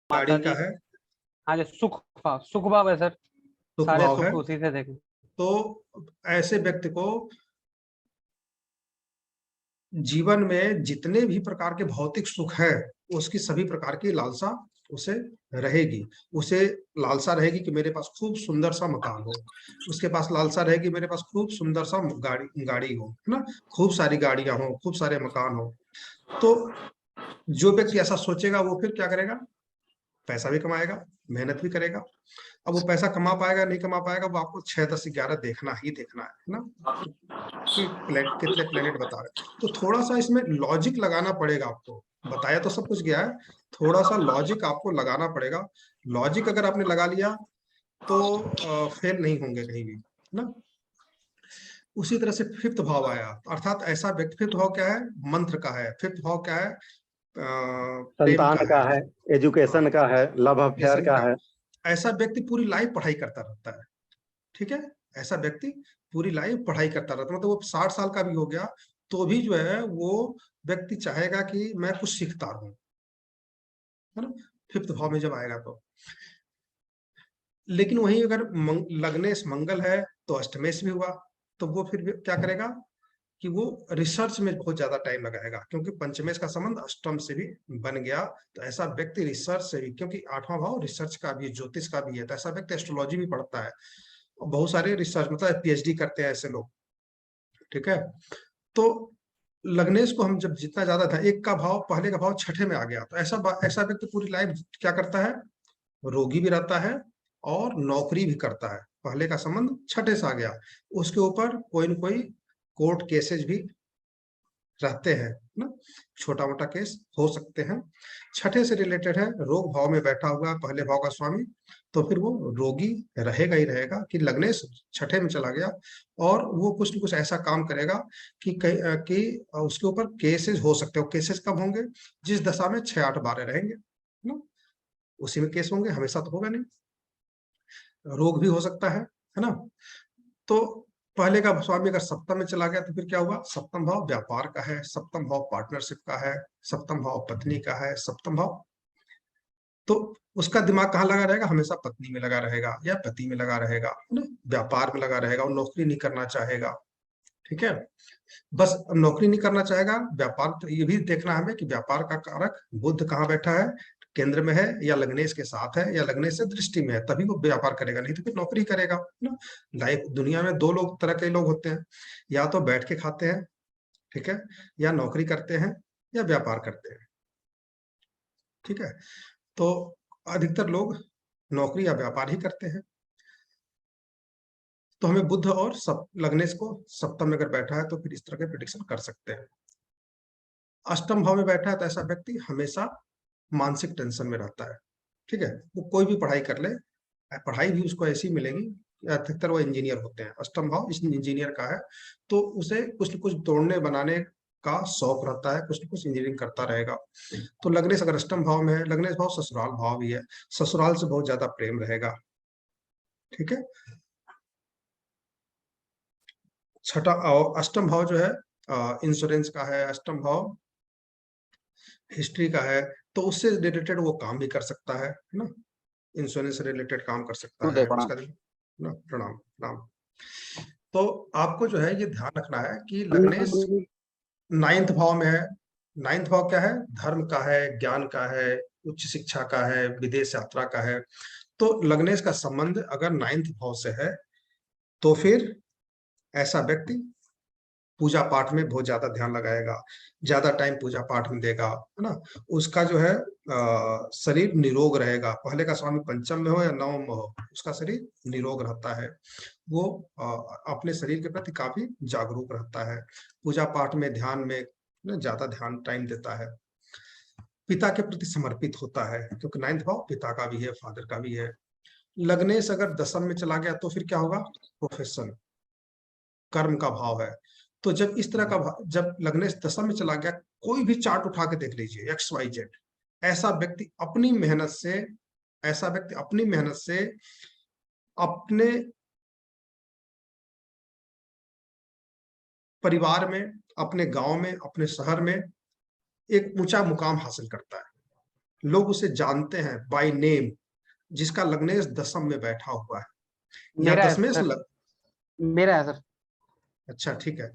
गाड़ी माता का जी। है, हाँ जी, सुख भाव है सर। सुख सारे भाव है। सुख उसी से देखें। तो ऐसे व्यक्ति को जीवन में जितने भी प्रकार के भौतिक सुख है, उसकी सभी प्रकार की लालसा उसे रहेगी। उसे लालसा रहेगी कि मेरे पास खूब सुंदर सा मकान हो, उसके पास लालसा रहेगी मेरे पास खूब सुंदर सा गाड़ी गाड़ी हो, है ना, खूब सारी गाड़ियां हो, खूब सारे मकान हो। तो जो व्यक्ति ऐसा सोचेगा वो फिर क्या करेगा, पैसा भी कमाएगा, मेहनत भी करेगा। अब वो पैसा कमा पाएगा नहीं कमा पाएगा, वो आपको 6, 10, 11 देखना ही देखना है ना, कि कितने प्लेनेट बता रहे हैं। तो थोड़ा सा इसमें लॉजिक लगाना पड़ेगा आपको। बताया तो सब कुछ गया है, थोड़ा सा लॉजिक आपको लगाना पड़ेगा। लॉजिक अगर आपने लगा लिया तो फेल नहीं होंगे कहीं भी, है ना। उसी तरह से फिफ्थ भाव आया, अर्थात ऐसा व्यक्ति, फिफ्थ भाव क्या है, मंत्र का है। फिफ्थ भाव क्या है, प्रेम संतान का का है। है, हाँ, एजुकेशन का है, लव अफेयर एजुकेशन का का। है। ऐसा व्यक्ति पूरी लाइफ पढ़ाई करता रहता है, ठीक है। ऐसा व्यक्ति पूरी लाइफ पढ़ाई करता रहता है, मतलब वो 60 साल का भी हो गया तो भी जो है वो व्यक्ति चाहेगा कि मैं कुछ सीखता रहूं, है ना, फिफ्थ भाव में जब आएगा तो। लेकिन वहीं अगर लग्नेश मंगल है तो अष्टमेश भी हुआ, तो वो फिर भी क्या करेगा कि वो रिसर्च में बहुत ज्यादा टाइम लगाएगा, क्योंकि पंचमेश का संबंध अष्टम से भी बन गया। तो ऐसा व्यक्ति रिसर्च से भी, क्योंकि आठवां भाव रिसर्च का भी है, ज्योतिष का भी है, तो ऐसा व्यक्ति एस्ट्रोलॉजी भी पढ़ता है, और बहुत सारे रिसर्च मतलब पीएचडी करते हैं ऐसे लोग, ठीक है। तो लग्नेश को हम जब जितना ज्यादा था, एक का भाव, पहले का भाव छठे में आ गया, तो ऐसा व्यक्ति पूरी लाइफ क्या करता है, रोगी भी रहता है और नौकरी भी करता है। पहले का संबंध छठे से आ गया, उसके ऊपर कोई न कोई कोर्ट केसेस भी रहते हैं ना, छोटा मोटा केस हो सकते हैं। छठे से रिलेटेड है, रोग भाव में बैठा हुआ है पहले भाव का स्वामी, तो फिर वो रोगी रहेगा ही रहेगा, कि लग्नेश छठे में चला गया और वो कुछ न कुछ ऐसा काम करेगा कि उसके ऊपर केसेस हो सकते हो। केसेस कब होंगे, जिस दशा में 6, 8, 12 रहेंगे ना, उसी में केस होंगे, हमेशा तो होगा नहीं। रोग भी हो सकता है ना। तो पहले का स्वामी अगर सप्तम में चला गया तो फिर क्या हुआ, सप्तम भाव व्यापार का है, सप्तम भाव पार्टनरशिप का है, सप्तम भाव पत्नी का है, सप्तम भाव, तो उसका दिमाग कहाँ लगा रहेगा, हमेशा पत्नी में लगा रहेगा या पति में लगा रहेगा, है ना, व्यापार में लगा रहेगा, और नौकरी नहीं करना चाहेगा, ठीक है। बस अब नौकरी नहीं करना चाहेगा, व्यापार, तो ये भी देखना है हमें कि व्यापार का कारक बुध कहाँ बैठा है, केंद्र में है या लग्नेश के साथ है या लग्नेश से दृष्टि में है, तभी वो व्यापार करेगा, नहीं तो फिर नौकरी करेगा ना। लाइफ दुनिया में दो लोग तरह के लोग होते हैं, या तो बैठ के खाते हैं, ठीक है, या नौकरी करते हैं या व्यापार करते हैं, ठीक है। तो अधिकतर लोग नौकरी या व्यापार ही करते हैं। तो हमें बुध और सब लग्नेश को सप्तम में अगर बैठा है तो फिर इस तरह के प्रिडिक्शन कर सकते हैं। अष्टम भाव में बैठा है तो ऐसा व्यक्ति हमेशा मानसिक टेंशन में रहता है, ठीक है। वो कोई भी पढ़ाई कर ले, पढ़ाई भी उसको ऐसी मिलेगी, अधिकतर वो इंजीनियर होते हैं, अष्टम भाव इस इंजीनियर का है, तो उसे कुछ न कुछ तोड़ने बनाने का शौक रहता है, कुछ न कुछ इंजीनियरिंग करता रहेगा। तो लग्नेश अगर अष्टम भाव में है, लग्नेश भाव ससुराल भाव भी है, ससुराल से बहुत ज्यादा प्रेम रहेगा, ठीक है। छठा और अष्टम भाव जो है इंश्योरेंस का है, अष्टम भाव हिस्ट्री का है, तो उससे रिलेटेड वो काम भी कर सकता है ना, इंश्योरेंस से रिलेटेड काम कर सकता है प्रणाम। उसका ना। प्रणाम प्रणाम। तो आपको जो है ये ध्यान रखना है कि लग्नेश नाइन्थ भाव में है। नाइन्थ भाव क्या है, धर्म का है, ज्ञान का है, उच्च शिक्षा का है, विदेश यात्रा का है। तो लग्नेश का संबंध अगर नाइन्थ भाव से है तो फिर ऐसा व्यक्ति पूजा पाठ में बहुत ज्यादा ध्यान लगाएगा, ज्यादा टाइम पूजा पाठ में देगा, है ना। उसका जो है शरीर निरोग रहेगा, पहले का स्वामी पंचम में हो या नवम में हो, उसका शरीर निरोग रहता है। वो अपने शरीर के प्रति काफी जागरूक रहता है, पूजा पाठ में ध्यान में ज्यादा ध्यान टाइम देता है, पिता के प्रति समर्पित होता है, क्योंकि नाइन्थ भाव पिता का भी है, फादर का भी है। लग्नेश अगर दशम में चला गया तो फिर क्या होगा, प्रोफेशन, कर्म का भाव है। तो जब इस तरह का जब लग्नेश दशम में चला गया, कोई भी चार्ट उठा के देख लीजिए, XYZ, ऐसा व्यक्ति अपनी मेहनत से, ऐसा व्यक्ति अपनी मेहनत से अपने परिवार में, अपने गांव में, अपने शहर में एक ऊंचा मुकाम हासिल करता है। लोग उसे जानते हैं बाय नेम, जिसका लग्नेश दशम में बैठा हुआ है या मेरा है दशमेश सर। मेरा है सर। अच्छा ठीक है।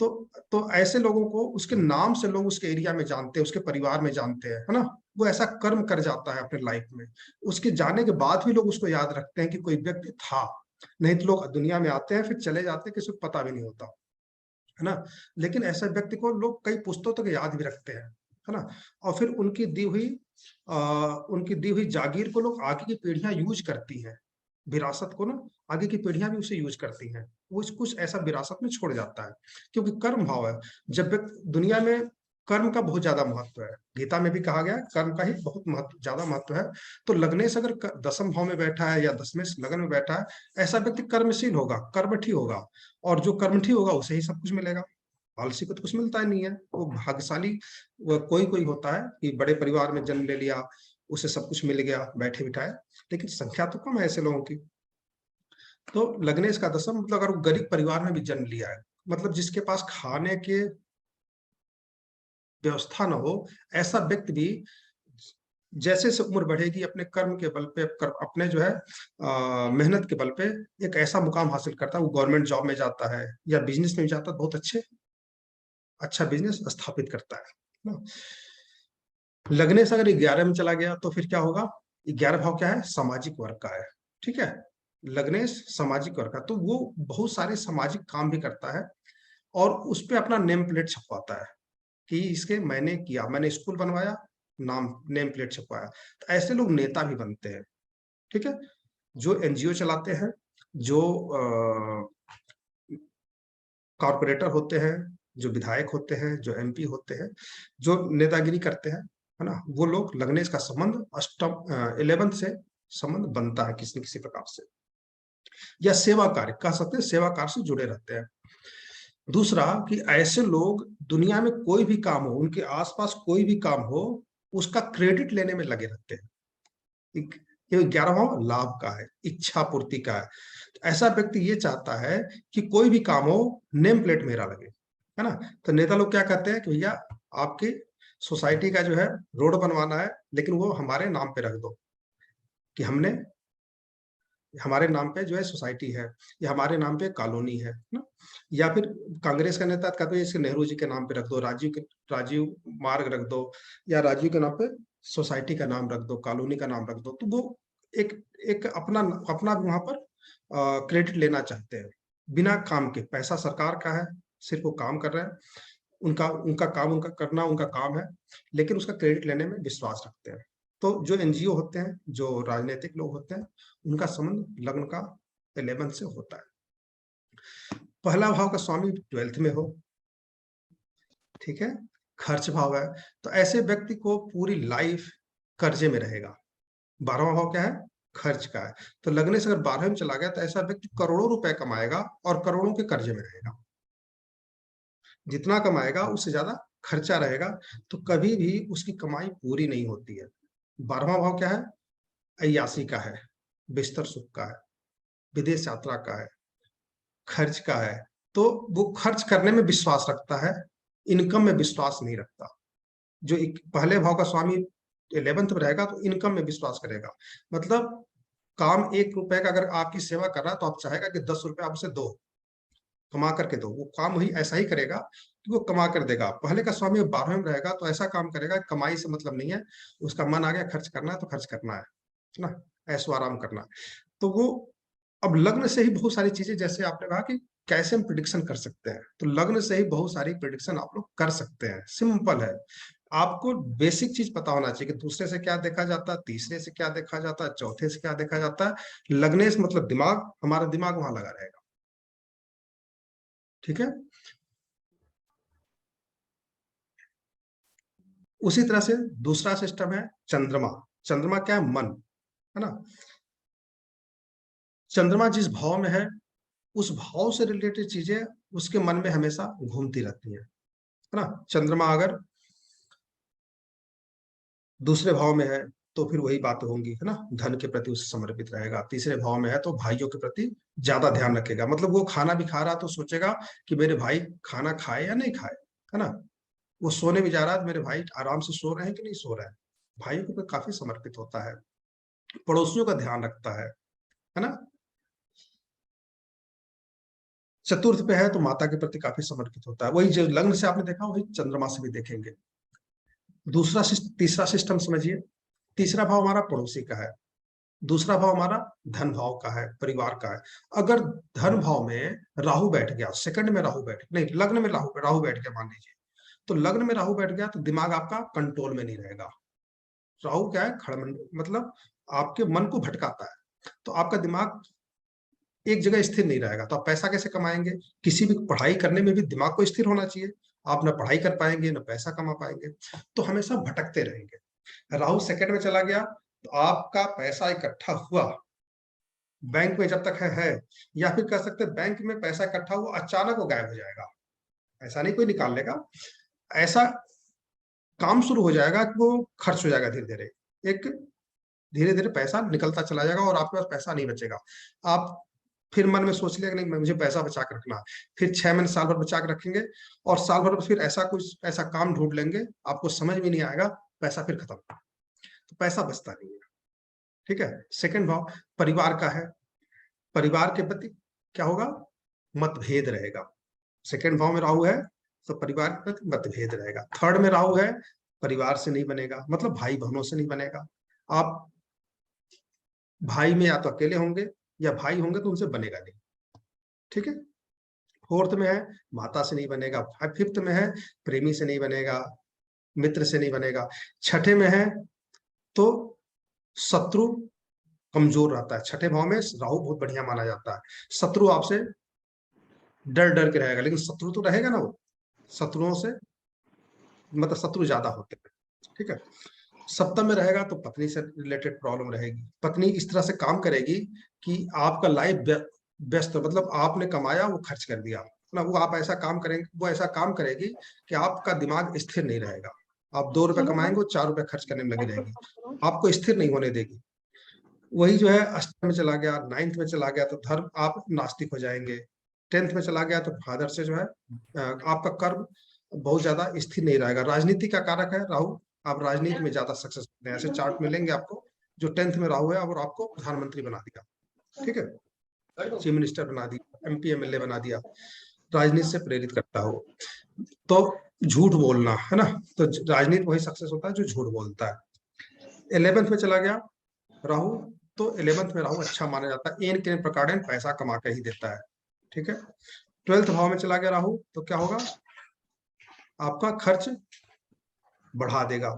तो ऐसे लोगों को उसके नाम से लोग उसके एरिया में जानते हैं, उसके परिवार में जानते हैं, है ना। वो ऐसा कर्म कर जाता है अपने लाइफ में, उसके जाने के बाद भी लोग उसको याद रखते हैं कि कोई व्यक्ति था। नहीं तो लोग दुनिया में आते हैं फिर चले जाते हैं, किसी को पता भी नहीं होता, है ना। लेकिन ऐसे व्यक्ति को लोग कई पुस्तकों तक याद भी रखते हैं, है ना। और फिर उनकी दी हुई जागीर को लोग आगे की पीढ़ियां यूज करती हैं, विरासत को ना आगे की पीढ़ियां भी उसे यूज करती हैं। वो कुछ ऐसा विरासत में छोड़ जाता है, क्योंकि कर्म भाव है। जब व्यक्ति दुनिया में कर्म का बहुत ज्यादा महत्व है, गीता में भी कहा गया है कर्म का ही बहुत ज्यादा महत्व है। तो लग्नेश अगर दसम भाव में बैठा है या दसमें लगन में बैठा है, ऐसा व्यक्ति कर्मशील होगा, कर्मठी होगा। और जो कर्मठी होगा उसे ही सब कुछ मिलेगा, आलसी को तो कुछ मिलता ही नहीं है। वो भाग्यशाली वो कोई कोई होता है कि बड़े परिवार में जन्म ले लिया, उसे सब कुछ मिल गया बैठे बिठाए, लेकिन संख्या तो कम है ऐसे लोगों की। तो लग्नेश का दशम मतलब अगर वो गरीब परिवार में भी जन्म लिया है, मतलब जिसके पास खाने के व्यवस्था न हो, ऐसा व्यक्ति भी जैसे जैसे उम्र बढ़ेगी अपने कर्म के बल पे, अपने जो है मेहनत के बल पे एक ऐसा मुकाम हासिल करता है। वो गवर्नमेंट जॉब में जाता है या बिजनेस में जाता है, बहुत अच्छा बिजनेस स्थापित करता है ना। लग्नेश अगर 11 में चला गया तो फिर क्या होगा? 11 भाव क्या है? सामाजिक वर्ग का है, ठीक है। लग्नेश सामाजिक वर्ग का, तो वो बहुत सारे सामाजिक काम भी करता है और उस पे अपना नेम प्लेट छपवाता है कि इसके मैंने किया, मैंने स्कूल बनवाया, नाम नेम प्लेट छपवाया। तो ऐसे लोग नेता भी बनते हैं, ठीक है। जो एनजीओ चलाते हैं, जो कॉर्पोरेटर होते हैं, जो विधायक होते हैं, जो एमपी होते हैं, जो नेतागिरी करते हैं, है ना, वो लोग लग्नेश का संबंध अष्टम 11th से संबंध बनता है किसी न किसी प्रकार से, या सेवा कार्य कह सकते हैं, सेवा कार्य से जुड़े रहते हैं। दूसरा कि ऐसे लोग दुनिया में कोई भी काम हो, उनके आसपास कोई भी काम हो, उसका क्रेडिट लेने में लगे रहते हैं। ये 11वां लाभ का है, इच्छा पूर्ति का है। तो ऐसा व्यक्ति ये चाहता है कि कोई भी काम हो, नेम प्लेट मेरा लगे, है ना। तो नेता लोग क्या कहते हैं कि भैया आपकी सोसाइटी का जो है रोड बनवाना है, लेकिन वो हमारे नाम पे रख दो, कि हमने हमारे नाम पे जो है सोसाइटी है, या हमारे नाम पे कॉलोनी है ना। या फिर कांग्रेस का नेता कहते हैं इसके नेहरू जी के नाम पे रख दो, राजीव मार्ग रख दो, या राजीव के नाम पे सोसाइटी का नाम रख दो, कॉलोनी का नाम रख दो। तो वो एक एक अपना अपना भी वहां पर क्रेडिट लेना चाहते हैं, बिना काम के। पैसा सरकार का है, सिर्फ वो काम कर रहे हैं, उनका उनका काम उनका करना उनका काम है, लेकिन उसका क्रेडिट लेने में विश्वास रखते हैं। तो जो एनजीओ होते हैं, जो राजनीतिक लोग होते हैं, उनका संबंध लग्न का 11 से होता है। पहला भाव का स्वामी 12th में हो, ठीक है, खर्च भाव है, तो ऐसे व्यक्ति को पूरी लाइफ कर्जे में रहेगा। 12वां भाव क्या है? खर्च का है। तो लग्न से अगर 12वें में चला गया तो ऐसा व्यक्ति करोड़ों रुपए कमाएगा और करोड़ों के कर्जे में रहेगा। जितना कमाएगा उससे ज्यादा खर्चा रहेगा, तो कभी भी उसकी कमाई पूरी नहीं होती है। 12वां भाव क्या है? अय्यासी का है, बिस्तर सुख का है, विदेश यात्रा का है, खर्च का है। तो वो खर्च करने में विश्वास रखता है, इनकम में विश्वास नहीं रखता। जो एक पहले भाव का स्वामी 11th में रहेगा तो इनकम में विश्वास करेगा। मतलब काम 1 रुपए का अगर आपकी सेवा कर रहा है तो आप चाहेगा कि 10 रुपए आप उसे दो, कमा करके दो। वो काम वही ऐसा ही करेगा कि वो कमा कर देगा। पहले का स्वामी 12वें में रहेगा तो ऐसा काम करेगा, कमाई से मतलब नहीं है, उसका मन आ गया खर्च करना है तो खर्च करना है ना, ऐशो आराम करना है। तो वो अब लग्न से ही बहुत सारी चीजें, जैसे आपने कहा कि कैसे हम प्रिडिक्शन कर सकते हैं, तो लग्न से ही बहुत सारी प्रिडिक्शन आप लोग कर सकते हैं। सिंपल है, आपको बेसिक चीज पता होना चाहिए कि दूसरे से क्या देखा जाता है, तीसरे से क्या देखा जाता है, चौथे से क्या देखा जाता है। लग्नेश मतलब दिमाग, हमारा दिमाग वहां लगा रहेगा, ठीक है। उसी तरह से दूसरा सिस्टम है चंद्रमा। चंद्रमा क्या है? मन, है ना। चंद्रमा जिस भाव में है, उस भाव से रिलेटेड चीजें उसके मन में हमेशा घूमती रहती है ना। चंद्रमा अगर दूसरे भाव में है तो फिर वही बातें होंगी, है ना, धन के प्रति उसे समर्पित रहेगा। तीसरे भाव में है तो भाइयों के प्रति ज्यादा ध्यान रखेगा। मतलब वो खाना भी खा रहा तो सोचेगा कि मेरे भाई खाना खाए या नहीं खाए, है ना। वो सोने भी जा रहा है तो मेरे भाई आराम से सो रहे हैं कि नहीं सो रहे हैं। भाइयों के प्रति काफी समर्पित होता है, पड़ोसियों का ध्यान रखता है ना। चतुर्थ पे है तो माता के प्रति काफी समर्पित होता है, वही जो लग्न से आपने देखा वही चंद्रमा से भी देखेंगे। तीसरा सिस्टम समझिए, तीसरा भाव हमारा पड़ोसी का है, दूसरा भाव हमारा धन भाव का है, परिवार का है। अगर धन भाव में राहु बैठ गया, सेकंड में राहु बैठ नहीं, लग्न में राहु बैठ गया मान लीजिए, तो लग्न में राहु बैठ गया तो दिमाग आपका कंट्रोल में नहीं रहेगा। राहु क्या है, खड़मंड मतलब आपके मन को भटकाता है, तो आपका दिमाग एक जगह स्थिर नहीं रहेगा। तो आप पैसा कैसे कमाएंगे, किसी भी पढ़ाई करने में भी दिमाग को स्थिर होना चाहिए। आप ना पढ़ाई कर पाएंगे ना पैसा कमा पाएंगे, तो हमेशा भटकते रहेंगे। राहु सेकंड में चला गया तो आपका पैसा इकट्ठा हुआ बैंक में जब तक है, या फिर कह सकते हैं बैंक में पैसा इकट्ठा हुआ अचानक वो गायब हो जाएगा, ऐसा नहीं कोई निकाल लेगा, ऐसा काम शुरू हो जाएगा कि वो खर्च हो जाएगा धीरे धीरे, एक धीरे धीरे पैसा निकलता चला जाएगा और आपके पास पैसा नहीं बचेगा। आप फिर मन में सोच लिया कि नहीं मुझे पैसा बचा कर रखना है, फिर 6 महीने साल भर बचा कर रखेंगे और साल भर फिर ऐसा काम ढूंढ लेंगे, आपको समझ में नहीं आएगा, पैसा फिर खत्म, तो पैसा बचता नहीं है। ठीक है, सेकंड भाव परिवार का है, परिवार के प्रति क्या होगा, मतभेद रहेगा। सेकंड भाव में राहु है तो परिवार के प्रति मतभेद रहेगा। थर्ड में राहु है, परिवार से नहीं बनेगा, मतलब भाई बहनों से नहीं बनेगा। आप भाई में या तो अकेले होंगे या भाई होंगे तो उनसे बनेगा नहीं। ठीक है, फोर्थ में है माता से नहीं बनेगा, फिफ्थ में है प्रेमी से नहीं बनेगा, मित्र से नहीं बनेगा। छठे में है तो शत्रु कमजोर रहता है, छठे भाव में राहु बहुत बढ़िया माना जाता है, शत्रु आपसे डर डर के रहेगा, लेकिन शत्रु तो रहेगा ना, वो शत्रुओं से मतलब शत्रु ज्यादा होते हैं। ठीक है, सप्तम में रहेगा तो पत्नी से रिलेटेड प्रॉब्लम रहेगी, पत्नी इस तरह से काम करेगी कि आपका लाइफ व्यस्त, मतलब आपने कमाया वो खर्च कर दिया ना, वो आप ऐसा काम करेंगे, वो ऐसा काम करेगी कि आपका दिमाग स्थिर नहीं रहेगा। आप 2 रुपए कमाएंगे वो 4 रुपए खर्च करने में लगी रहेगी, आपको स्थिर नहीं होने देगी। वही जो है अष्टम में चला गया, नाइन्थ में चला गया तो धर्म आप नास्तिक हो जाएंगे। 10th में चला गया तो फादर से जो है आपका कर्म बहुत ज्यादा स्थिर नहीं रहेगा। राजनीति का कारक है राहु, आप राजनीति में ज्यादा सक्सेस होते हैं, ऐसे चार्ट मिलेंगे आपको जो 10th में राहु है और आपको प्रधानमंत्री बना दिया, ठीक है, चीफ मिनिस्टर बना दिया, MP MLA बना दिया, राजनीति से प्रेरित करता हो। तो झूठ बोलना है ना, तो राजनीति वही सक्सेस होता है जो झूठ बोलता है। 11th में चला गया राहु, तो 11th में राहु अच्छा माना जाता है, एन के प्रकार पैसा कमा के ही देता है। ठीक है, 12th भाव में चला गया राहु तो क्या होगा, आपका खर्च बढ़ा देगा।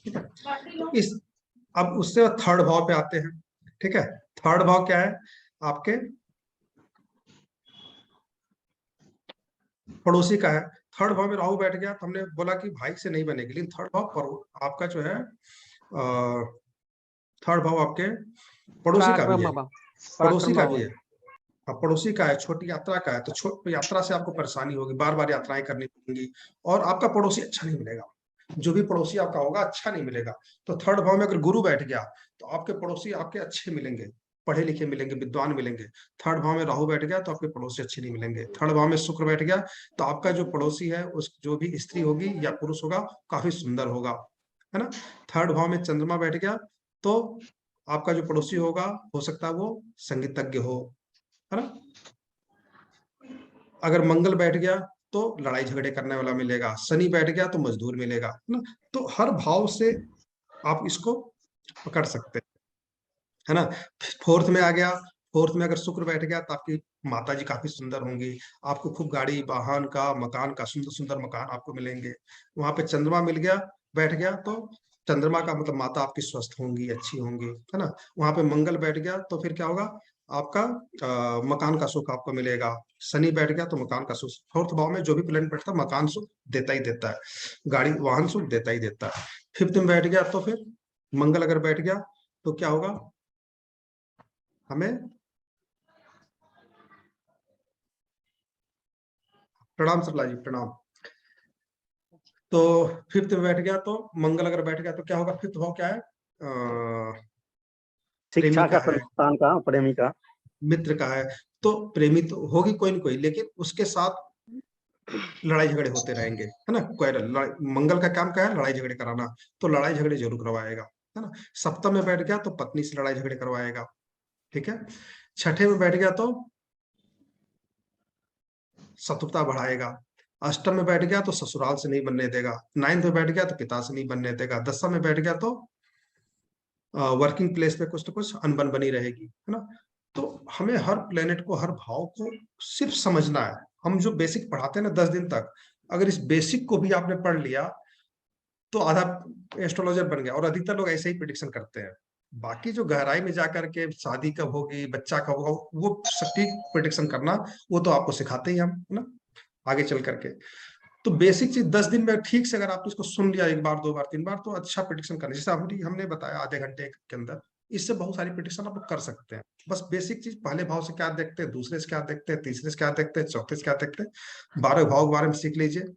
ठीक है, तो इस अब उससे थर्ड भाव पे आते हैं। ठीक है, थर्ड भाव क्या है, आपके पड़ोसी का है। थर्ड भाव में राहु बैठ गया तो हमने बोला कि भाई से नहीं बनेगी, लेकिन थर्ड भाव पर आपका जो है थर्ड भाव आपके पड़ोसी का भी है, पड़ोसी का भी है, पड़ोसी का है, छोटी यात्रा का है, तो छोटी यात्रा से आपको परेशानी होगी, बार बार यात्राएं करनी पड़ेंगी और आपका पड़ोसी अच्छा नहीं मिलेगा, जो भी पड़ोसी आपका होगा अच्छा नहीं मिलेगा। तो थर्ड भाव में अगर गुरु बैठ गया तो आपके पड़ोसी आपके अच्छे मिलेंगे, पढ़े लिखे मिलेंगे, विद्वान मिलेंगे। थर्ड भाव में राहु बैठ गया तो आपके पड़ोसी अच्छे नहीं मिलेंगे। थर्ड भाव में शुक्र बैठ गया तो आपका जो पड़ोसी है उस जो भी स्त्री होगी या पुरुष होगा काफी सुंदर होगा, है ना। थर्ड भाव में चंद्रमा बैठ गया तो आपका जो पड़ोसी होगा हो सकता है वो संगीतज्ञ हो, है ना। अगर मंगल बैठ गया तो लड़ाई झगड़े करने वाला मिलेगा, शनि बैठ गया तो मजदूर मिलेगा, है ना। तो हर भाव से आप इसको पकड़ सकते हैं, है ना। फोर्थ में आ गया, फोर्थ में अगर शुक्र बैठ गया तो आपकी माता जी काफी सुंदर होंगी, आपको खूब गाड़ी वाहन का मकान का सुंदर सुंदर मकान आपको मिलेंगे। वहां पे चंद्रमा मिल गया बैठ गया तो चंद्रमा का मतलब माता आपकी स्वस्थ होंगी, अच्छी होंगी, है ना। वहां पे मंगल बैठ गया तो फिर क्या होगा, आपका मकान का सुख आपको मिलेगा। शनि बैठ गया तो मकान का सुख, फोर्थ भाव में जो भी प्लेनेट बैठता है मकान सुख देता ही देता है, गाड़ी वाहन सुख देता ही देता है। फिफ्थ में बैठ गया तो फिर मंगल अगर बैठ गया तो क्या होगा, हमें प्रणाम सरला जी प्रणाम। तो फिफ्थ में बैठ गया तो मंगल अगर बैठ गया तो क्या होगा, फिफ्थ भाव क्या है, प्रेमी शिक्षा का का, है, संतान का, प्रेमी का, मित्र का है। तो प्रेमी तो होगी कोई ना कोई, लेकिन उसके साथ लड़ाई झगड़े होते रहेंगे, है ना। मंगल का काम क्या है, लड़ाई झगड़े कराना, तो लड़ाई झगड़े जरूर करवाएगा, है ना। सप्तम में बैठ गया तो पत्नी से लड़ाई झगड़े करवाएगा, ठीक है। छठे में बैठ गया तो शत्रुता बढ़ाएगा। अष्टम में बैठ गया तो ससुराल से नहीं बनने देगा। नाइन्थ में बैठ गया तो पिता से नहीं बनने देगा। दसम में बैठ गया तो वर्किंग प्लेस पे कुछ ना कुछ अनबन बनी रहेगी, है ना। तो हमें हर प्लेनेट को, हर भाव को सिर्फ समझना है। हम जो बेसिक पढ़ाते हैं ना 10 दिन तक, अगर इस बेसिक को भी आपने पढ़ लिया तो आधा एस्ट्रोलॉजर बन गया। और अधिकतर लोग ऐसे ही प्रिडिक्शन करते हैं। बाकी जो गहराई में जाकर के शादी कब होगी, बच्चा कब होगा, वो सटीक प्रिडिक्शन करना, वो तो आपको सिखाते ही हम, है ना, आगे चल करके। तो बेसिक चीज 10 दिन में ठीक से अगर आपने इसको सुन लिया एक बार, दो बार, तीन बार, तो अच्छा प्रिडिक्शन करना। जैसे हमने बताया आधे घंटे के अंदर, इससे बहुत सारी प्रिडिक्शन आप लोग कर सकते हैं। बस बेसिक चीज, पहले भाव से क्या देखते हैं, दूसरे से क्या देखते हैं, तीसरे से क्या देखते हैं, चौथे से क्या देखते हैं, 12 भाव के बारे में सीख लीजिए।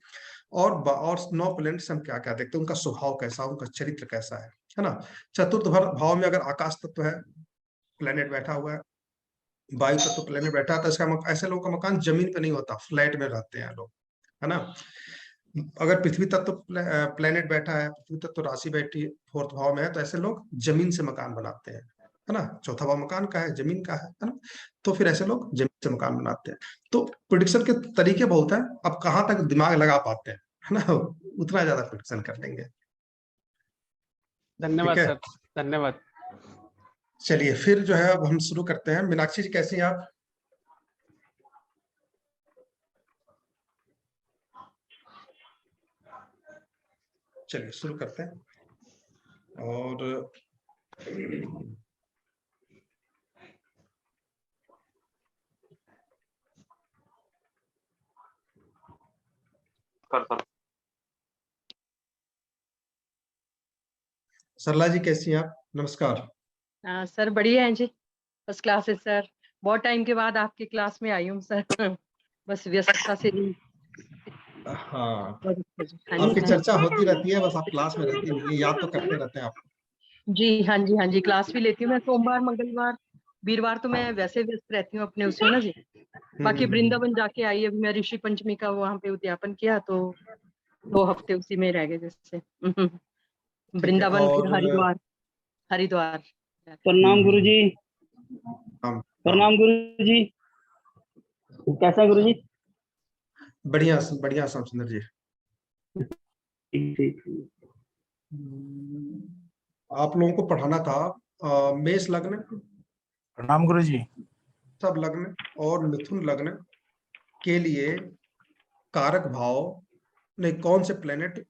और 9 प्लैनेट से हम क्या क्या देखते हैं, उनका स्वभाव कैसा, उनका चरित्र कैसा है ना। चतुर्थ भाव में अगर आकाश तत्व है, प्लेनेट बैठा हुआ है, वायु तत्व प्लेनेट बैठा है, तो इसका ऐसे लोगों का मकान जमीन पे नहीं होता, फ्लैट में रहते हैं लोग, है ना। अगर पृथ्वी तत्व प्लेनेट बैठा है, पृथ्वी तत्व राशि बैठी फोर्थ भाव में है, तो ऐसे लोग जमीन से मकान बनाते हैं, है ना। चौथा भाव मकान का है, जमीन का है ना। तो फिर ऐसे लोग जमीन से मकान बनाते हैं। तो प्रिडिक्शन के तरीके बहुत है, अब कहाँ तक दिमाग लगा पाते हैं, है ना, उतना ज्यादा प्रिडिक्शन कर लेंगे। ठीक धन्यवाद है, सर, धन्यवाद। चलिए फिर जो है अब हम शुरू करते हैं। मीनाक्षी जी कैसी हैं आप? चलिए शुरू करते हैं। और सरला जी कैसी हैं आप? नमस्कार। सर बढ़िया है जी, फर्स्ट क्लास है सर। बहुत टाइम के बाद आपकी क्लास में आई हूँ सर। बस व्यस्तता से भी। हाँ, हाँ जी, आपकी हाँ चर्चा होती रहती है, बस आप क्लास में रहती नहीं है, याद तो करते रहते हैं आप। जी, हाँ जी, हाँ जी, क्लास भी लेती हूँ मैं। सोमवार, मंगलवार, वीरवार तो मैं वैसे व्यस्त रहती हूँ अपने उसमें ना जी। बाकी हम्म। वृंदावन जाके आई, अभी मैं ऋषि पंचमी का वहाँ पे उद्यापन किया, तो 2 हफ्ते उसी में रह गए जैसे। ठीक है। वृंदावन, फिर और हरिद्वार। हरिद्वार प्रणाम गुरु जी। हम प्रणाम गुरु जी। कैसा गुरु जी? बढ़िया बढ़िया श्याम सुंदर जी। ठीक। आप लोगों को पढ़ाना था मेष लग्न, प्रणाम गुरु जी। सब लग्न और मिथुन लग्न के लिए कारक भाव नहीं, कौन से प्लेनेट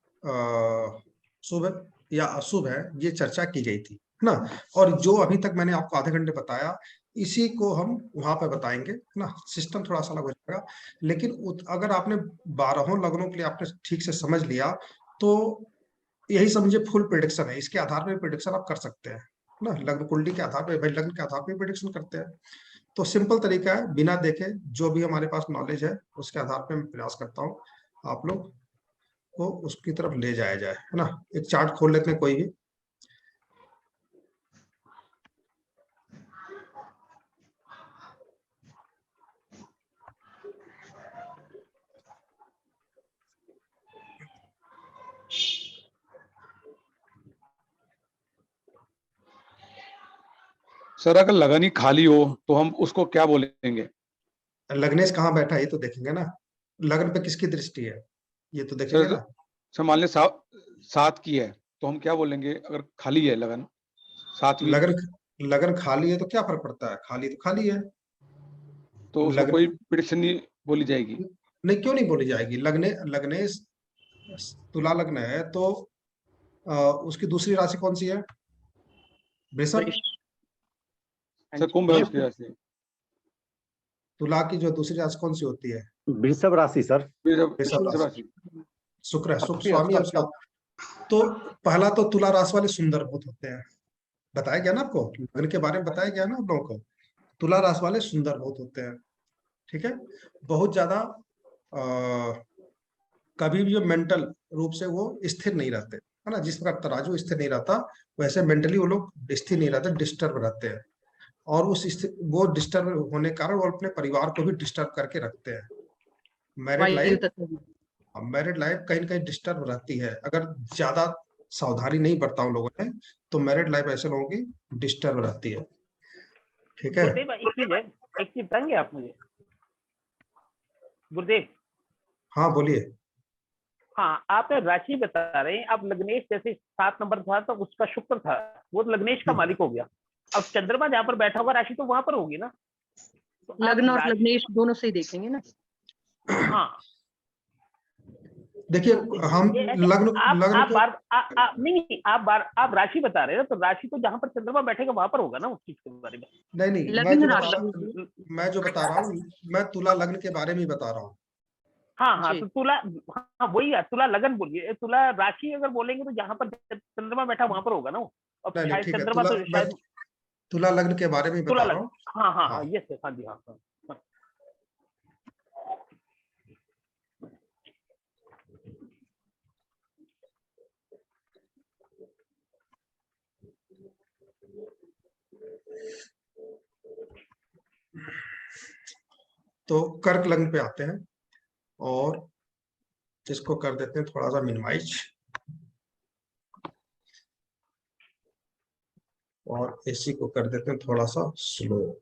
शुभ या अशुभ है, ये चर्चा की गई थी, है ना। और जो अभी तक मैंने आपको आधे घंटे बताया, इसी को हम वहां पे बताएंगे, है ना। सिस्टम थोड़ा सा अलग हो जाएगा, लेकिन अगर आपने 12 लग्नों के लिए आपने ठीक से समझ लिया, तो यही समझे फुल प्रिडिक्शन है। इसके आधार पर प्रिडिक्शन आप कर सकते हैं ना, लग्न कुंडली के आधार पर, भाई लग्न के आधार पर प्रिडिक्शन करते हैं। तो सिंपल तरीका है, बिना देखे जो भी हमारे पास नॉलेज है उसके आधार पर मैं प्रयास करता हूँ आप लोग को उसकी तरफ ले जाया जाए, है ना। एक चार्ट खोल लेते हैं कोई भी। सर अगर लगन ही खाली हो तो हम उसको क्या बोलेंगे? लग्नेश कहाँ बैठा है ये तो देखेंगे ना, लग्न पे किसकी दृष्टि है ये तो देखेंगे सर ना। सर मान लें 7 की है तो हम क्या बोलेंगे अगर खाली है लगन 7वीं? लगन लगन खाली है तो क्या फर्क पड़ता है, खाली तो खाली है। तो उसको लगन कोई प्रिडिक्शन नहीं बोली जाएगी? नहीं, क्यों नहीं बोली जाएगी। लग्नेश तुला लग्न है तो उसकी दूसरी राशि कौन सी है? वृषभ। सर कुंभ है उसकी राशि। तुला की जो दूसरी राशि कौन सी होती है? वृषभ राशि सर। वृषभ वृषभ राशि। राशि। शुक्र है, शुक्र आपकी स्वामी है आपकी उसका। तो पहला तो तुला राशि वाले सुंदर बहुत होते हैं, बताया गया ना आपको, लग्न के बारे में बताया गया ना आप लोगों को। तुला राशि वाले सुंदर बहुत होते हैं, ठीक है। बहुत ज्यादा कभी भी जो मेंटल रूप से वो स्थिर नहीं रहते, है ना। जिस प्रकार तराजू स्थिर नहीं रहता, वैसे मेंटली वो लोग स्थिर नहीं रहते, डिस्टर्ब रहते हैं। और वो डिस्टर्ब होने के कारण वो अपने परिवार को भी डिस्टर्ब करके रखते हैं। मैरिड वायु लाइफ, तत्व भी। मैरिड लाइफ कहीं ना कहीं डिस्टर्ब रहती है। अगर ज्यादा सावधानी नहीं बरता उन लोगों ने तो मैरिड लाइफ ऐसे लोगों की डिस्टर्ब रहती है। ठीक है। गुरुदेव एक चीज है, एक चीज बताएंगे आप मुझे गुरुदेव? हाँ बोलिए। हाँ, आप राशि बता रहे हैं, अब लग्नेश जैसे 7 नंबर था तो उसका शुक्र था, वो तो लग्नेश का मालिक हो गया। अब चंद्रमा जहाँ पर बैठा हुआ राशि तो वहां पर होगी ना, तो आप लग्न और राशि- लग्नेश दोनों से ही देखेंगे ना। हाँ देखिए हम ये ऐसे लग्न लग्न आप को बार नहीं आप राशि बता रहे हो, तो राशि तो जहां पर चंद्रमा बैठेगा वहां पर होगा ना उस चीज के बारे में। नहीं नहीं लग्न राशि मैं जो बता रहा हूँ मैं तुला लग्न के बारे में ही बता रहा हूँ। हाँ हाँ, जी। तो तुला, हाँ वही है, तुला लगन बोलिए, तुला राशि अगर बोलेंगे तो जहां पर चंद्रमा बैठा वहां पर होगा ना वो। अब नहीं नहीं शायद ठीक है, चंद्रमा तो मैं शायद तुला लग्न के बारे में ही तुला बता रहा लग, हूँ। हाँ हाँ हाँ हाँ, यस हाँ जी, हाँ हाँ। तो कर्क लग्न पे आते हैं और इसको कर देते हैं थोड़ा सा मिनिमाइज और एसी को कर देते हैं थोड़ा सा स्लो।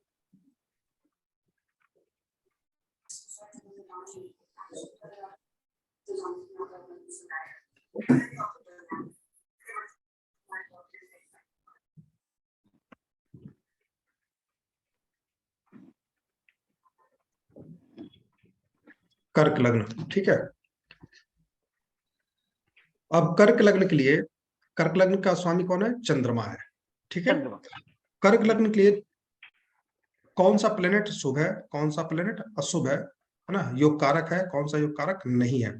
कर्क लग्न, ठीक है। अब कर्क लग्न के लिए, कर्क लग्न का स्वामी कौन है? चंद्रमा है, ठीक है। चंद्रमा कर्क लग्न के लिए कौन सा प्लेनेट शुभ है, कौन सा प्लेनेट अशुभ है ना, योग कारक है, कौन सा योग कारक नहीं है,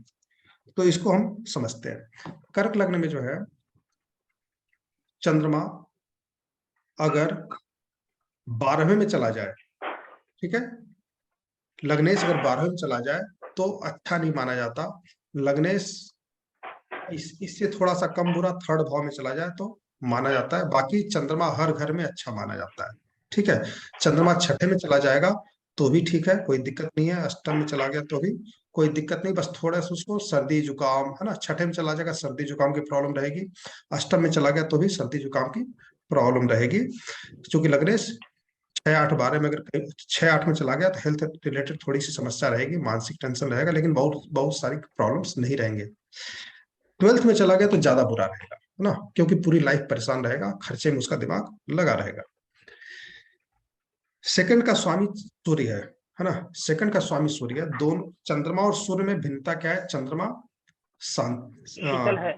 तो इसको हम समझते हैं। कर्क लग्न में जो है चंद्रमा अगर 12वें में चला जाए, ठीक है, लग्नेश अगर 12वें में चला जाए तो अच्छा नहीं माना जाता। लग्नेश इससे थोड़ा सा कम बुरा 3rd भाव में चला जाए तो माना जाता है। बाकी चंद्रमा हर घर में अच्छा माना जाता है, ठीक है। चंद्रमा 6ठे में चला जाएगा तो भी ठीक है, कोई दिक्कत नहीं है। अष्टम में चला गया तो भी कोई दिक्कत नहीं, बस थोड़ा सा उसको सर्दी जुकाम है ना, 6ठे में चला जाएगा सर्दी जुकाम की प्रॉब्लम रहेगी। अष्टम में चला गया तो भी सर्दी जुकाम की प्रॉब्लम रहेगी, क्योंकि लग्नेश 6, 8, 12 में अगर 6, 8 में चला गया तो हेल्थ रिलेटेड थोड़ी सी समस्या रहेगी, मानसिक टेंशन रहेगा, लेकिन बहुत बहुत सारी प्रॉब्लम्स नहीं रहेंगे। 12th में चला गया तो ज्यादा बुरा रहेगा, है ना, क्योंकि पूरी लाइफ परेशान रहेगा, खर्चे में उसका दिमाग लगा रहेगा। सेकंड का स्वामी सूर्य है ना, सेकंड का स्वामी सूर्य है। दोनों चंद्रमा और सूर्य में भिन्नता क्या है? चंद्रमा शांत शीतल है,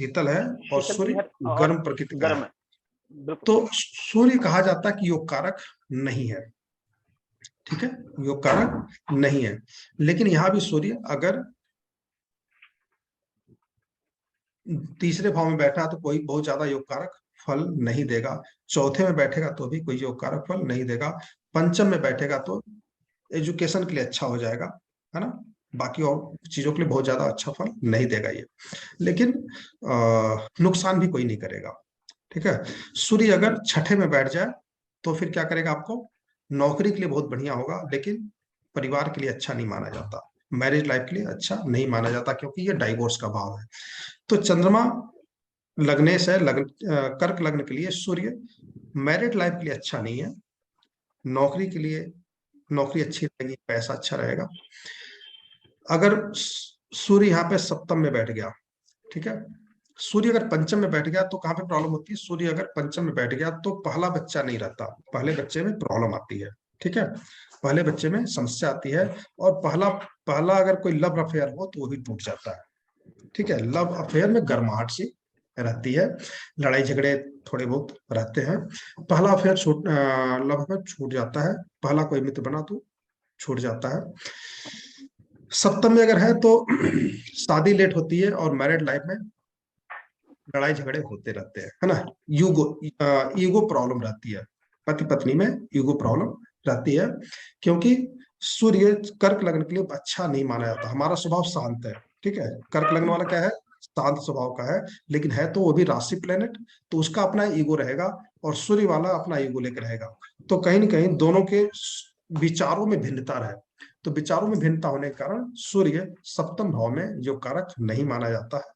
शीतल है और शीतल की सूर्य है और गर्म प्रकृति का गर्म है। है, बिल्कुल। तो सूर्य कहा जाता है कि योग कारक नहीं है, ठीक है, योग कारक नहीं है। लेकिन यहां भी सूर्य अगर तीसरे भाव में बैठा तो कोई बहुत ज्यादा योग कारक फल नहीं देगा। चौथे में बैठेगा तो भी कोई योग कारक फल नहीं देगा। पंचम में बैठेगा तो एजुकेशन के लिए अच्छा हो जाएगा, है ना, बाकी और चीजों के लिए बहुत ज्यादा अच्छा फल नहीं देगा ये, लेकिन नुकसान भी कोई नहीं करेगा, ठीक है। सूर्य अगर 6ठे में बैठ जाए तो फिर क्या करेगा? आपको नौकरी के लिए बहुत बढ़िया होगा, लेकिन परिवार के लिए अच्छा नहीं माना जाता, मैरिज लाइफ के लिए अच्छा नहीं माना जाता, क्योंकि ये डाइवोर्स का भाव है। तो चंद्रमा लग्नेश है, कर्क लग्न के लिए सूर्य मैरिड लाइफ के लिए अच्छा नहीं है, नौकरी के लिए नौकरी अच्छी रहेगी, पैसा अच्छा रहेगा। अगर सूर्य यहाँ पे सप्तम में बैठ गया, ठीक है, सूर्य अगर पंचम में बैठ गया तो कहाँ पे प्रॉब्लम होती है? सूर्य अगर पंचम में बैठ गया तो पहला बच्चा नहीं रहता, पहले बच्चे में प्रॉब्लम आती है, ठीक है, पहले बच्चे में समस्या आती है। और पहला पहला अगर कोई लव अफेयर हो तो वो भी टूट जाता है, ठीक है। लव अफेयर में गर्माहट सी रहती है, लड़ाई झगड़े थोड़े बहुत रहते हैं। पहला अफेयर लव अफेयर छूट जाता है, पहला कोई मित्र बना तो छूट जाता है। सप्तम में अगर है तो शादी लेट होती है और मैरिड लाइफ में लड़ाई झगड़े होते रहते हैं, है ना। ईगो प्रॉब्लम रहती है, पति पत्नी में ईगो प्रॉब्लम रहती है, क्योंकि सूर्य कर्क लग्न के लिए अच्छा नहीं माना जाता। हमारा स्वभाव शांत है, ठीक है, कर्क लग्न वाला क्या है? शांत स्वभाव का है, लेकिन है तो वो भी राशि प्लेनेट, तो उसका अपना ईगो रहेगा और सूर्य वाला अपना ईगो लेकर रहेगा। तो कहीं ना कहीं दोनों के विचारों में भिन्नता रहे, तो विचारों में भिन्नता होने के कारण सूर्य सप्तम भाव में योग कारक नहीं माना जाता है।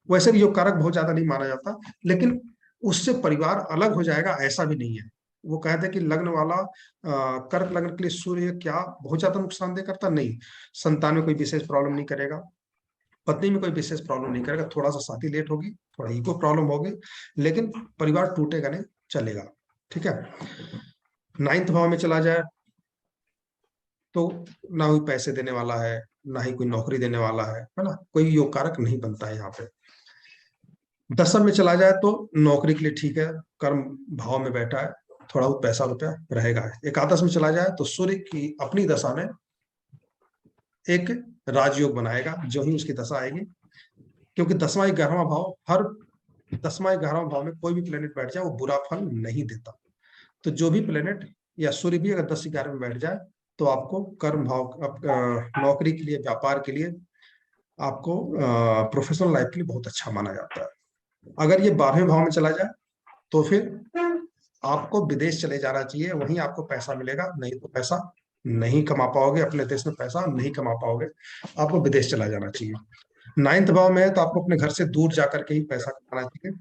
वैसे भी योग कारक बहुत ज्यादा नहीं माना जाता, लेकिन उससे परिवार अलग हो जाएगा ऐसा भी नहीं है। वो कहते हैं कि लग्न वाला कर्क लग्न के लिए सूर्य क्या बहुत ज्यादा नुकसानदेह करता, नहीं। संतान में कोई विशेष प्रॉब्लम नहीं करेगा, पत्नी में कोई विशेष प्रॉब्लम नहीं करेगा, थोड़ा सा शादी लेट होगी, थोड़ा ईगो प्रॉब्लम होगी, लेकिन परिवार टूटेगा नहीं, चलेगा। ठीक है। 9th भाव में चला जाए तो ना कोई पैसे देने वाला है, ना ही कोई नौकरी देने वाला है ना, कोई योग कारक नहीं बनता है यहाँ पे। 10th में चला जाए तो नौकरी के लिए ठीक है, कर्म भाव में बैठा है, थोड़ा बहुत पैसा रुपया रहेगा। 11 में चला जाए तो सूर्य की अपनी दशा में एक राजयोग बनाएगा जो ही उसकी दशा आएगी, क्योंकि 10वां 11वां भाव, हर 10वां 11वां भाव में कोई भी प्लेनेट बैठ जाए वो बुरा फल नहीं देता। तो जो भी प्लेनेट या सूर्य भी अगर 10-11 में बैठ जाए तो आपको कर्म भाव, नौकरी के लिए, व्यापार के लिए, आपको प्रोफेशनल लाइफ के लिए बहुत अच्छा माना जाता है। अगर ये 12वें भाव में चला जाए तो फिर आपको विदेश चले जाना चाहिए, वहीं आपको पैसा मिलेगा, नहीं तो पैसा नहीं कमा पाओगे, अपने देश में पैसा नहीं कमा पाओगे, आपको विदेश चला जाना चाहिए। 9th भाव में है तो आपको अपने घर से दूर जाकर के ही पैसा कमाना चाहिए।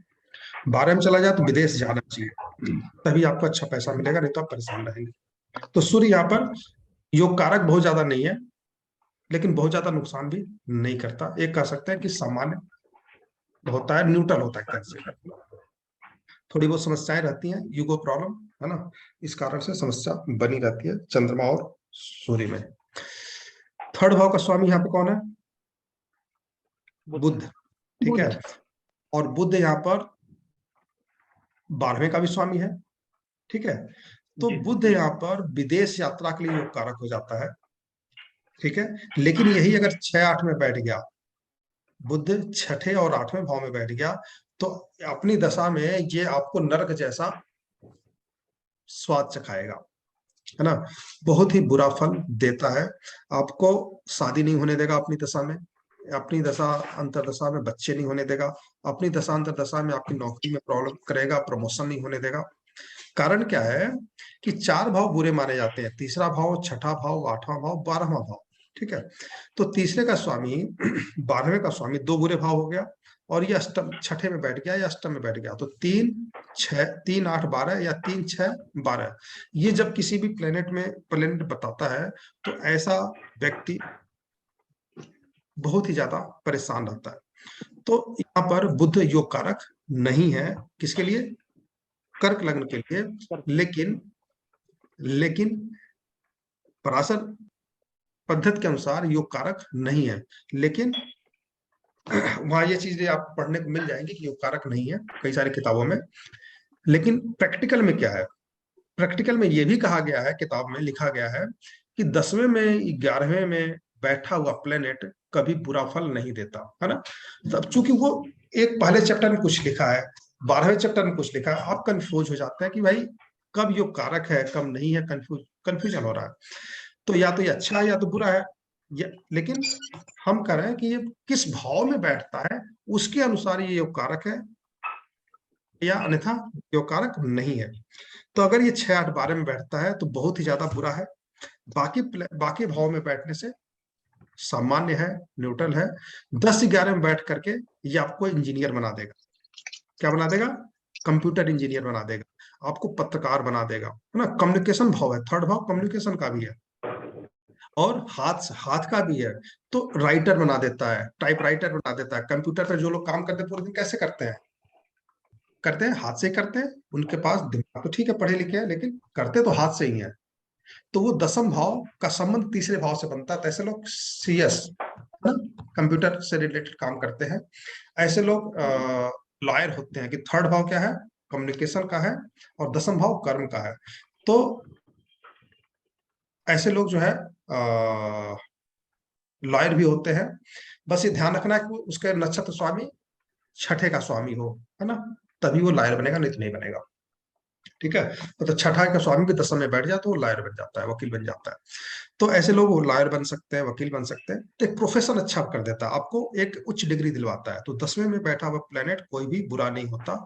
12 में चला जाए तो विदेश जाना चाहिए, तभी आपको अच्छा पैसा मिलेगा, नहीं तो आप परेशान रहेंगे। तो सूर्य यहाँ पर योग कारक बहुत ज्यादा नहीं है, लेकिन बहुत ज्यादा नुकसान भी नहीं करता। एक कह सकते हैं कि सामान्य होता है, न्यूट्रल होता है एक तरह से। थोड़ी बहुत समस्याएं रहती हैं, यूगो प्रॉब्लम है ना, इस कारण से समस्या बनी रहती है चंद्रमा और सूर्य में। 3rd भाव का स्वामी यहाँ पे कौन है? बुध। ठीक है। और बुध यहाँ पर 12वें का भी स्वामी है। ठीक है। तो बुध यहाँ पर विदेश यात्रा के लिए योग कारक हो जाता है। ठीक है। लेकिन यही अगर 6-8 में बैठ गया, बुध 6ठे और 8वें भाव में बैठ गया, तो अपनी दशा में ये आपको नरक जैसा स्वाद चखाएगा, है ना, बहुत ही बुरा फल देता है। आपको शादी नहीं होने देगा अपनी दशा में, अपनी दशा अंतरदशा में बच्चे नहीं होने देगा, अपनी दशा अंतरदशा में आपकी नौकरी में प्रॉब्लम करेगा, प्रमोशन नहीं होने देगा। कारण क्या है कि 4 भाव बुरे माने जाते हैं, 3रा भाव, 6ठा भाव, 8वां भाव, 12वां भाव। ठीक है। तो तीसरे का स्वामी 12वें का स्वामी 2 बुरे भाव हो गया, और ये अष्टम 6ठे में बैठ गया या अष्टम में बैठ गया, तो 3, 6, 3, 8, 12 या 3, 6, 12। ये जब किसी भी प्लेनेट बताता है तो ऐसा व्यक्ति बहुत ही ज्यादा परेशान रहता है। तो यहाँ पर बुध योग कारक नहीं है, किसके लिए? कर्क लग्न के लिए। लेकिन पराशर पद्धति के अनुसार योग कारक नहीं है, लेकिन वहां ये चीजें आप पढ़ने को मिल जाएंगी कि योग कारक नहीं है कई सारी किताबों में। लेकिन प्रैक्टिकल में क्या है? प्रैक्टिकल में ये भी कहा गया है, किताब में लिखा गया है कि 10वें में 11वें में बैठा हुआ प्लेनेट कभी बुरा फल नहीं देता, है ना। तब चूंकि वो एक पहले चैप्टर में कुछ लिखा है, 12वें चैप्टर में कुछ लिखा है, आप कंफ्यूज हो जाते हैं कि भाई कब योग कारक है कब नहीं है, कंफ्यूजन हो रहा है। तो या तो ये अच्छा है या तो बुरा है, लेकिन हम कह रहे हैं कि ये किस भाव में बैठता है उसके अनुसार ये योग कारक है, या अन्यथा योग कारक नहीं है। तो अगर ये 6, 8, 12 में बैठता है तो बहुत ही ज्यादा बुरा है। बाकी भाव में बैठने से सामान्य है, न्यूट्रल है। 10-11 में बैठ करके ये आपको इंजीनियर बना देगा। क्या बना देगा? कंप्यूटर इंजीनियर बना देगा, आपको पत्रकार बना देगा, है ना। कम्युनिकेशन भाव है, 3rd भाव कम्युनिकेशन का भी है और हाथ का भी है, तो राइटर बना देता है, टाइप राइटर बना देता है। कंप्यूटर पर जो लोग काम करते हैं पूरे दिन कैसे करते हैं हाथ से करते हैं। उनके पास दिमाग तो ठीक है, पढ़े लिखे हैं, लेकिन करते तो हाथ से ही है। तो वो 10th भाव का संबंध 3रे भाव से बनता है। ऐसे लोग CS कंप्यूटर से रिलेटेड काम करते हैं, ऐसे लोग लॉयर होते हैं कि 3rd भाव क्या है? कम्युनिकेशन का है, और 10th भाव कर्म का है। तो ऐसे लोग जो है लॉयर भी होते हैं। बस ये ध्यान रखना है कि उसके नक्षत्र स्वामी 6ठे का स्वामी हो, है ना, तभी वो लॉयर बनेगा, नहीं तो नहीं बनेगा। ठीक है। तो 6ठा का स्वामी भी 10 में बैठ जाए तो वो लॉयर बन जाता है, वकील बन जाता है। तो ऐसे लोग लॉयर बन सकते हैं, वकील बन सकते हैं। तो एक प्रोफेशन अच्छा कर देता है, आपको एक उच्च डिग्री दिलवाता है। तो 10वें में बैठा हुआ प्लेनेट कोई भी बुरा नहीं होता।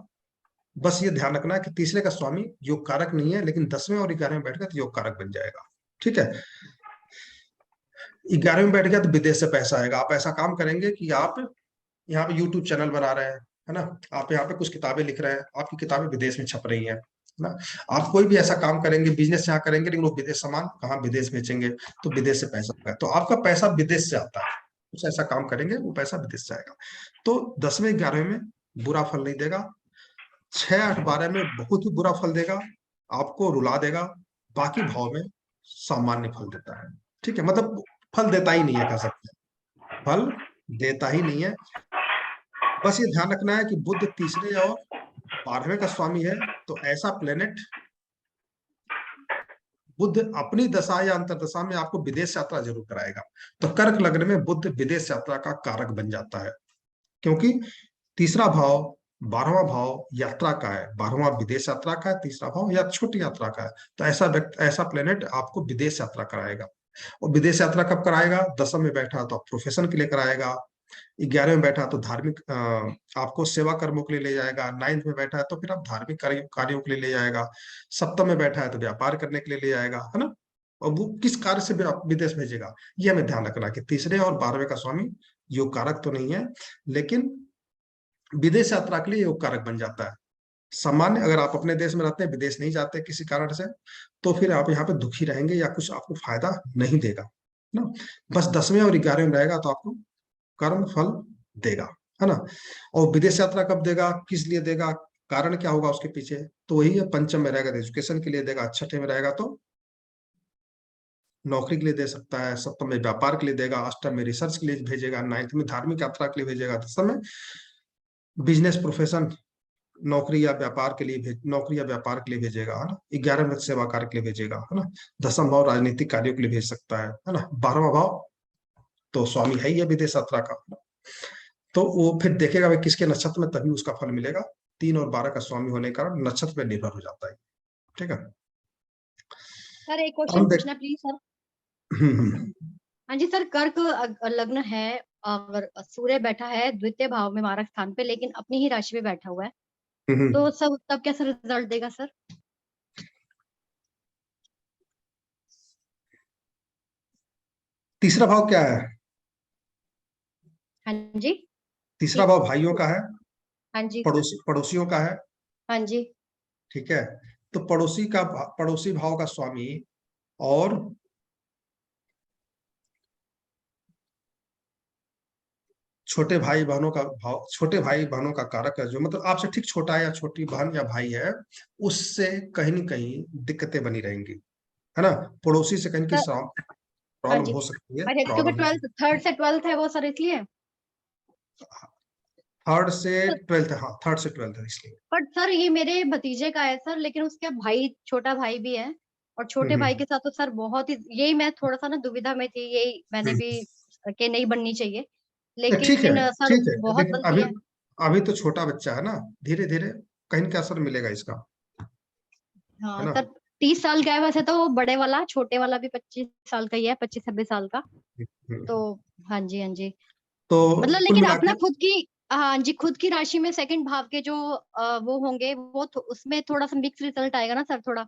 बस ये ध्यान रखना है कि तीसरे का स्वामी योग कारक नहीं है, लेकिन 10वें और 11वें में बैठ कर योग कारक बन जाएगा। ठीक है। 11वीं में बैठ गया तो विदेश से पैसा आएगा। आप ऐसा काम करेंगे कि आप यहाँ पे यूट्यूब चैनल बना रहे हैं, है ना, आप यहाँ पे कुछ किताबें लिख रहे हैं, आपकी किताबें विदेश में छप रही हैं, है ना, आप कोई भी ऐसा काम करेंगे, बिजनेस यहाँ करेंगे, लेकिन वो विदेश सामान कहाँ विदेश बेचेंगे, तो विदेश से पैसा आएगा, तो आपका पैसा विदेश से आता है। कुछ ऐसा काम करेंगे वो पैसा विदेश से आएगा। तो 10वें 11वें में बुरा फल नहीं देगा, 6, 8, 12 में बहुत ही बुरा फल देगा, आपको रुला देगा, बाकी भाव में सामान्य फल देता है। ठीक है, मतलब फल देता ही नहीं है, कह सकते हैं फल देता ही नहीं है। बस ये ध्यान रखना है कि बुध तीसरे और 12वें का स्वामी है, तो ऐसा प्लेनेट बुध अपनी दशा या अंतरदशा में आपको विदेश यात्रा जरूर कराएगा। तो कर्क लग्न में बुध विदेश यात्रा का कारक बन जाता है, क्योंकि तीसरा भाव 12वां भाव यात्रा का है, 12वां विदेश यात्रा का है, तीसरा भाव या छोटी यात्रा का है। तो ऐसा प्लेनेट आपको विदेश यात्रा कराएगा। और विदेश यात्रा कब कराएगा? 10वें में बैठा तो प्रोफेशन के लिए कराएगा, 11वें में बैठा तो धार्मिक आपको सेवा कर्मों के लिए ले जाएगा, 9th में बैठा है तो फिर आप धार्मिक कार्यों के लिए ले जाएगा, 7वें में बैठा है तो व्यापार करने के लिए ले जाएगा, है ना। और वो किस कार्य से विदेश भेजेगा, ये हमें ध्यान रखना कि तीसरे और 12वें का स्वामी योग कारक तो नहीं है, लेकिन विदेश यात्रा के लिए योग कारक बन जाता है। सामान्य अगर आप अपने देश में रहते हैं, विदेश नहीं जाते किसी कारण से, तो फिर आप यहाँ पे दुखी रहेंगे या कुछ आपको फायदा नहीं देगा ना। बस 10वें और 11वें में रहेगा तो आपको कर्म फल देगा, है ना। और विदेश यात्रा कब देगा, किस लिए देगा, कारण क्या होगा उसके पीछे, तो वही है। 5th में रहेगा तो एजुकेशन के लिए देगा, 6ठे में रहेगा तो नौकरी के लिए दे सकता है, 7th में व्यापार के लिए देगा, 8th में रिसर्च के लिए भेजेगा, 9th में धार्मिक यात्रा के लिए भेजेगा, 10th में बिजनेस प्रोफेशन नौकरी या व्यापार के लिए भेजेगा, है ना। 11वें में सेवा कार्य के लिए भेजेगा, है ना। 10वां भाव राजनीतिक कार्यों के लिए भेज सकता है ना। 12वां भाव तो स्वामी है ही है विदेश यात्रा का, तो वो फिर देखेगा भाई किसके नक्षत्र में, तभी उसका फल मिलेगा। 3 और 12 का स्वामी होने के कारण नक्षत्र पे निर्भर हो जाता है। ठीक है सर एक क्वेश्चन पूछना प्लीज सर। हम्म। हाँ जी सर, कर्क लग्न है, अगर सूर्य बैठा है द्वितीय भाव में मारक स्थान पे, लेकिन अपनी ही राशि में बैठा हुआ है, तो सब तब कैसा रिजल्ट देगा सर? तीसरा भाव क्या है? हाँ जी, तीसरा भाव भाइयों का है, हाँ जी, पड़ोसियों का है। हाँ जी, ठीक है, तो पड़ोसी भाव का स्वामी और छोटे भाई बहनों का भाव, छोटे भाई बहनों का कारक है, जो मतलब आपसे ठीक छोटा है या छोटी बहन या भाई है, उससे कहीं न कहीं दिक्कतें बनी रहेंगी, है ना। पड़ोसी से कहीं की हाँ प्रॉब्लम जी, हो सकती है, अरे क्योंकि प्रॉब्लम 3rd से 12th है वो सर, इसलिए। 3rd से 12th, हाँ 3rd से 12th है इसलिए। बट सर ये मेरे भतीजे का है सर, लेकिन उसके भाई, छोटा भाई भी है, और छोटे भाई के साथ तो सर बहुत ही, यही मैं थोड़ा सा ना दुविधा में थी, यही मैंने भी कि नहीं बननी चाहिए, ठीक है, लेकिन सर ठीक है, बहुत लेकिन बनती है। अभी तो छोटा बच्चा है ना, धीरे धीरे कहीं का असर मिलेगा इसका, है हाँ ना। सर 30 साल का है वैसे तो, वो बड़े वाला, छोटे वाला भी 25 साल का ही है, 25-26 साल का। तो हाँ जी, हाँ जी, तो मतलब कुल लेकिन मिला अपना के खुद की, हाँ जी, खुद की राशि में सेकंड भाव के जो वो होंगे, वो उसमें थोड़ा सा मिक्स रिजल्ट आएगा ना सर, थोड़ा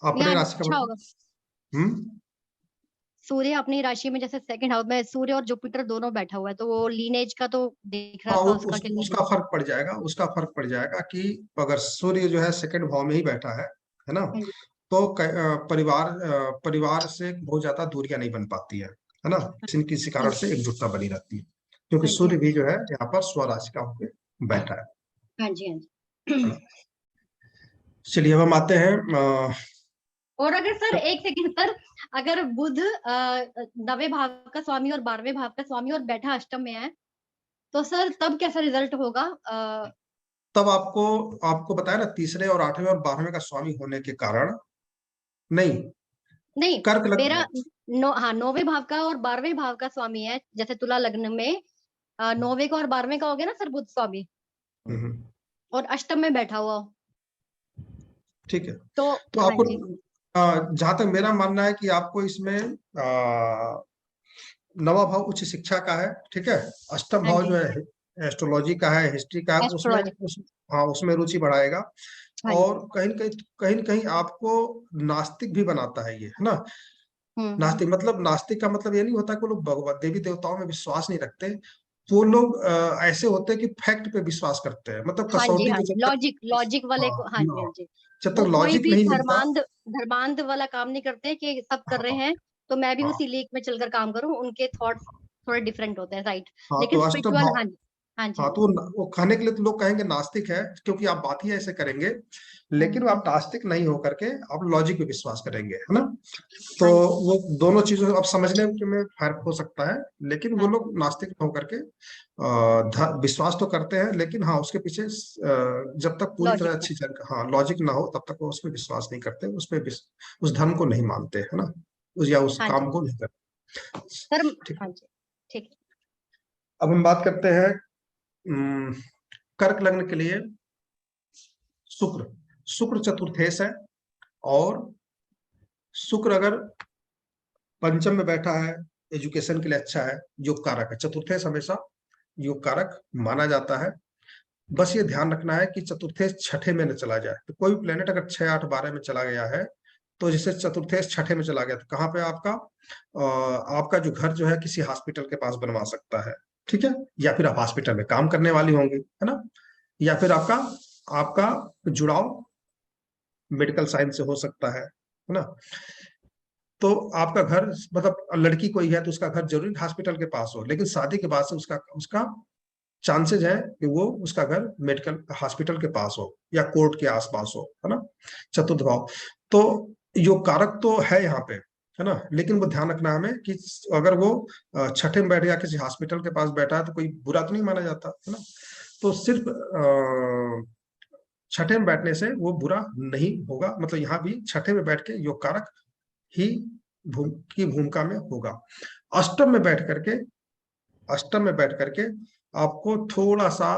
अपने या राशि अच्छा का होगा। सूर्य अपनी राशि में जैसे सेकंड हाउस में सूर्य और जुपिटर दोनों बैठा हुआ है, तो वो लीनेज का तो दिख रहा हाँ, था उसका कि उसका फर्क पड़ जाएगा, कि अगर सूर्य जो है सेकंड भाव में ही बैठा है ना, हाँ जी, तो परिवार से बहुत ज्यादा दूरियां नहीं बन पाती है ना, किसी कारण से एकजुटता बनी रहती है, क्योंकि हाँ जी, सूर्य भी जो है यहाँ पर स्वराशि का होकर बैठा है। हाँ जी, हाँ जी। चलिए अब हम आते हैं और अगर सर एक सेकंड सर, अगर बुध 9वें भाव का स्वामी और 12वें भाव का स्वामी और बैठा अष्टम में है, तो सर तब कैसा रिजल्ट होगा? तब आपको बताया ना, तीसरे और 8वें और 12वें का स्वामी होने के कारण नहीं, नहीं, कर्क मेरा लग्न, हाँ 9वें भाव का और 12वें भाव का स्वामी है, जैसे तुला लग्न में 9वें का और 12वें का हो गया ना सर बुध स्वामी, और अष्टम में बैठा हुआ हो, ठीक है। तो तो हाँ आपको जी, जहां तक मेरा मानना है कि आपको इसमें नवा भाव उच्च शिक्षा का है, ठीक है। अष्टम हाँ भाव जी, जो है एस्ट्रोलॉजी का है, हिस्ट्री का है, एस्ट्रोलॉजी, हाँ उसमें रुचि बढ़ाएगा। हाँ जी। और कहीं न कहीं आपको नास्तिक भी बनाता है ये, है ना? नास्तिक मतलब, नास्तिक का मतलब ये नहीं होता कि वो लोग भगवत देवी देवताओं में विश्वास नहीं रखते। वो लोग ऐसे होते हैं कि फैक्ट पे विश्वास करते हैं, मतलब हाँ जी, कसौटी हाँ पे जी, जब तक लॉजिक वाले को, हाँ जी, हाँ जी। जब तक वो कोई लॉजिक भी नहीं मिलता। धर्मांध वाला काम नहीं करते कि सब कर रहे हाँ, हैं तो मैं भी हाँ, उसी लीक में चलकर काम करूं। उनके थॉट्स थोड़े डिफरेंट होते हैं, राइट। हाँ, तो लेकिन अष्टम स्पिरिचुअल, भाव, हाँ जी, हाँ जी, हाँ, हाँ तो जी। वो खाने के लिए तो लोग कहेंगे नास्तिक है, क्योंकि आप बात ही ऐसे करेंगे, लेकिन वो आप नास्तिक नहीं होकर के आप लॉजिक पे विश्वास करेंगे, है ना? तो हाँ जी, वो दोनों चीजों अब समझने में फर्क हो सकता है, लेकिन वो हाँ जी, लोग नास्तिक होकर के विश्वास तो करते हैं, लेकिन हाँ उसके पीछे जब तक पूरी तरह लॉजिक है। अच्छी हाँ लॉजिक ना हो तब तक वो उस पर विश्वास नहीं करते, उस धर्म को नहीं मानते, है ना? या उस हाँ जी काम को नहीं करते। सर। ठीक हाँ है, जी, ठीक है। अब हम बात करते हैं कर्क लग्न के लिए शुक्र। शुक्र चतुर्थेश है, और शुक्र अगर पंचम में बैठा है, एजुकेशन के लिए अच्छा है, योग कारक है। चतुर्थेश हमेशा योग कारक माना जाता है। बस ये ध्यान रखना है कि चतुर्थेश छठे में न चला जाए। तो कोई प्लेनेट अगर 6, 8, 12 में चला गया है, तो जैसे चतुर्थेश छठे में चला गया, तो कहाँ पे आपका आपका जो घर जो है किसी हॉस्पिटल के पास बनवा सकता है, ठीक है? या फिर आप हॉस्पिटल में काम करने वाली होंगी, है ना? या फिर आपका आपका जुड़ाव मेडिकल साइंस से हो सकता है ना? तो आपका घर, मतलब लड़की कोई है तो उसका घर जरूरी हॉस्पिटल के पास हो, लेकिन शादी के बाद से उसका उसका चांसेज है कि वो उसका घर मेडिकल हॉस्पिटल के पास हो या कोर्ट के आसपास हो, है ना? चतुर्थ भाव तो योग कारक तो है यहाँ पे, है ना? लेकिन वो ध्यान रखना हमें कि अगर वो छठे में बैठ गया, किसी हॉस्पिटल के पास बैठा है, तो कोई बुरा तो नहीं माना जाता, है ना? तो सिर्फ छठे में बैठने से वो बुरा नहीं होगा, मतलब यहाँ भी छठे में बैठ के योग कारक ही की भूमिका में होगा। अष्टम में बैठ करके, अष्टम में बैठ करके आपको थोड़ा सा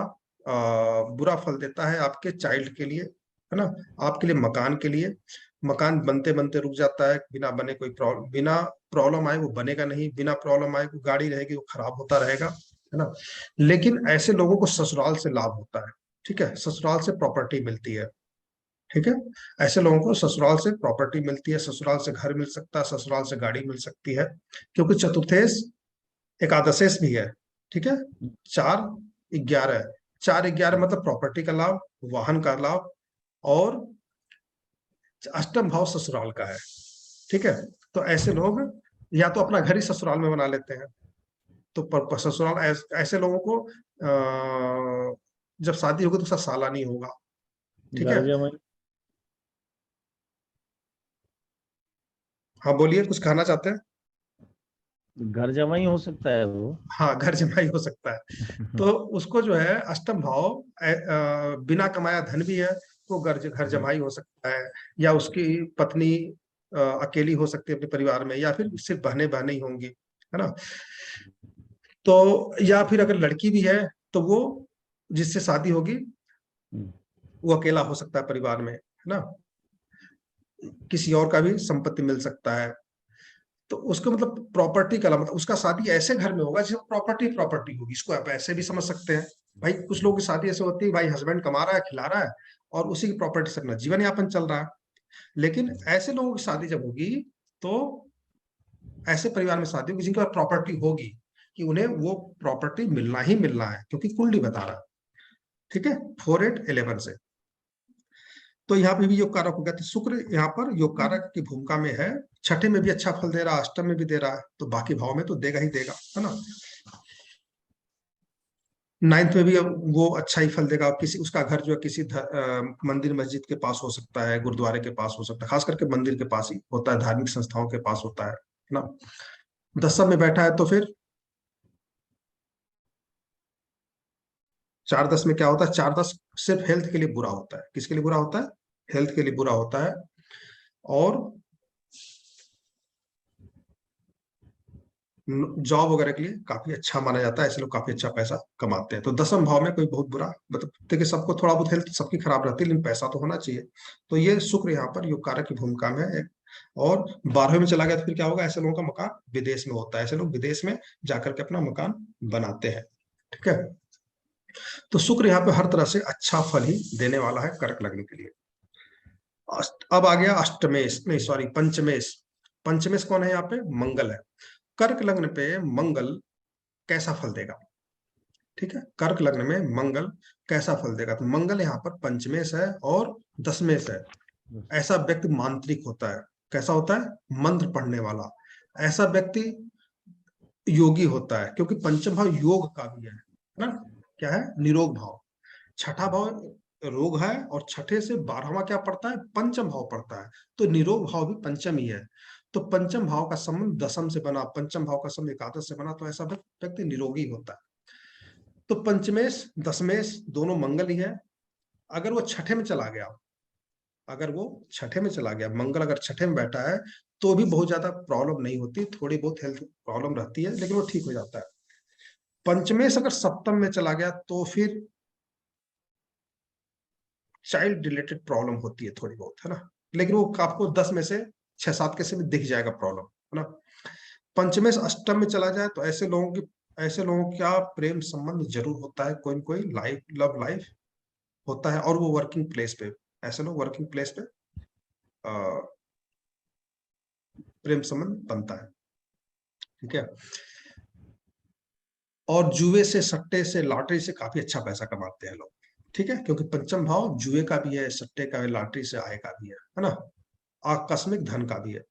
बुरा फल देता है आपके चाइल्ड के लिए, है ना? आपके लिए मकान के लिए, मकान बनते बनते रुक जाता है, बिना बने कोई प्रॉब्लम, बिना प्रॉब्लम आए वो बनेगा नहीं, बिना प्रॉब्लम आए वो गाड़ी रहेगी वो खराब होता रहेगा, है ना? लेकिन ऐसे लोगों को ससुराल से लाभ होता है, ठीक है? ससुराल से प्रॉपर्टी मिलती है, ठीक है? ऐसे लोगों को ससुराल से प्रॉपर्टी मिलती है, ससुराल से घर मिल सकता है, ससुराल से गाड़ी मिल सकती है, क्योंकि चतुर्थेश एकादशेश भी है, ठीक है? 4, 11, 4, 11 मतलब प्रॉपर्टी का लाभ, वाहन का लाभ, और अष्टम भाव ससुराल का है, ठीक है? तो ऐसे लोग या तो अपना घर ही ससुराल में बना लेते हैं, तो ससुराल ऐसे लोगों को जब शादी होगी तो उसका साला नहीं होगा, ठीक है? घर जमाई हाँ बोलिए, कुछ कहना चाहते हैं? घर जमाई हो सकता है वो। हाँ, घर जमाई हो सकता है। तो उसको जो है अष्टम भाव बिना कमाया धन भी है, तो घर जमाई हो सकता है, या उसकी पत्नी अकेली हो सकती है अपने परिवार में, या फिर सिर्फ बहनें ही होंगी, है ना? तो या फिर अगर लड़की भी है तो वो जिससे शादी होगी वो अकेला हो सकता है परिवार में, है ना? किसी और का भी संपत्ति मिल सकता है। तो उसका मतलब प्रॉपर्टी का मतलब उसका शादी ऐसे घर में होगा जिसमें प्रॉपर्टी होगी। इसको आप ऐसे भी समझ सकते हैं। भाई कुछ लोगों की शादी ऐसे होती है, भाई हस्बैंड कमा रहा है, खिला रहा है, और उसी की प्रॉपर्टी से अपना जीवन यापन चल रहा है। लेकिन ऐसे लोगों की शादी जब होगी तो ऐसे परिवार में शादी होगी जिनके पास प्रॉपर्टी होगी, कि उन्हें वो प्रॉपर्टी मिलना ही मिलना है, क्योंकि कुंडली बता रहा है, ठीक है? 4, 8, 11 से। तो यहाँ पे भी योग कारक हो गया, तो शुक्र यहाँ पर योग कारक की भूमिका में है। छठे में भी अच्छा फल दे रहा है, अष्टम में भी दे रहा है, तो बाकी भाव में तो देगा ही देगा, है ना? 9th में भी वो अच्छा ही फल देगा। किसी उसका घर जो है किसी मंदिर मस्जिद के पास हो सकता है, गुरुद्वारे के पास हो सकता है, खास करके मंदिर के पास ही होता है, धार्मिक संस्थाओं के पास होता है ना? 10th में बैठा है तो फिर 4-10 में क्या होता है? 4-10 सिर्फ हेल्थ के लिए बुरा होता है। किसके लिए बुरा होता है? हेल्थ के लिए बुरा होता है। और जॉब वगैरह के लिए काफी अच्छा माना जाता है, ऐसे लोग काफी अच्छा पैसा कमाते हैं। तो 10वें भाव में कोई बहुत बुरा, मतलब देखिए सबको थोड़ा बहुत हेल्थ सबकी खराब रहती है, लेकिन पैसा तो होना चाहिए। तो ये शुक्र यहाँ पर योग कारक की भूमिका में है। और 12वें में चला गया तो फिर क्या होगा? ऐसे लोगों का मकान विदेश में होता है, ऐसे लोग विदेश में जाकर के अपना मकान बनाते हैं, ठीक है? तो शुक्र यहाँ पे हर तरह से अच्छा फल ही देने वाला है कर्क लग्न के लिए। अब आ गया अष्टमेश, नहीं सॉरी पंचमेश। पंचमेश कौन है यहाँ पे? मंगल है। कर्क लग्न पे मंगल कैसा फल देगा? ठीक है, कर्क लग्न में मंगल कैसा फल देगा? तो मंगल यहाँ पर पंचमेश है और दशमेश है। ऐसा व्यक्ति मांत्रिक होता है। कैसा होता है? मंत्र पढ़ने वाला। ऐसा व्यक्ति योगी होता है, क्योंकि पंचम भाव योग का भी है ना। क्या है? निरोग भाव। छठा भाव रोग है और छठे से 12वां क्या पड़ता है? पंचम भाव पड़ता है। तो निरोग भाव भी पंचम ही है। तो पंचम भाव का संबंध दशम से बना, पंचम भाव का संबंध एकादश से बना, तो ऐसा व्यक्ति निरोगी होता है। तो पंचमेश दशमेश दोनों मंगल ही है। अगर वो छठे में चला गया, अगर वो छठे में चला गया, मंगल अगर छठे में बैठा है, तो भी बहुत ज्यादा प्रॉब्लम नहीं होती, थोड़ी बहुत हेल्थ प्रॉब्लम रहती है, लेकिन वो ठीक हो जाता है। पंचमेश अगर सप्तम में चला गया, तो फिर चाइल्ड रिलेटेड प्रॉब्लम होती है थोड़ी बहुत, है ना। लेकिन वो आपको 10 में से 6-7 के से भी दिख जाएगा प्रॉब्लम, है ना। पंचमेश अष्टम में चला जाए, तो ऐसे लोगों का प्रेम संबंध जरूर होता है, कोई न कोई लव लाइफ होता है, और वो वर्किंग प्लेस पे, ऐसे लोग वर्किंग प्लेस पे प्रेम संबंध बनता है। ठीक है। और जुए से, सट्टे से, लॉटरी से काफी अच्छा पैसा कमाते हैं लोग। ठीक है, क्योंकि पंचम भाव जुए का भी है, सट्टे का भी, लॉटरी से आय का भी है ना, आकस्मिक धन का भी है।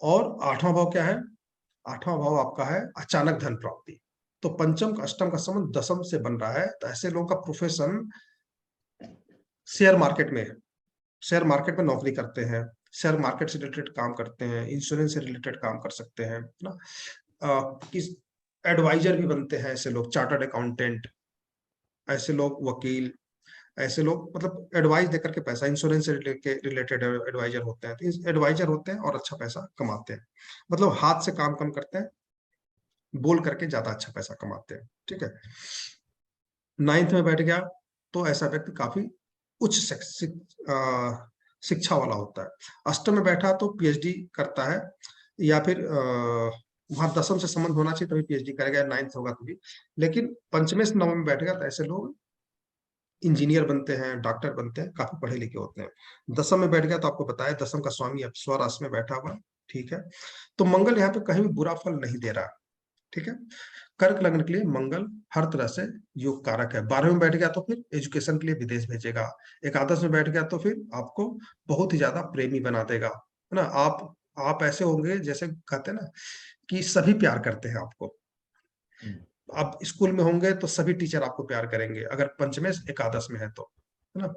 और 8वां भाव क्या है? 8वां भाव आपका है अचानक धन प्राप्ति। तो पंचम का अष्टम का संबंध दशम से बन रहा है, तो ऐसे लोगों का प्रोफेशन शेयर मार्केट में है। शेयर मार्केट में नौकरी करते हैं, शेयर मार्केट से रिलेटेड काम करते हैं, इंश्योरेंस से रिलेटेड काम कर सकते हैं ना। किस एडवाइजर भी बनते हैं ऐसे लोग, चार्टर्ड अकाउंटेंट, ऐसे लोग वकील, ऐसे लोग मतलब एडवाइस देकर के पैसा, इंश्योरेंस से रिलेटेड एडवाइजर होते हैं। तो एडवाइजर होते हैं और अच्छा पैसा कमाते हैं, मतलब हाथ से काम कम करते हैं, बोल करके ज्यादा अच्छा पैसा कमाते हैं। ठीक है। 9th में बैठ गया, तो ऐसा व्यक्ति काफी उच्च शिक्षा वाला होता है। अष्टम में बैठा तो पीएचडी करता है, या फिर वहां दशम से संबंध होना चाहिए तभी पीएचडी करेगा, 9th होगा तभी। लेकिन पंचमे से नवम में बैठेगा, तो ऐसे लोग इंजीनियर बनते हैं, डॉक्टर बनते हैं, काफी पढ़े लिखे होते हैं। दशम में बैठ गया तो आपको बताया, दशम का स्वामी अब स्वराशि में बैठा हुआ। ठीक है, तो मंगल यहाँ पे कहीं भी बुरा फल नहीं दे रहा। ठीक है, कर्क लग्न के लिए मंगल हर तरह से योग कारक है। 12वें में बैठ गया तो फिर एजुकेशन के लिए विदेश भेजेगा। एकादश में बैठ गया तो फिर आपको बहुत ही ज्यादा प्रेमी बना देगा, है ना। आप ऐसे होंगे जैसे कहते हैं ना कि सभी प्यार करते हैं आपको। आप स्कूल में होंगे तो सभी टीचर आपको प्यार करेंगे, अगर पंचमेश एकादश में है तो, है ना।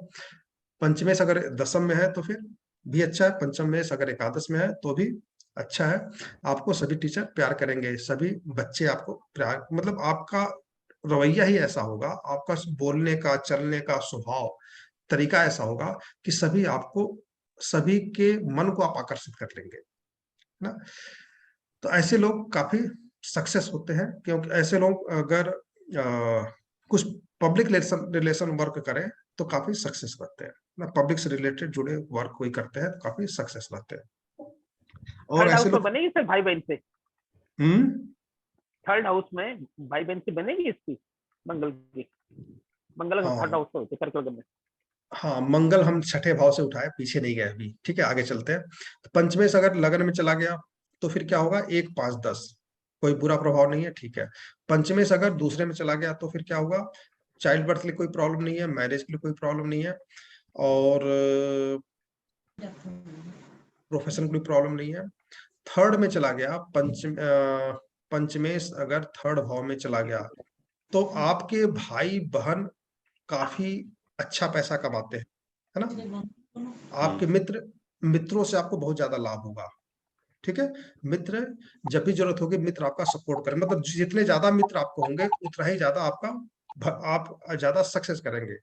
पंचमेश अगर दशम में है तो फिर भी अच्छा है, पंचमेश अगर एकादश में है तो भी अच्छा है। आपको सभी टीचर प्यार करेंगे, सभी बच्चे आपको प्यार, मतलब आपका रवैया ही ऐसा होगा, आपका बोलने का, चलने का स्वभाव, तरीका ऐसा होगा कि सभी के मन को आप आकर्षित कर लेंगे, है ना। तो ऐसे लोग काफी सक्सेस होते हैं, क्योंकि ऐसे लोग अगर कुछ पब्लिक रिलेशन वर्क करें तो काफी सक्सेस रहते हैं ना। पब्लिक से रिलेटेड जुड़े वर्क कोई करते हैं तो काफी सक्सेस रहते हैं। और थर्ड ऐसे हाउस में लोग बनेगी सर भाई बहन से, थर्ड हाउस में भाई बहन से बनेगी इसकी मंगल की, मंगल हाँ थर्ड हाउस में होते कर्क लग्न में। हाँ, मंगल हम छठे भाव से उठाए, पीछे नहीं गए अभी। ठीक है, आगे चलते हैं। तो पंचमेश अगर लगन में चला गया तो फिर क्या होगा? 1, 5, 10, कोई बुरा प्रभाव नहीं है। ठीक है, पंचमेश अगर दूसरे में चला गया तो फिर क्या होगा? चाइल्ड बर्थ के लिए कोई प्रॉब्लम नहीं है, मैरिज के लिए कोई प्रॉब्लम नहीं है, और प्रोफेशन के लिए प्रॉब्लम नहीं है। थर्ड में चला गया पंचमेश अगर थर्ड भाव में चला गया तो आपके भाई बहन काफी अच्छा पैसा कमाते हैं, है ना। आपके मित्रों से आपको बहुत ज्यादा लाभ होगा। ठीक है, मित्र जब भी जरूरत होगी, मित्र आपका सपोर्ट करें, मतलब जितने ज्यादा मित्र आपको होंगे उतना ही ज्यादा आप ज्यादा सक्सेस करेंगे।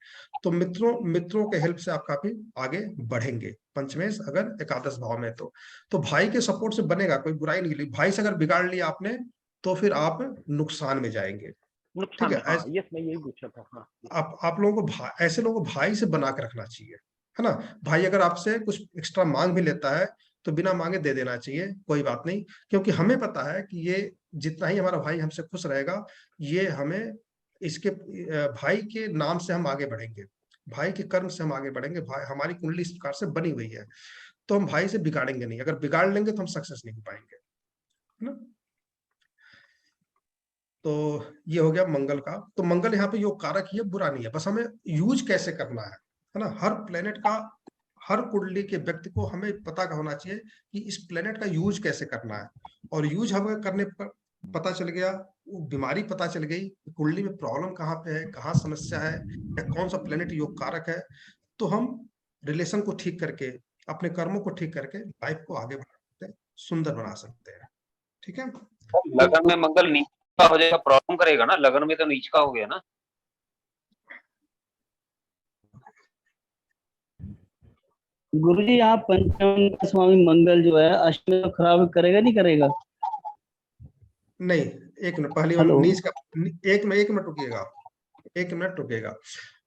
तो मित्रों के हेल्प से आप काफी आगे बढ़ेंगे। पंचमेश अगर एकादश भाव में तो भाई के सपोर्ट से बनेगा, कोई बुराई नहीं ली। भाई से अगर बिगाड़ लिया आपने तो फिर आप नुकसान में जाएंगे। ठीक है, हाँ, यस मैं यही पूछा था। हाँ, आप लोगों को ऐसे लोगों को भाई से बना के रखना चाहिए, है ना। भाई अगर आपसे कुछ एक्स्ट्रा मांग भी लेता है तो बिना मांगे दे देना चाहिए, कोई बात नहीं, क्योंकि हमें पता है कि ये जितना ही हमारा भाई हमसे खुश रहेगा, ये हमें इसके भाई के नाम से हम आगे बढ़ेंगे। भाई के कर्म से हम आगे बढ़ेंगे। भाई हमारी कुंडली इस प्रकार से बनी हुई है, तो हम भाई से बिगाड़ेंगे नहीं। अगर बिगाड़ लेंगे तो हम सक्सेस नहीं हो पाएंगे, है ना। तो ये हो गया मंगल का। तो मंगल यहाँ पे योग कारक ही है, बुरा नहीं है, बस हमें यूज कैसे करना है ना। हर प्लेनेट का, हर कुंडली के व्यक्ति को हमें पता होना चाहिए कि इस प्लेनेट का यूज कैसे करना है। और यूज हमें करने पर पता चल गया, वो बीमारी पता चल गई, कुंडली में प्रॉब्लम कहाँ पे है, कहाँ समस्या है, या कौन सा प्लेनेट योग कारक है, तो हम रिलेशन को ठीक करके, अपने कर्मों को ठीक करके लाइफ को आगे बढ़ा सकते हैं, सुंदर बना सकते हैं। ठीक है। लगन में मंगल नीच का हो जाएगा, प्रॉब्लम करेगा ना, लगन में तो नीच का हो गया ना। गुरुजी यहाँ पंचम का स्वामी मंगल जो है अष्टमी में खराब करेगा नहीं करेगा? नहीं, एक मिनट, पहली बार हेलो। नीच का, एक मिनट रुकिएगा, एक मिनट रुकिएगा।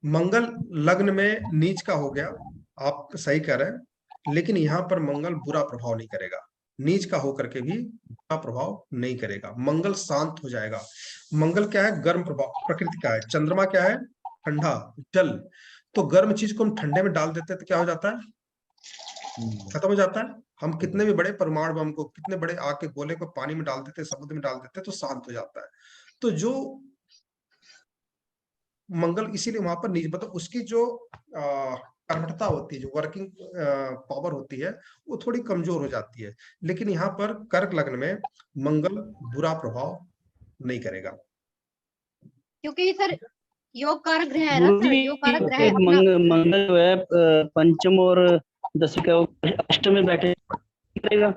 मंगल लग्न में नीच का हो गया, आप सही कह रहे हैं, लेकिन यहाँ पर मंगल बुरा प्रभाव नहीं करेगा। नीच का होकर के भी बुरा प्रभाव नहीं करेगा, मंगल शांत हो जाएगा। मंगल क्या है, गर्म प्रभाव प्रकृति का है। चंद्रमा क्या है, ठंडा जल। तो गर्म चीज को हम ठंडे में डाल देते हैं तो क्या हो जाता है, खत्म हो जाता है। हम कितने भी बड़े परमाणु बम को, कितने बड़े आग के गोले को पानी में डाल देते हैं, समुद्र में डाल देते हैं, तो शांत हो जाता है। तो जो मंगल इसीलिए वहां पर नीच, मतलब उसकी जो कर्मठता होती है, जो वर्किंग पावर होती है, वो थोड़ी कमजोर हो जाती है। लेकिन यहाँ पर कर्क लग्न में मंगल बुरा प्रभाव नहीं करेगा। क्योंकि सर योग कारक ग्रह है ना सर, गुरुजी योग कारक ग्रह अपना मंगल जो है पंचम और दशमी का अष्टम में बैठे करेगा।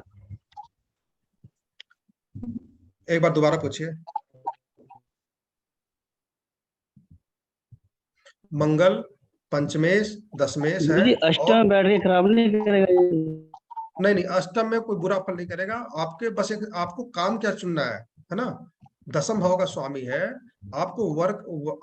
एक बार दोबारा पूछिए। मंगल पंचमेश दशमेश है, गुरुजी अष्टम में बैठ के खराब नहीं करेगा? नहीं, अष्टम में कोई बुरा फल नहीं करेगा। आपके बस एक, आपको काम क्या चुनना है ना। दसम भाव का स्वामी है, आपको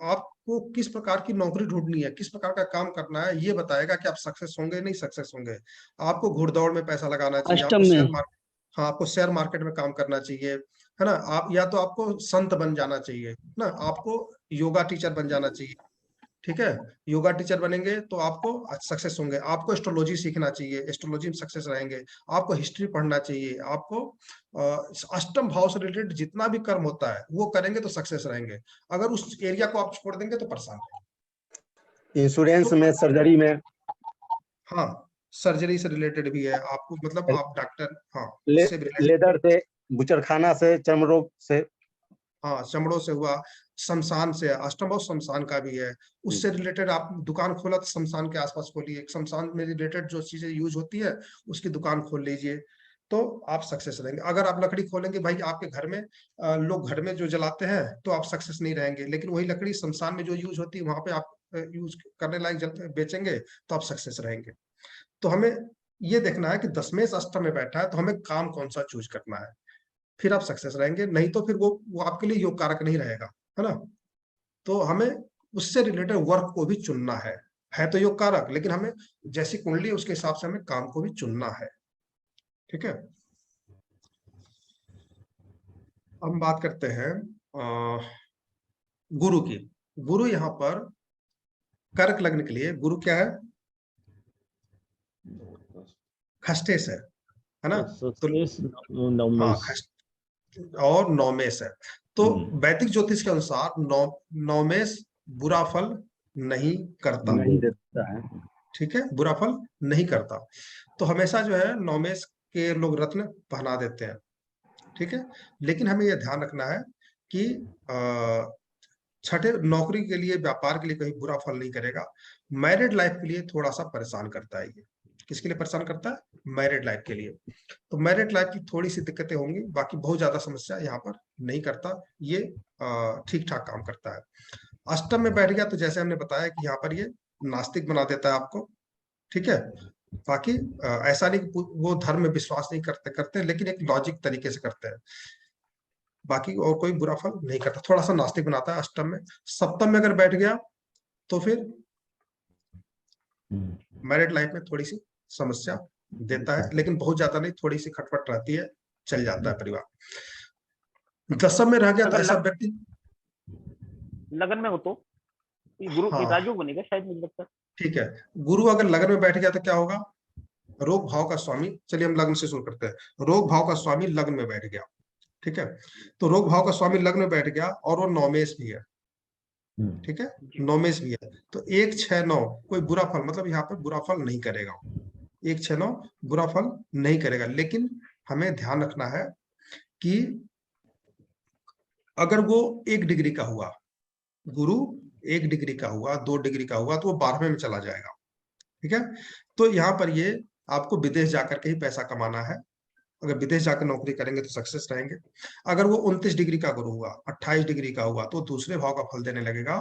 आपको किस प्रकार की नौकरी ढूंढनी है, किस प्रकार का काम करना है, ये बताएगा कि आप सक्सेस होंगे नहीं सक्सेस होंगे। आपको घुड़दौड़ में पैसा लगाना चाहिए, अष्टम आपको में। शेयर मार्केट, हाँ, आपको शेयर मार्केट में काम करना चाहिए, है ना। आप या तो आपको संत बन जाना चाहिए ना, आपको योगा टीचर बन जाना चाहिए। ठीक है, योगा टीचर बनेंगे तो आपको सक्सेस होंगे। आपको एस्ट्रोलॉजी सीखना चाहिए, एस्ट्रोलॉजी में सक्सेस रहेंगे। आपको हिस्ट्री पढ़ना चाहिए। आपको अष्टम भाव से रिलेटेड जितना भी कर्म होता है वो करेंगे तो सक्सेस रहेंगे। अगर उस एरिया को आप छोड़ देंगे तो परेशान रहेंगे। इंश्योरेंस में, सर्जरी में, हाँ, सर्जरी से रिलेटेड भी है आपको, मतलब आप डॉक्टर, हाँ, इससे भी related- लेदर से, बुचड़खाना से, चर्म रोग से, हाँ, चमड़ों से हुआ, शमशान से, अष्टम भाव शमशान का भी है, उससे रिलेटेड आप दुकान खोला तो शमशान के आसपास खोलिए, शमशान में रिलेटेड जो चीजें यूज होती है उसकी दुकान खोल लीजिए, तो आप सक्सेस रहेंगे। अगर आप लकड़ी खोलेंगे, भाई आपके घर में लोग घर में जो जलाते हैं तो आप सक्सेस नहीं रहेंगे, लेकिन वही लकड़ी शमशान में जो यूज होती है वहां पे आप यूज करने लायक बेचेंगे तो आप सक्सेस रहेंगे। तो हमें ये देखना है कि दशमेश अष्टम में बैठा है तो हमें काम कौन सा चूज करना है, फिर आप सक्सेस रहेंगे। नहीं तो फिर वो आपके लिए योग कारक नहीं रहेगा, है ना। तो हमें उससे रिलेटेड वर्क को भी चुनना है तो योग कारक, लेकिन हमें जैसी कुंडली है उसके हिसाब से हमें काम को भी चुनना है। ठीक है। अब हम बात करते हैं गुरु की। गुरु यहाँ पर कर्क लग्न के लिए गुरु क्या है, खष्टेश है ना। तो हाँ, और नौमेश है। तो वैदिक ज्योतिष के अनुसार नौमेश बुरा फल नहीं करता, नहीं देता है। ठीक है, बुरा फल नहीं करता। तो हमेशा जो है नौमेश के लोग रत्न पहना देते हैं, ठीक है। लेकिन हमें यह ध्यान रखना है कि छठे नौकरी के लिए, व्यापार के लिए कहीं बुरा फल नहीं करेगा। मैरिड लाइफ के लिए थोड़ा सा परेशान करता है ये। किसके लिए परेशान करता है, मैरिड लाइफ के लिए। तो मैरिड लाइफ की थोड़ी सी दिक्कतें होंगी, बाकी बहुत ज्यादा समस्या यहाँ पर नहीं करता ये, ठीक ठाक काम करता है। अष्टम में बैठ गया तो जैसे हमने बताया कि यहाँ पर ये नास्तिक बना देता है आपको, ठीक है। बाकी ऐसा नहीं कि वो धर्म में विश्वास नहीं करते, लेकिन एक लॉजिक तरीके से करते हैं। बाकी और कोई बुरा फल नहीं करता, थोड़ा सा नास्तिक बनाता है अष्टम में। सप्तम में अगर बैठ गया तो फिर मैरिड लाइफ में थोड़ी सी समस्या देता है, लेकिन बहुत ज्यादा नहीं, थोड़ी सी खटपट रहती है, चल जाता है परिवार। दसम में रह गया तो ऐसा व्यक्ति लगन में हो तो गुरु हाँ। राजयोग बनेगा शायद, मुझे लगता है। ठीक है, गुरु अगर लग्न में बैठ गया तो क्या होगा? रोग भाव का स्वामी, चलिए हम लग्न से शुरू करते हैं। रोग भाव का स्वामी लग्न में बैठ गया, ठीक है। तो रोग भाव का स्वामी लग्न में बैठ गया और वो नौमेश भी है, ठीक है, नौमेश भी है। तो 1 6 9 कोई बुरा फल, मतलब यहाँ पे बुरा फल नहीं करेगा। 1 6 9 बुरा फल नहीं करेगा, लेकिन हमें ध्यान रखना है कि अगर वो 1 डिग्री का हुआ, गुरु 1 डिग्री का हुआ, 2 डिग्री का हुआ, तो वो 12वें में चला जाएगा, ठीक है। तो यहाँ पर ये आपको विदेश जाकर के ही पैसा कमाना है। अगर विदेश जाकर नौकरी करेंगे तो सक्सेस रहेंगे। अगर वो 29 डिग्री का गुरु हुआ, 28 डिग्री का हुआ, तो दूसरे भाव का फल देने लगेगा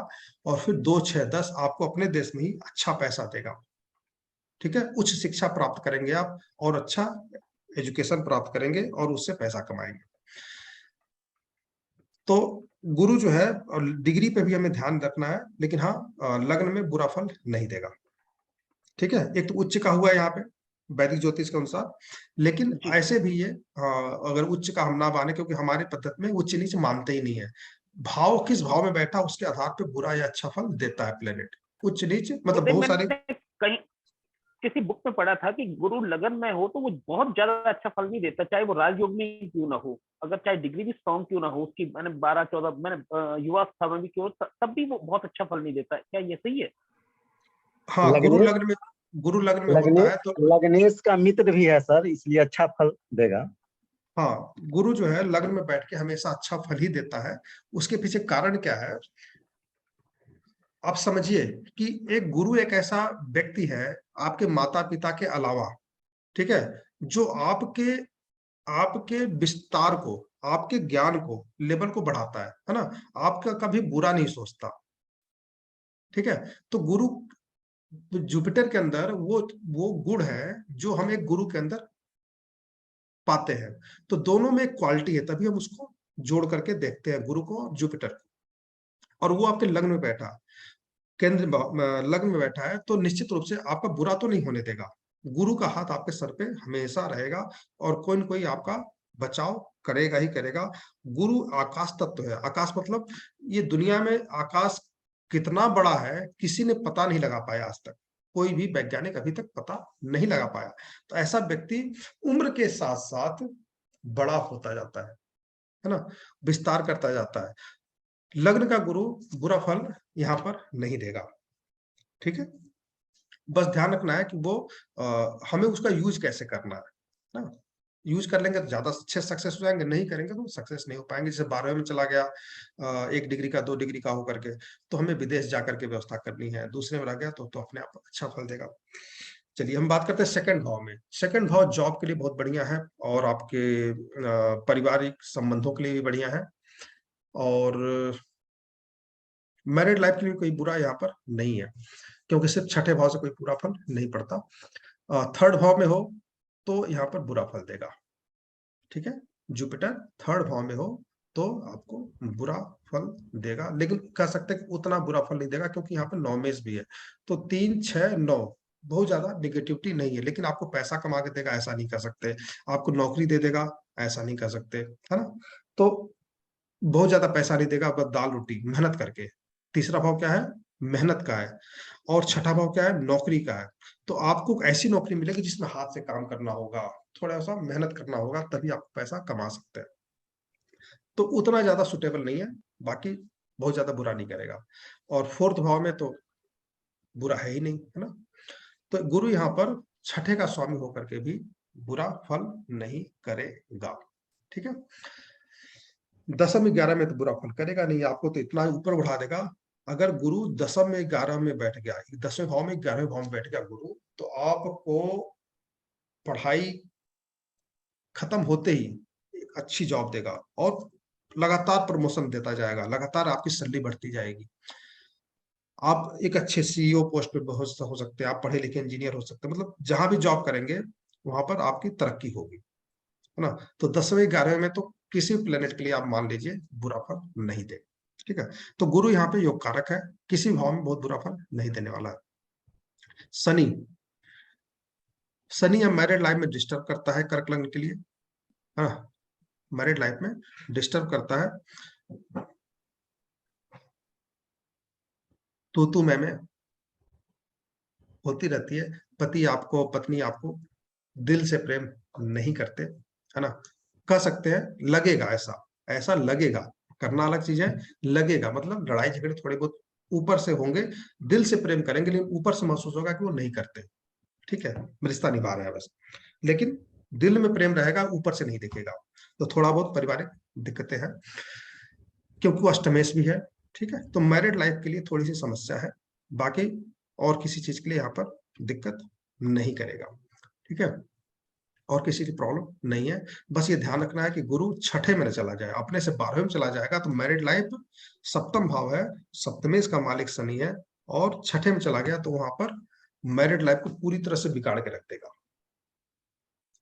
और फिर 2 6 10 आपको अपने देश में ही अच्छा पैसा देगा, ठीक है। उच्च शिक्षा प्राप्त करेंगे आप और अच्छा एजुकेशन प्राप्त करेंगे और उससे पैसा कमाएंगे। तो गुरु जो है डिग्री पे भी हमें ध्यान रखना है, लेकिन हाँ लग्न में बुरा फल नहीं देगा, ठीक है। एक तो उच्च का हुआ है यहाँ पे वैदिक ज्योतिष के अनुसार, लेकिन ऐसे भी ये अगर उच्च का हम ना माने, क्योंकि हमारे पद्धति में उच्च नीच मानते ही नहीं है। भाव किस भाव में बैठा उसके आधार पे बुरा या अच्छा फल देता है प्लेनेट। उच्च नीच मतलब बहुत सारे, कहीं किसी बुक में पढ़ा था कि गुरु लगन में हो तो वो बहुत ज्यादा अच्छा फल नहीं देता, चाहे वो राजयोग में क्यों ना हो, अगर चाहे डिग्री भी स्ट्रॉन्ग क्यों ना हो उसकी, मैंने 12-14 मैंने युवावस्था में भी क्यों, तब भी वो बहुत अच्छा फल नहीं देता। क्या ये सही है? हाँ, गुरु लग्न में होता है तो लग्नेश का मित्र भी है सर, इसलिए अच्छा फल देगा। हाँ, गुरु जो है लग्न में बैठ के हमेशा अच्छा फल ही देता है। उसके पीछे कारण क्या है? आप समझिए कि एक गुरु एक ऐसा व्यक्ति है आपके माता पिता के अलावा, ठीक है, जो आपके आपके विस्तार को, आपके ज्ञान को, लेवल को बढ़ाता है ना। आपका कभी बुरा नहीं सोचता, ठीक है। तो गुरु जुपिटर के अंदर वो गुण है जो हम एक गुरु के अंदर पाते हैं। तो दोनों में एक क्वालिटी है, तभी हम उसको जोड़ करके देखते हैं, गुरु को और जुपिटर को। और वो आपके लग्न में बैठा, केंद्र लग्न में बैठा है, तो निश्चित रूप से आपका बुरा तो नहीं होने देगा। गुरु का हाथ आपके सर पे हमेशा रहेगा और कोई न कोई आपका बचाव करेगा ही करेगा। गुरु आकाश तत्व है। आकाश मतलब ये दुनिया में आकाश कितना बड़ा है किसी ने पता नहीं लगा पाया आज तक, कोई भी वैज्ञानिक अभी तक पता नहीं लगा पाया। तो ऐसा व्यक्ति उम्र के साथ साथ बड़ा होता जाता है ना, विस्तार करता जाता है। लग्न का गुरु बुरा फल यहाँ पर नहीं देगा, ठीक है। बस ध्यान रखना है कि वो हमें उसका यूज कैसे करना है ना। यूज कर लेंगे तो ज्यादा अच्छे सक्सेस हो जाएंगे, नहीं करेंगे तो सक्सेस नहीं हो पाएंगे। जैसे 12वें में चला गया 1 डिग्री का 2 डिग्री का होकर के, तो हमें विदेश जाकर के व्यवस्था करनी है। दूसरे में रह गया तो अपने आप अच्छा फल देगा। चलिए हम बात करते हैं सेकंड भाव में। सेकंड भाव जॉब के लिए बहुत बढ़िया है और आपके पारिवारिक संबंधों के लिए भी बढ़िया है, और मैरिड लाइफ के लिए कोई बुरा यहाँ पर नहीं है, क्योंकि सिर्फ छठे भाव से कोई बुरा फल नहीं पड़ता। थर्ड भाव में हो तो यहाँ पर बुरा फल देगा, ठीक है। जुपिटर थर्ड भाव में हो तो आपको बुरा फल देगा, लेकिन कह सकते हैं कि उतना बुरा फल नहीं देगा, क्योंकि यहाँ पर नौमेश भी है। तो 3 6 9 बहुत ज्यादा निगेटिविटी नहीं है, लेकिन आपको पैसा कमा के देगा ऐसा नहीं कह सकते, आपको नौकरी दे देगा ऐसा नहीं कह सकते, है ना। तो बहुत ज्यादा पैसा नहीं देगा, बस दाल रोटी मेहनत करके। तीसरा भाव क्या है? मेहनत का है। और छठा भाव क्या है? नौकरी का है। तो आपको ऐसी नौकरी मिलेगी जिसमें हाथ से काम करना होगा, थोड़ा सा मेहनत करना होगा, तभी आप पैसा कमा सकते हैं। तो उतना ज्यादा सुटेबल नहीं है, बाकी बहुत ज्यादा बुरा नहीं करेगा। और फोर्थ भाव में तो बुरा है ही नहीं, है ना। तो गुरु यहाँ पर छठे का स्वामी होकर के भी बुरा फल नहीं करेगा, ठीक है। 10 में 11 में तो बुरा फल करेगा नहीं, आपको तो इतना ऊपर बढ़ा देगा। अगर गुरु 10 में 11 में बैठ गया, 10वें भाव में 11वें भाव में बैठ गया गुरु, तो आपको पढ़ाई खत्म होते ही एक अच्छी जॉब देगा और लगातार प्रमोशन देता जाएगा, लगातार आपकी सैलरी बढ़ती जाएगी। आप एक अच्छे सीईओ पोस्ट पे हो सकते हैं, आप पढ़े लिखे इंजीनियर हो सकते हैं, मतलब जहां भी जॉब करेंगे वहां पर आपकी तरक्की होगी, है ना। तो 10वें 11वें में तो किसी प्लेनेट के लिए आप मान लीजिए बुरा फल नहीं दे, ठीक है। तो गुरु यहाँ पे योग कारक है, किसी भाव में बहुत बुरा फल नहीं देने वाला है। शनि, शनि या मैरिड लाइफ में डिस्टर्ब करता है कर्क लग्न के लिए, हाँ, मैरिड लाइफ में डिस्टर्ब करता है। तू मैं होती रहती है। पति आपको, पत्नी आपको दिल से प्रेम नहीं करते, है ना? कह सकते हैं लगेगा ऐसा, ऐसा लगेगा, करना अलग चीज़ है, लगेगा मतलब लड़ाई झगड़े थोड़े बहुत ऊपर से होंगे, दिल से प्रेम करेंगे लेकिन ऊपर से महसूस होगा कि वो नहीं करते, ठीक है? रिश्ता निभा रहे हैं बस। लेकिन दिल में प्रेम रहेगा, ऊपर से नहीं दिखेगा। तो थोड़ा बहुत पारिवारिक दिक्कतें हैं, क्योंकि वो अष्टमेश भी है, ठीक है? तो मैरिड लाइफ के लिए थोड़ी-सी समस्या है, बाकी और किसी चीज़ के लिए यहाँ पर दिक्कत नहीं करेगा, ठीक है? और किसी की प्रॉब्लम नहीं है। बस ये ध्यान रखना है कि गुरु छठे में ना चला जाए, अपने से 12वें में चला जाएगा तो मैरिड लाइफ, सप्तम भाव है, सप्तमेश का मालिक शनि है और छठे में चला गया तो वहाँ पर मैरिड लाइफ को पूरी तरह से बिगाड़ के रख देगा।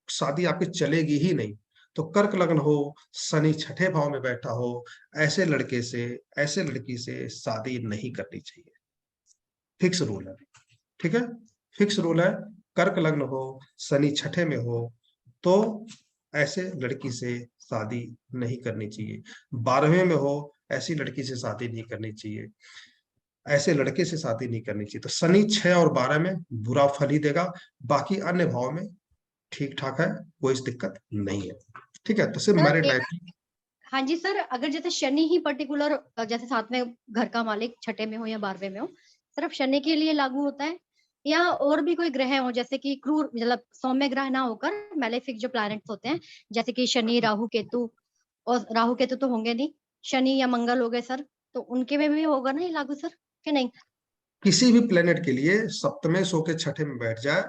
शादी आपकी चलेगी ही नहीं। तो कर्क लग्न हो, शनि छठे भाव में बैठा हो, ऐसे लड़के से, ऐसे लड़की से शादी नहीं करनी चाहिए। फिक्स रूल है, ठीक है? फिक्स रूल है, कर्क लग्न हो, शनि छठे में हो, तो ऐसे लड़की से शादी नहीं करनी चाहिए। 12वें में हो, ऐसी लड़की से शादी नहीं करनी चाहिए। ऐसे लड़के से शादी नहीं करनी चाहिए। तो शनि 6 और 12 में बुरा फल ही देगा, बाकी अन्य भाव में ठीक-ठाक है, कोई दिक्कत नहीं है। ठीक है? तो सिर्फ सर, मैरिड एक- लाइफ हाँ जी सर, अगर जैसे शनि ही पर्टिकुलर जैसे 7वें घर का मालिक छठे में हो या 12वें में हो, सिर्फ शनि के लिए लागू होता है या और भी कोई ग्रह हो, जैसे कि क्रूर मतलब सौम्य ग्रह ना होकर मैलेफिक जो प्लैनेट्स होते हैं, जैसे कि शनि, राहु, केतु, और राहु केतु तो होंगे नहीं, शनि या मंगल हो गए सर, तो उनके में भी होगा ना ये लागू सर कि नहीं? किसी भी प्लेनेट के लिए सप्तमें सो के छठे में बैठ जाए,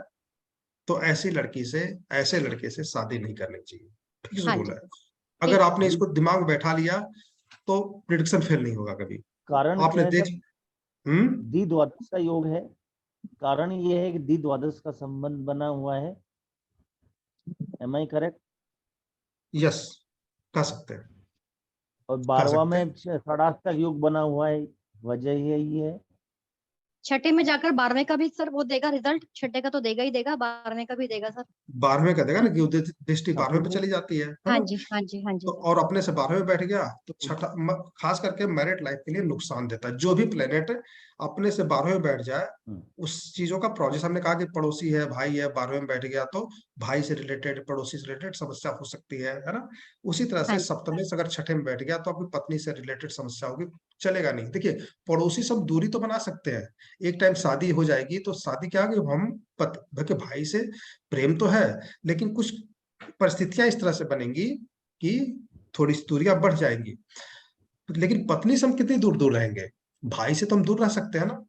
तो ऐसी लड़की से, ऐसे लड़के से शादी नहीं करनी चाहिए। फिक्स हाँ रूल जी, है। अगर आपने इसको दिमाग में बैठा लिया, तो प्रिडिक्शन फेल नहीं होगा कभी। कारण आपने क्या है देख सर? हुँ? द्विद्वादश का योग है। कारण ये है कि द्विद्वादश का संबंध बना हुआ है। एम आई करेक्ट? यस, कह सकते हैं। और कह 12वां सकते हैं। में षडाष्टक योग बना हुआ है, वजह यही है। छठे में जाकर 12वें का भी सर वो देगा रिजल्ट, छठे का तो देगा ही देगा, 12वें का भी देगा सर। 12वें का देगा ना कि दृष्टि 12वें पे हाँ, चली जाती है हाँ ना? जी, हाँ जी, हाँ जी। तो और अपने से 12वें में बैठ गया तो छठा खास करके मैरिड लाइफ के लिए नुकसान देता है। जो भी प्लेनेट अपने से 12वें में बैठ जाए, उस चीजों का जैसे हमने कहा कि पड़ोसी है, भाई है, 12वें में बैठ गया तो भाई से रिलेटेड, पड़ोसी से रिलेटेड समस्या हो सकती है ना? उसी तरह हाँ से जी। सप्तमें से अगर छठे में बैठ गया तो आपकी पत्नी से रिलेटेड समस्या होगी, चलेगा नहीं। देखिए, पड़ोसी सब दूरी तो बना सकते हैं, एक टाइम शादी हो जाएगी तो शादी क्या कि हम देखिए भाई से प्रेम तो है, लेकिन कुछ परिस्थितियां इस तरह से बनेंगी कि थोड़ी दूरियां बढ़ जाएंगी। लेकिन पत्नी से हम कितनी दूर-दूर रहेंगे? भाई से तो हम दूर रह सकते हैं ना?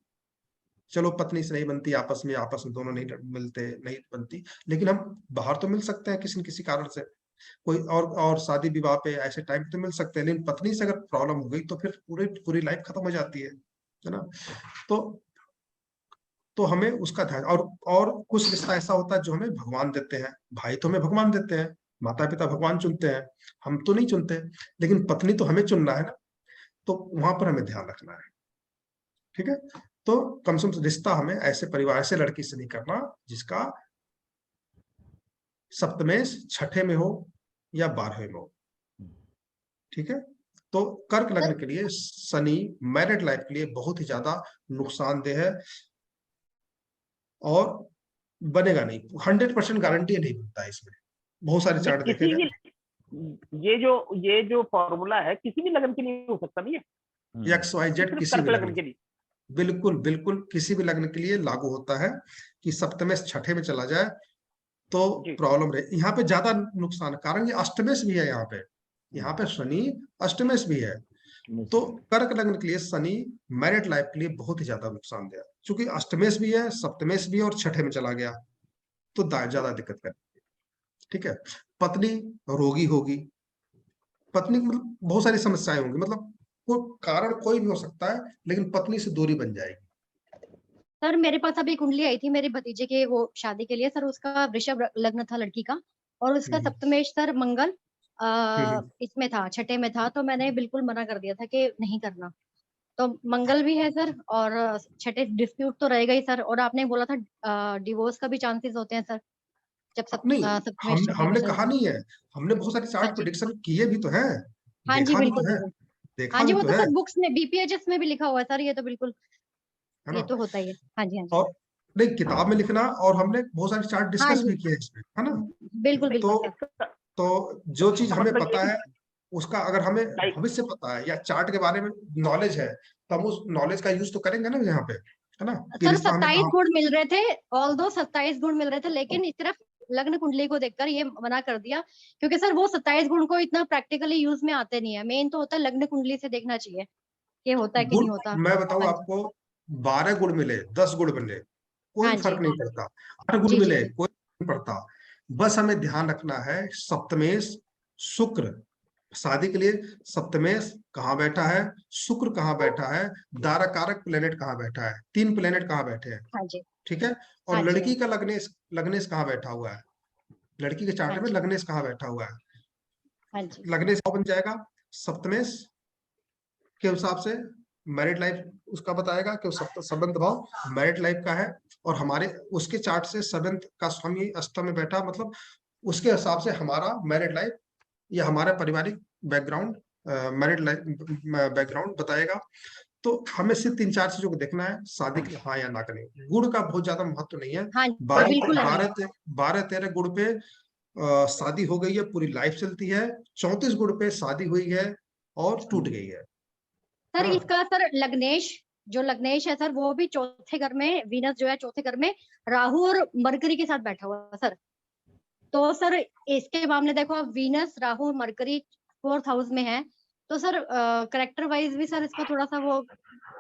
चलो पत्नी से नहीं बनती आपस में दोनों नहीं मिलते, नहीं बनती, लेकिन हम बाहर तो मिल सकते हैं किसी न किसी कारण से। कोई और शादी-विवाह पे ऐसे टाइम पे तो मिल सकते हैं, लेकिन पत्नी से अगर प्रॉब्लम हो गई तो फिर पूरी पूरी लाइफ खत्म हो जाती है ना? तो हमें उसका ध्यान और कुछ रिश्ता ऐसा होता है जो हमें भगवान देते हैं, भाई तो हमें भगवान देते हैं, माता-पिता भगवान चुनते हैं, हम तो नहीं चुनते, लेकिन पत्नी तो हमें चुनना है ना, तो वहाँ पर हमें ध्यान रखना है, ठीक है? तो कम से कम रिश्ता हमें ऐसे परिवार से लड़की से नहीं करना जिसका सप्तमेश छठे में हो या 12वें में हो, ठीक है? तो कर्क लग्न के लिए शनि मैरिड लाइफ के लिए बहुत ही ज़्यादा नुकसानदेह है और बनेगा नहीं, 100% गारंटी नहीं बनता है इसमें। बहुत सारे चार्ट देखे किसी गए। भी ये जो फॉर्मूला है किसी भी लगन के लिए हो सकता नहीं है, XYZ सिर्फ किसी कर्क भी लगन लग्न के लिए। बिल्कुल, बिल्कुल किसी भी लग्न के लिए लागू होता है कि सप्तमेश छठे में चला जाए तो जी। प्रॉब्लम रहे। यहाँ पे ज़्यादा नुकसान कारण ये अष्टमेश भी है यहाँ पे। यहाँ पे शनि अष्टमेश भी है। तो कर्क लग्न के लिए शनि मैरिड लाइफ के लिए बहुत ही ज़्यादा नुकसानदेह है। चूँकि अष्टमेश भी है, सप्तमेश भी है और छठे में चला गया, तो ज़्यादा दिक्कत करेगी, ठीक है? पत्नी रोगी होगी, पत्नी को मतलब बहुत सारी समस्याएँ होंगी, मतलब वो कारण कोई भी हो सकता है, लेकिन पत्नी से दूरी बन जाएगी। सर मेरे पास अभी कुंडली आई थी मेरे भतीजे के वो शादी के लिए सर, उसका वृषभ लग्न था लड़की का और उसका हुँ, हुँ। सप्तमेश सर मंगल हुँ, हुँ। इसमें था, छठे में था, तो मैंने बिल्कुल मना कर दिया था कि नहीं करना। तो मंगल भी है सर और छठे डिस्प्यूट तो रहेगा ही सर, और आपने बोला था डिवोर्स का भी चांसेस होते हैं सर जब नहीं, सप्तमेश छठे में हमने चलता कहा है। नहीं है, हमने बहुत सारे हाँ चार्ट जी, प्रेडिक्शन किए भी तो हैं, हाँ जी, देखा भी बिल्कुल तो है, बिल्कुल। हाँ देखा जी, भी वो तो तो है सर बुक्स में बीपीएचएस में भी लिखा हुआ है सर, ये तो बिल्कुल, है ये ना? तो होता ही है। हाँ जी, हाँ जी। और नहीं, किताब में लिखना, और हमने बहुत सारे चार्ट हाँ डिस्कस जी, भी किए इसमें, है ना। बिल्कुल बिल्कुल तो सर। तो जो चीज हमें मतलब पता ये है, उसका अगर हमें डाइ- भविष्य पता है या चार्ट के बारे में नॉलेज है, तो हम उस नॉलेज का यूज तो करेंगे ना यहाँ पे, है ना, कि सर रिश्ता हमें 27 कहाँ। गुण मिल रहे थे, ऑल्दो 27 गुण मिल रहे थे, लेकिन सिर्फ लग्न कुंडली को देखकर ये मना कर दिया, क्योंकि सर वो 27 गुण को इतना प्रैक्टिकली यूज में आते नहीं है। मेन तो होता है लग्न कुंडली से देखना चाहिए कि होता है कि गुण, नहीं होता। मैं बताऊं हाँ जी, आपको, 12 गुण मिले, 10 गुण मिले, कोई हाँ फर्क जी, नहीं पड़ता। 8 गुण जी जी मिले, जी। कोई फर्क नहीं पड़ता। बस हमें ध्यान रखना है, सप्तमेश शुक्र, शादी के लिए सप्तमेश कहाँ बैठा है, शुक्र कहाँ बैठा है, दारा कारक प्लेनेट कहाँ बैठा है, 3 प्लेनेट कहाँ बैठे हैं, हाँ जी, ठीक है। और हाँ जी, लड़की का लग्नेश, लग्नेश कहाँ बैठा हुआ है, लड़की के हाँ चार्ट में जी, लग्नेश कहाँ बैठा हुआ है। हाँ जी, लग्नेश कहाँ बन जाएगा, सप्तमेश के हिसाब से मैरिड लाइफ उसका बताएगा कि संबंध भाव मैरिड लाइफ का है, और हमारे उसके चार्ट से सेवेंथ का स्वामी अष्टम में बैठा, मतलब उसके हिसाब से हमारा मैरिड लाइफ या हमारा पारिवारिक बैकग्राउंड, मैरिड लाइफ बैकग्राउंड बताएगा। तो हमें सिर्फ 3-4 चीजों को देखना है, शादी के लिए हाँ या ना करें। गुण का बहुत ज्यादा महत्व नहीं है। हाँ जी, बिल्कुल नहीं है। 12-13 गुण पे शादी हो गई है, पूरी लाइफ चलती है। 34 गुण पे शादी हुई है और टूट गई है सर ना। इसका सर लग्नेश, जो लग्नेश है सर, वो भी चौथे घर में, वीनस जो है चौथे घर में राहु और मरकरी के साथ बैठा हुआ है सर। तो सर इसके मामले देखो, अब वीनस राहु और मरकरी 4th हाउस में है, तो सर करेक्टर वाइज भी सर इसका थोड़ा सा वो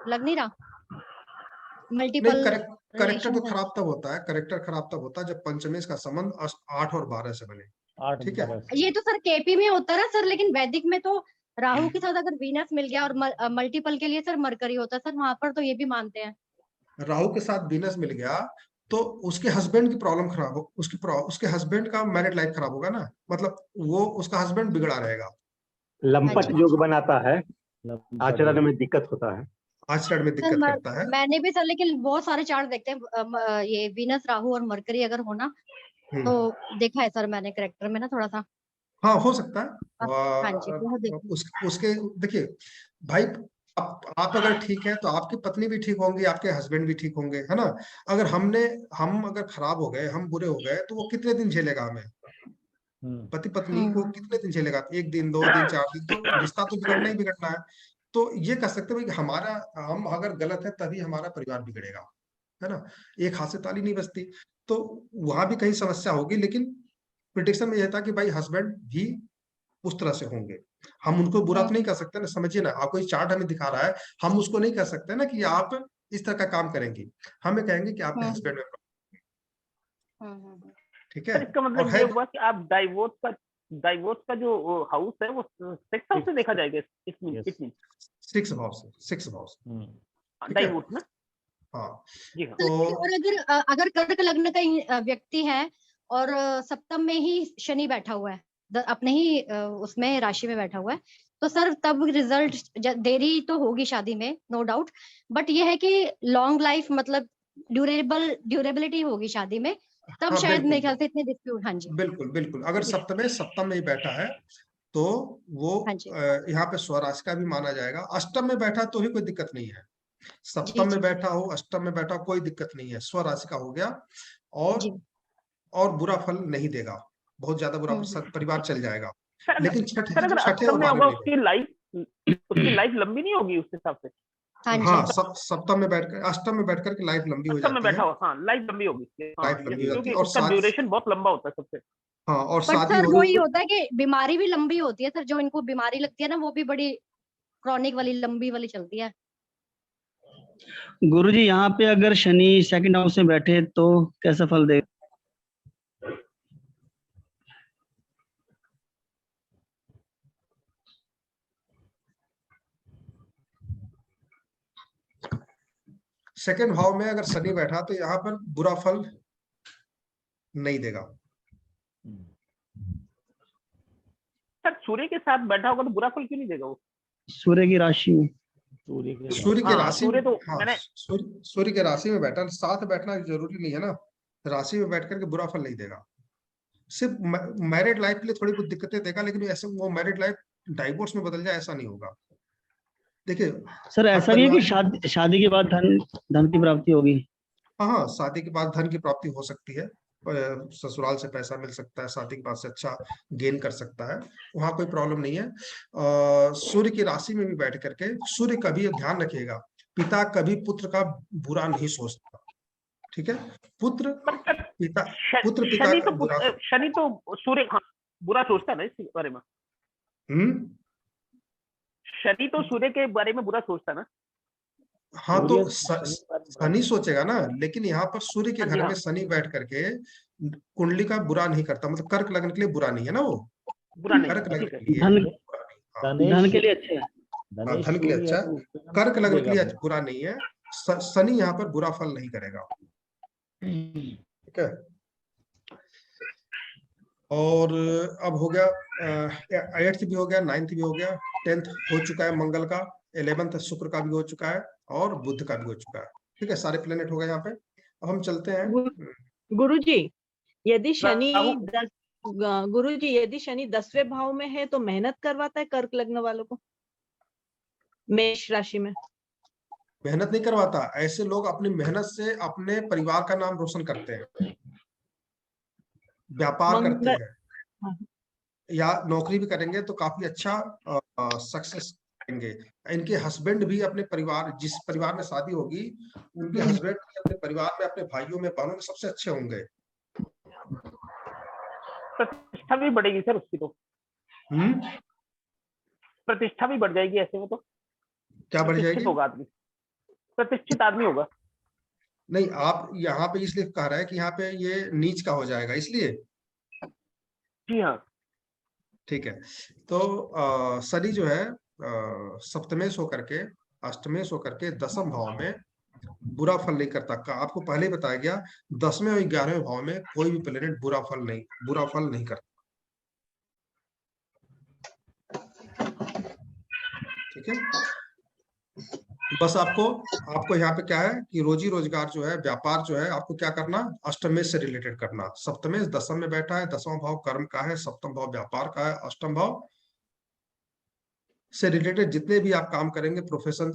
लग नहीं रहा, नहीं, मल्टीपल करेक्टर तो रिलेशन है। खराब तब होता है, करेक्टर खराब तब होता है जब पंचमेश का संबंध 8 और 12 से बने, 8 ठीक है। 12 से। ये तो सर केपी में होता है सर, लेकिन वैदिक में तो राहु के साथ अगर वीनस मिल गया और मल्टीपल के लिए सर मरकरी होता है सर, वहां पर तो ये भी मानते हैं। राहु के साथ वीनस मिल गया तो उसके हस्बैंड की प्रॉब्लम खराब हो, उसके हस्बैंड का मैरिड लाइफ खराब होगा ना, मतलब वो उसका हस्बैंड बिगड़ा रहेगा। हाँ लंपट जी, योग बनाता है, लंपट आचरण योग। में दिक्कत होता है। आचरण में सर दिक्कत करता है। मैंने भी सर, लेकिन बहुत सारे चार्ट देखते हैं, ये वीनस राहु और मरकरी अगर होना, तो हम्म, देखा है सर मैंने करेक्टर में ना थोड़ा सा। हाँ हो सकता है। हाँ जी, बहुत देखा है। उसके देखिए भाई, आप अगर ठीक है तो आपकी पत्नी भी ठीक होंगी, आपके हस्बैंड भी ठीक होंगे, है ना। अगर हम अगर खराब हो गए, हम बुरे हो गए, तो वो कितने दिन झेलेगा हमें, पति पत्नी को कितने दिन झेलेगा, 1 दिन 2 दिन 4 दिन, तो रिश्ता तो बिगड़ना ही बिगड़ना है। तो ये कह सकते हैं कि हमारा, हम अगर गलत है तभी हमारा परिवार बिगड़ेगा, है ना। एक हाथ से ताली नहीं बजती। तो वहां भी कहीं समस्या होगी, लेकिन प्रिडिक्शन में यह था कि भाई हस्बैंड भी उस तरह से होंगे। हम उनको बुरा तो नहीं कर सकते ना, समझिए ना, आप कोई चार्ट हमें दिखा रहा है, हम उसको नहीं कह सकते ना कि आप इस तरह का काम करेंगे। हमें कहेंगे कि आपके हस्बैंड में ठीक है। सर इसका और मतलब है ये हुआ कि आप डाइवोर्स का जो हाउस है वो 6th हाउस से देखा जाएगा, Yes. इसमें 6 भाव से ठीक है। डाइवोर्स ना। हाँ, जी हाँ। तो और अगर कर्क लग्न का व्यक्ति है और सप्तम में ही शनि बैठा हुआ है, अपने ही उसमें राशि में बैठा हुआ है, तो सर तब रिजल्ट देरी तो होगी शादी में, नो डाउट, बट ये है कि लॉन्ग लाइफ, मतलब ड्यूरेबिलिटी होगी शादी में, तब हाँ शायद मेरे ख्याल बिल्कुल से इतने डिस्प्यूट। हाँ जी, बिल्कुल बिल्कुल, अगर सप्तम में ही बैठा है तो वो हाँ जी, यहाँ पे स्वराज का भी माना जाएगा। अष्टम में बैठा तो भी कोई दिक्कत नहीं है, जी सप्तम में जी बैठा हो, अष्टम में बैठा हो, कोई दिक्कत नहीं है, स्वराशि का हो गया। और जी। और बुरा फल नहीं देगा, बहुत ज्यादा बुरा हम्म। परिवार चल जाएगा। सर लेकिन सर अगर छठे अष्टम और में 12वें होगा नहीं देगा। उसकी लाइफ लंबी नहीं होगी उस हिसाब से। हाँ हाँ, जी, सप्तम में बैठकर, अष्टम में बैठकर के लाइफ लंबी हो अष्टम में जाती है, बैठा हो, हाँ लाइफ लंबी होगी, हाँ लाइफ लंबी हो जाती क्योंकि है। और उसका ड्यूरेशन बहुत लंबा होता है सबसे। हाँ, और बट शादी सर हो वही रही। होता है कि बीमारी भी लंबी होती है सर, जो इनको बीमारी लगती है ना, वो भी बड़ी क्रॉनिक वाली लंबी वाली चलती है। गुरुजी यहाँ पे अगर शनि 2nd हाउस में बैठे तो कैसा फल देगा? सेकंड भाव में अगर शनि बैठा तो यहाँ पर बुरा फल नहीं देगा। सर सूर्य के साथ बैठा होगा तो बुरा फल क्यों नहीं देगा वो? सूर्य की राशि में। सूर्य के हाँ, राशि में, सूर्य तो हाँ, मैंने सूर्य के राशि में बैठा, साथ बैठना जरूरी नहीं है ना। राशि में बैठ करके बुरा फल नहीं देगा, सिर्फ मैरिड लाइफ के लिए थोड़ी बहुत दिक्कतें देगा, लेकिन ऐसे वो मैरिड लाइफ डाइवोर्स में बदल जाए ऐसा नहीं होगा। देखिए सर हर ऐसा भी है कि परिवार, शादी के बाद धन की प्राप्ति होगी? हाँ, शादी के बाद धन की प्राप्ति हो सकती है, ससुराल से पैसा मिल सकता है, शादी के बाद से अच्छा गेन कर सकता है, वहाँ कोई प्रॉब्लम नहीं है। सूर्य की राशि में भी बैठ करके सूर्य कभी ध्यान रखिएगा, पिता कभी पुत्र का बुरा नहीं सोचता, ठीक है? पुत्र पिता शनि का तो बुरा शनि तो सूर्य हाँ, बुरा सोचता है ना इस बारे में। शनि तो सूर्य के बारे में बुरा सोचता है ना। हाँ, तो सूर्य शनि सोचेगा ना, लेकिन यहाँ पर सूर्य के हाँ जी, घर हाँ। में शनि बैठ करके कुंडली का बुरा नहीं करता, मतलब कर्क लग्न के लिए बुरा नहीं है ना वो, बुरा नहीं कर्क है, लग्न ठीक है। के लिए धन बुरा नहीं। हाँ, धनेश धन के लिए अच्छा है। धनेश धन के लिए सूर्य अच्छा है है, तो उसपे हम कर्क लग्न के देगा लिए भाई। बुरा नहीं है, शनि यहाँ पर बुरा फल नहीं करेगा, ठीक है? और अब हो गया 8th भी हो गया, 9th भी हो गया, 10th हो चुका है मंगल का, 11th शुक्र का भी हो चुका है और बुध का भी हो चुका है, ठीक है? सारे प्लेनेट हो गए यहाँ पे। अब हम चलते हैं गुरुजी, यदि शनि राहु- गुरुजी यदि शनि 10वें भाव में है तो मेहनत करवाता है कर्क लग्न वालों को, मेष राशि में। मेहनत नहीं करवाता, ऐसे लोग अपनी मेहनत से अपने परिवार का नाम रोशन करते हैं, व्यापार करते मंगल हैं या नौकरी भी करेंगे तो काफी अच्छा सक्सेस करेंगे। इनके हस्बैंड भी अपने परिवार, जिस परिवार में शादी होगी उनके हस्बैंड अपने परिवार में, अपने भाइयों में, बहनों में सबसे अच्छे होंगे। प्रतिष्ठा भी बढ़ेगी सर उसकी तो। प्रतिष्ठा भी बढ़ जाएगी ऐसे में तो। क्या बढ़ प्रतिष्ठित जाएगी? होगा आदमी, प्रतिष्ठित आदमी होगा। नहीं, आप यहाँ पे इसलिए कह रहे हैं कि यहाँ पे ये नीच का हो जाएगा, इसलिए। जी हाँ, ठीक है, तो शनि जो है सप्तमेश होकर के, अष्टमेश होकर के 10वें भाव में बुरा फल नहीं करता। आपको पहले ही बताया गया 10वें और 11वें भाव में कोई भी प्लेनेट बुरा फल नहीं करता, ठीक है? बस आपको यहाँ पे क्या है कि रोजी रोजगार जो है, व्यापार जो है, आपको क्या करना, अष्टमेश से रिलेटेड करना। सप्तमेश 10वें में बैठा है, 10वां भाव कर्म का है, सप्तम भाव व्यापार का है, अष्टम भाव से रिलेटेड जितने भी आप काम करेंगे, प्रोफेशनल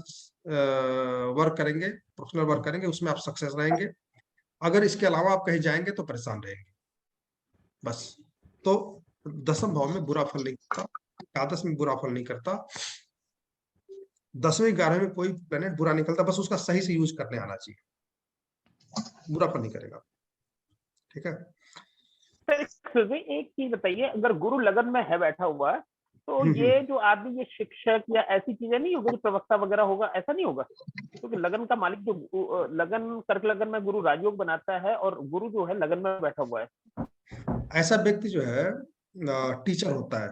वर्क करेंगे, प्रोफेशनल वर्क करेंगे, उसमें आप सक्सेस रहेंगे। अगर इसके अलावा आप कहीं जाएंगे तो परेशान रहेंगे, बस। तो 10वें भाव में बुरा फल नहीं करता, एकादश में बुरा फल नहीं करता, 10वें 11वें में कोई प्लेनेट बुरा निकलता, बस उसका सही से यूज करने आना चाहिए, बुरा फल नहीं करेगा, ठीक है? सर एक चीज बताइए, अगर गुरु लगन में है बैठा हुआ है तो ये जो आदमी, ये शिक्षक या ऐसी चीजें नहीं होगी, जो प्रवक्ता वगैरह होगा, ऐसा नहीं होगा? क्योंकि लगन का मालिक जो लगन, कर्क लगन में गुरु राजयोग बनाता है और गुरु जो है लगन में बैठा हुआ है, ऐसा व्यक्ति जो है टीचर होता है,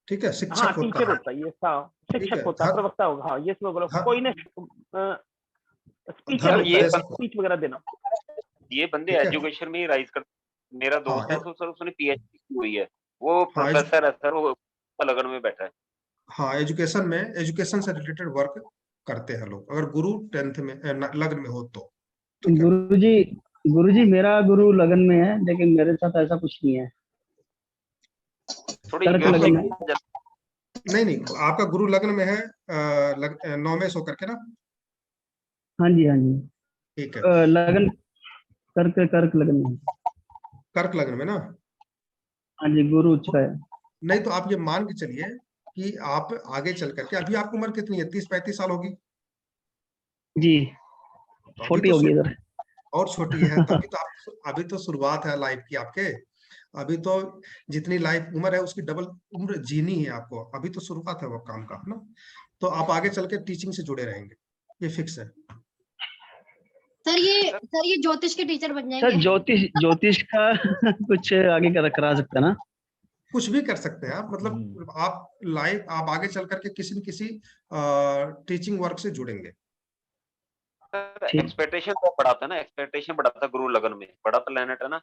ठीक है? शिक्षक हाँ होता टीचर है, होता है, ये हाँ ठीक शिक्षक है? होता है, प्रवक्ता होगा, हाँ ये बोलो, कोई ने स्पीचर धर्म होता है, उपदेश स्पीच वगैरह देना। ये बंदे ठीक है? एजुकेशन में ही राइज कर, मेरा हाँ, दोस्त है तो सर उसने पीएचडी की हुई है, वो हाँ, प्रोफेसर है सर, वो लगन में बैठा है। हाँ, एजुकेशन से रिलेटेड वर्क करते हैं लोग, अगर गुरु 10th में लग्न में हो तो, ठीक है? गुरुजी मेरा गुरु लगन में है, लेकिन मेरे साथ ऐसा कुछ नहीं है। थोड़ी कर्क लगन है। नहीं, आपका गुरु लग्न में है, 9वें होकर के ना, हाँ जी, हाँ जी। ठीक है? लगन कर्क लगन में। कर्क लग्न में ना, हाँ जी, गुरु उच्च का है। नहीं तो आप ये मान के चलिए कि आप आगे चल करके, अभी आपकी उम्र कितनी है? 30-35 साल होगी जी, तो अभी छोटी तो होगी इधर। और छोटी है, तभी तो अभी तो शुरुआत है लाइफ की आपके, अभी तो जितनी लाइफ उम्र है उसकी डबल उम्र जीनी है आपको, अभी तो शुरुआत है वो काम का, है ना? तो आप आगे चल के टीचिंग से जुड़े रहेंगे, ये फिक्स है। सर ये ज्योतिष के टीचर बन सर जाएंगे। ज्योतिष का कुछ आगे करा सकते हैं ना? कुछ भी कर सकते हैं आप, मतलब आप आगे चल करके किसी न किसी टीचिंग वर्क से जुड़ेंगे। एक्सपेक्टेशन तो बढ़ाता है ना, एक्सपेक्टेशन बढ़ाता है गुरु लगन में, बड़ा प्लेनेट है ना,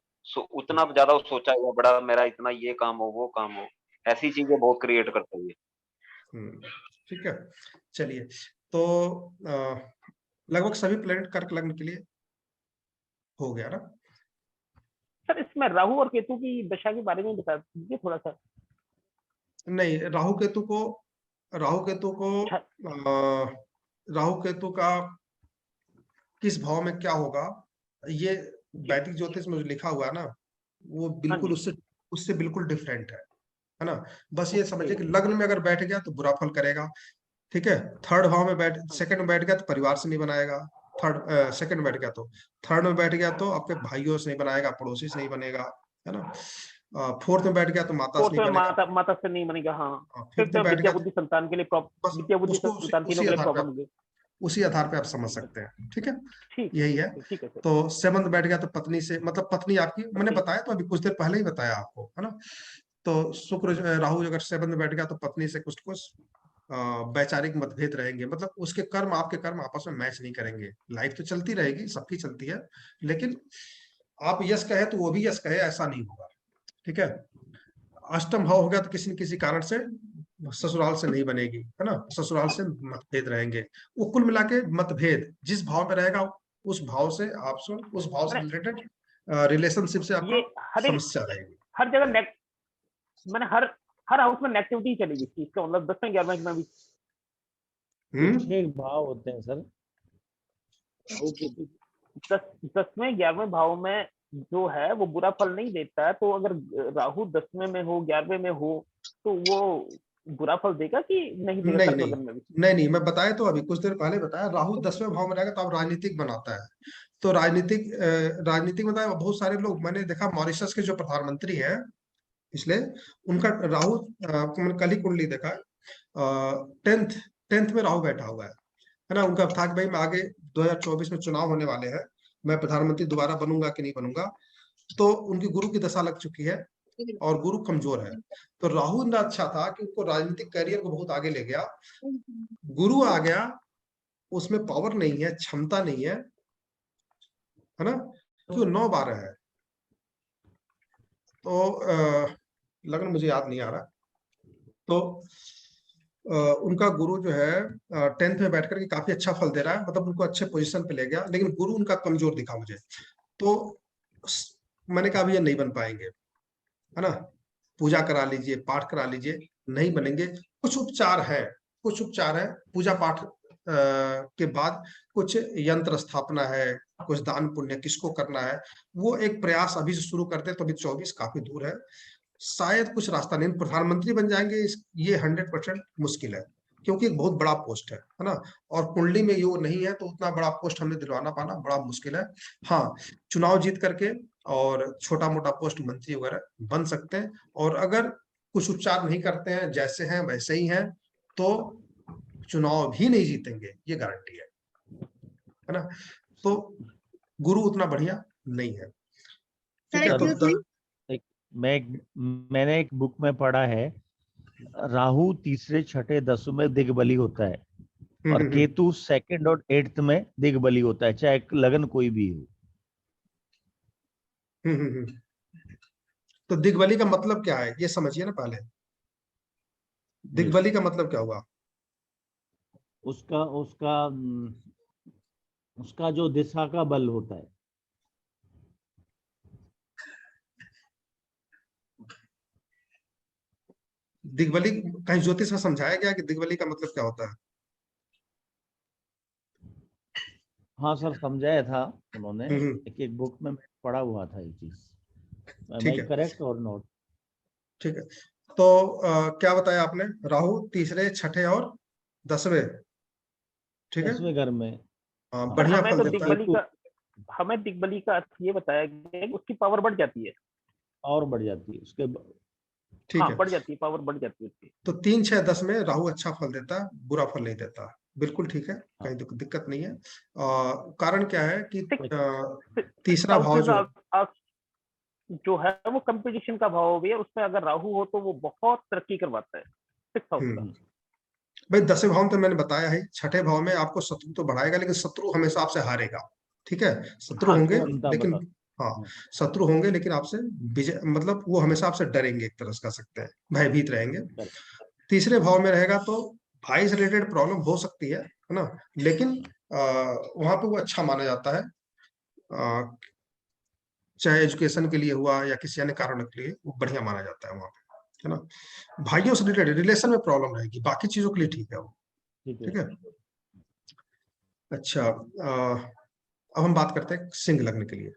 उतना ज्यादा सोचा हुआ बड़ा, मेरा इतना ये काम हो वो काम हो, ऐसी चीजें बहुत क्रिएट करता है ये। ठीक है, चलिए, तो लगभग सभी प्लेनेट कर्क लग्न के लिए हो गया ना? सर इसमें राहु और केतु की दशा के बारे में बता दीजिए थोड़ा सा। नहीं, राहु केतु का किस भाव में क्या होगा ये वैदिक ज्योतिष में जो लिखा हुआ है ना, वो बिल्कुल उससे उससे बिल्कुल डिफरेंट है ना। बस ये समझिए कि लग्न में अगर बैठ गया तो बुरा फल करेगा, ठीक है। थर्ड भाव में बैठ, सेकंड में बैठ गया तो परिवार से नहीं बनाएगा। सेकंड में बैठ गया तो, थर्ड में बैठ गया तो आपके भाइयों से नहीं बनाएगा, पड़ोसी से नहीं बनेगा, है ना। फोर्थ में बैठ गया तो माता से नहीं बनेगा, माता से नहीं बनेगा। हाँ, फिफ्थ में बैठ विद्या गया बुद्धि संतान के लिए बस विद्या बुद्धि उसको संतान तीनों के लिए प्रॉब्लम होगी। उसी आधार पे आप समझ सकते हैं, ठीक है। ठीक, यही है। ठीक है सर। तो सेवंथ बैठ गया तो पत्नी से, मतलब पत्नी आपकी, मैंने बताया तो अभी कुछ देर पहले ही बताया आपको, है ना। तो शुक्र राहु अगर सेवंथ बैठ गया तो पत्नी से कुछ कुछ वैचारिक मतभेद रहेंगे, मतलब उसके कर्म आपके कर्म आपस में मैच नहीं करेंगे। लाइफ तो चलती रहेगी, सबकी चलती है, लेकिन आप यस कहे तो वो भी यस कहे, ऐसा नहीं होगा, ठीक है। अष्टम भाव हो गया तो किसी न किसी कारण से ससुराल से नहीं बनेगी, है ना, ससुराल से मतभेद रहेंगे। वो कुल मिला के मतभेद जिस भाव में रहेगा उस भाव से उस भाव से रिलेटेड रिलेशनशिप से आपका समस्या रहेगी। हर जगह मैंने हर हाउस में नेगेटिविटी चलेगी, इसका मतलब 10वें 11वें में भी एक भाव होते हैं सर। 10वें 11वें भाव में जो है वो बुरा फल नहीं देता है। तो अगर राहु 10वें में हो 11वें में हो तो वो बुरा फल देगा कि नहीं देगा? नहीं, मैं बताया तो अभी कुछ देर पहले बताया, राहु 10वें भाव में रहेगा तो आप राजनीतिक बनाता है। तो राजनीतिक बताया, बहुत सारे लोग मैंने देखा, मॉरिशस के जो प्रधानमंत्री हैं इसलिए, उनका राहु मैंने कल ही कुंडली देखा, 10th में राहु बैठा हुआ है ना। उनका था कि भाई मैं आगे 2024 में चुनाव होने वाले हैं, मैं प्रधानमंत्री दोबारा बनूंगा कि नहीं बनूंगा। तो उनकी गुरु की दशा लग चुकी है और गुरु कमजोर है। तो राहु इतना अच्छा था कि उनको राजनीतिक करियर को बहुत आगे ले गया। गुरु आ गया, उसमें पावर नहीं है, क्षमता नहीं है ना, क्यों 9-12 है। तो लग्न मुझे याद नहीं आ रहा। तो उनका गुरु जो है 10th में बैठ करके काफी अच्छा फल दे रहा है, मतलब उनको अच्छे पोजीशन पे ले गया, लेकिन गुरु उनका कमजोर दिखा मुझे। तो मैंने कहा ये नहीं बन पाएंगे, है ना। पूजा करा लीजिए, पाठ करा लीजिए, नहीं बनेंगे। कुछ उपचार है पूजा पाठ के बाद कुछ यंत्र स्थापना है, कुछ दान पुण्य किसको करना है, वो एक प्रयास अभी से शुरू करते तो अभी 24 काफी दूर है, शायद कुछ रास्ता नहीं। प्रधानमंत्री बन जाएंगे ये 100% मुश्किल है, क्योंकि एक बहुत बड़ा पोस्ट है ना, और कुंडली में योग नहीं है, तो उतना बड़ा पोस्ट हमें दिलवाना पाना बड़ा मुश्किल है। हाँ, चुनाव जीत करके और छोटा मोटा पोस्ट मंत्री वगैरह बन सकते हैं, और अगर कुछ उपचार नहीं करते हैं, जैसे हैं वैसे ही हैं, तो चुनाव भी नहीं जीतेंगे, ये गारंटी है ना। तो गुरु उतना बढ़िया नहीं है, ठीक है। तो मैंने एक बुक में पढ़ा है, राहु तीसरे छठे 10वें में दिग्बली होता है और केतु 2nd और 8th में दिग्बली होता है, चाहे लगन कोई भी हो। तो दिग्बली का मतलब क्या है ये समझिए ना पहले। दिग्बली का मतलब क्या हुआ? उसका जो दिशा का बल होता है। दिग्बली कहीं ज्योतिष में समझाया गया कि दिग्बली का मतलब क्या होता है? हाँ सर, समझाया था उन्होंने, एक बुक में पढ़ा हुआ था ये चीज। करेक्ट और नॉट? ठीक है। तो क्या बताया आपने? राहु तीसरे छठे और 10वें, ठीक है, 10वें घर में। बढ़िया फल देता है। हमें दिग्बली का अर्थ ये बताया गया कि उसकी पावर बढ़ जाती है, और बढ़ जाती है उसके, ठीक है, बढ़ जाती है, पावर बढ़ जाती है उसकी। तो 3, 6, 10 में राहु अच्छा फल देता है, बुरा फल नहीं देता, बिल्कुल ठीक है, कहीं दिक्कत नहीं है। कारण क्या है कि तीसरा भाव जो है वो कंपटीशन का भाव भी है, उसमें अगर राहु हो तो वो बहुत तरक्की करवाता है। 6th हाउस का भाई 10वें भाव में तो मैंने बताया है, छठे भाव में आपको शत्रु तो बढ़ाएगा, लेकिन शत्रु हमेशा आपसे हारेगा, ठीक है। शत्रु होंगे लेकिन शत्रु होंगे लेकिन आपसे विजय, मतलब वो हमेशा आपसे डरेंगे, एक तरह से कह सकते हैं, भयभीत रहेंगे। तीसरे भाव में रहेगा तो भाई से रिलेटेड प्रॉब्लम हो सकती है ना, लेकिन वहां पे वो अच्छा माना जाता है, चाहे एजुकेशन के लिए हुआ या किसी अन्य कारण के लिए, वो बढ़िया माना जाता है वहां पे, है ना। भाइयों से रिलेटेड रिलेशन में प्रॉब्लम रहेगी, बाकी चीजों के लिए ठीक है वो, ठीक है। अच्छा, अब हम बात करते हैं सिंह लग्न के लिए।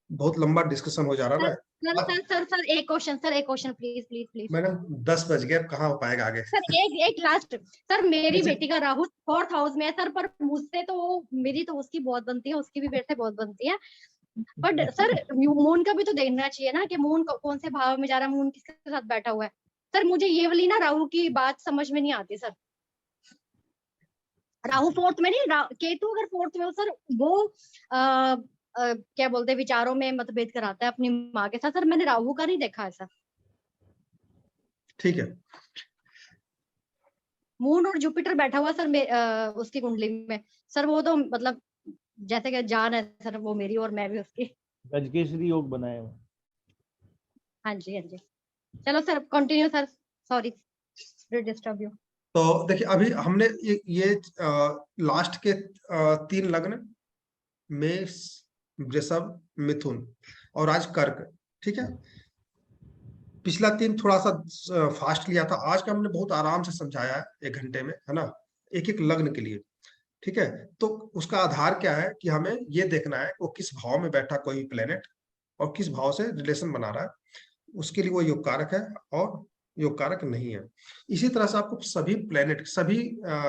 बहुत लंबा डिस्कशन हो जा रहा है ना। सर एक क्वेश्चन प्लीज। मैडम 10 बज गए, अब कहाँ हो पाएगा आगे। सर एक लास्ट। सर मेरी बेटी का राहु 4th हाउस में है सर, पर मुझसे तो मेरी तो उसकी बहुत बनती है, उसकी भी बेटे से बहुत बनती है। बट सर मून का भी तो देखना चाहिए ना कि मून कौन से भाव में जा रहा है, मून किसके साथ बैठा हुआ है। सर मुझे ये वाली ना राहु की बात समझ में नहीं आती सर। राहु 4th में नहीं, केतु अगर 4th में हो सर, वो क्या बोलते हैं, विचारों में मतभेद कराता है अपनी माँ के साथ। सर मैंने राहु का नहीं देखा है सर। ठीक है। मून और जुपिटर बैठा हुआ सर उसकी कुंडली में सर, वो तो मतलब जैसे कि जान है सर, वो मेरी और मैं भी उसकी। गजकेसरी योग बनाया हुआ। हाँ जी। चलो sir continue sir, sorry disturb you. तो देखिए अभी हमने ये लास्ट के 3 लग्न, मेष, वृषभ, मिथुन और आज कर्क, ठीक है। पिछला 3 थोड़ा सा फास्ट लिया था, आज का हमने बहुत आराम से समझाया है 1 घंटे में, है ना, एक लग्न के लिए, ठीक है। तो उसका आधार क्या है कि हमें ये देखना है वो किस भाव में बैठा कोई प्लेनेट और किस भाव से रिलेशन बना रहा है, उसके लिए वो योग कारक है और योग कारक नहीं है। इसी तरह से आपको सभी प्लेनेट, सभी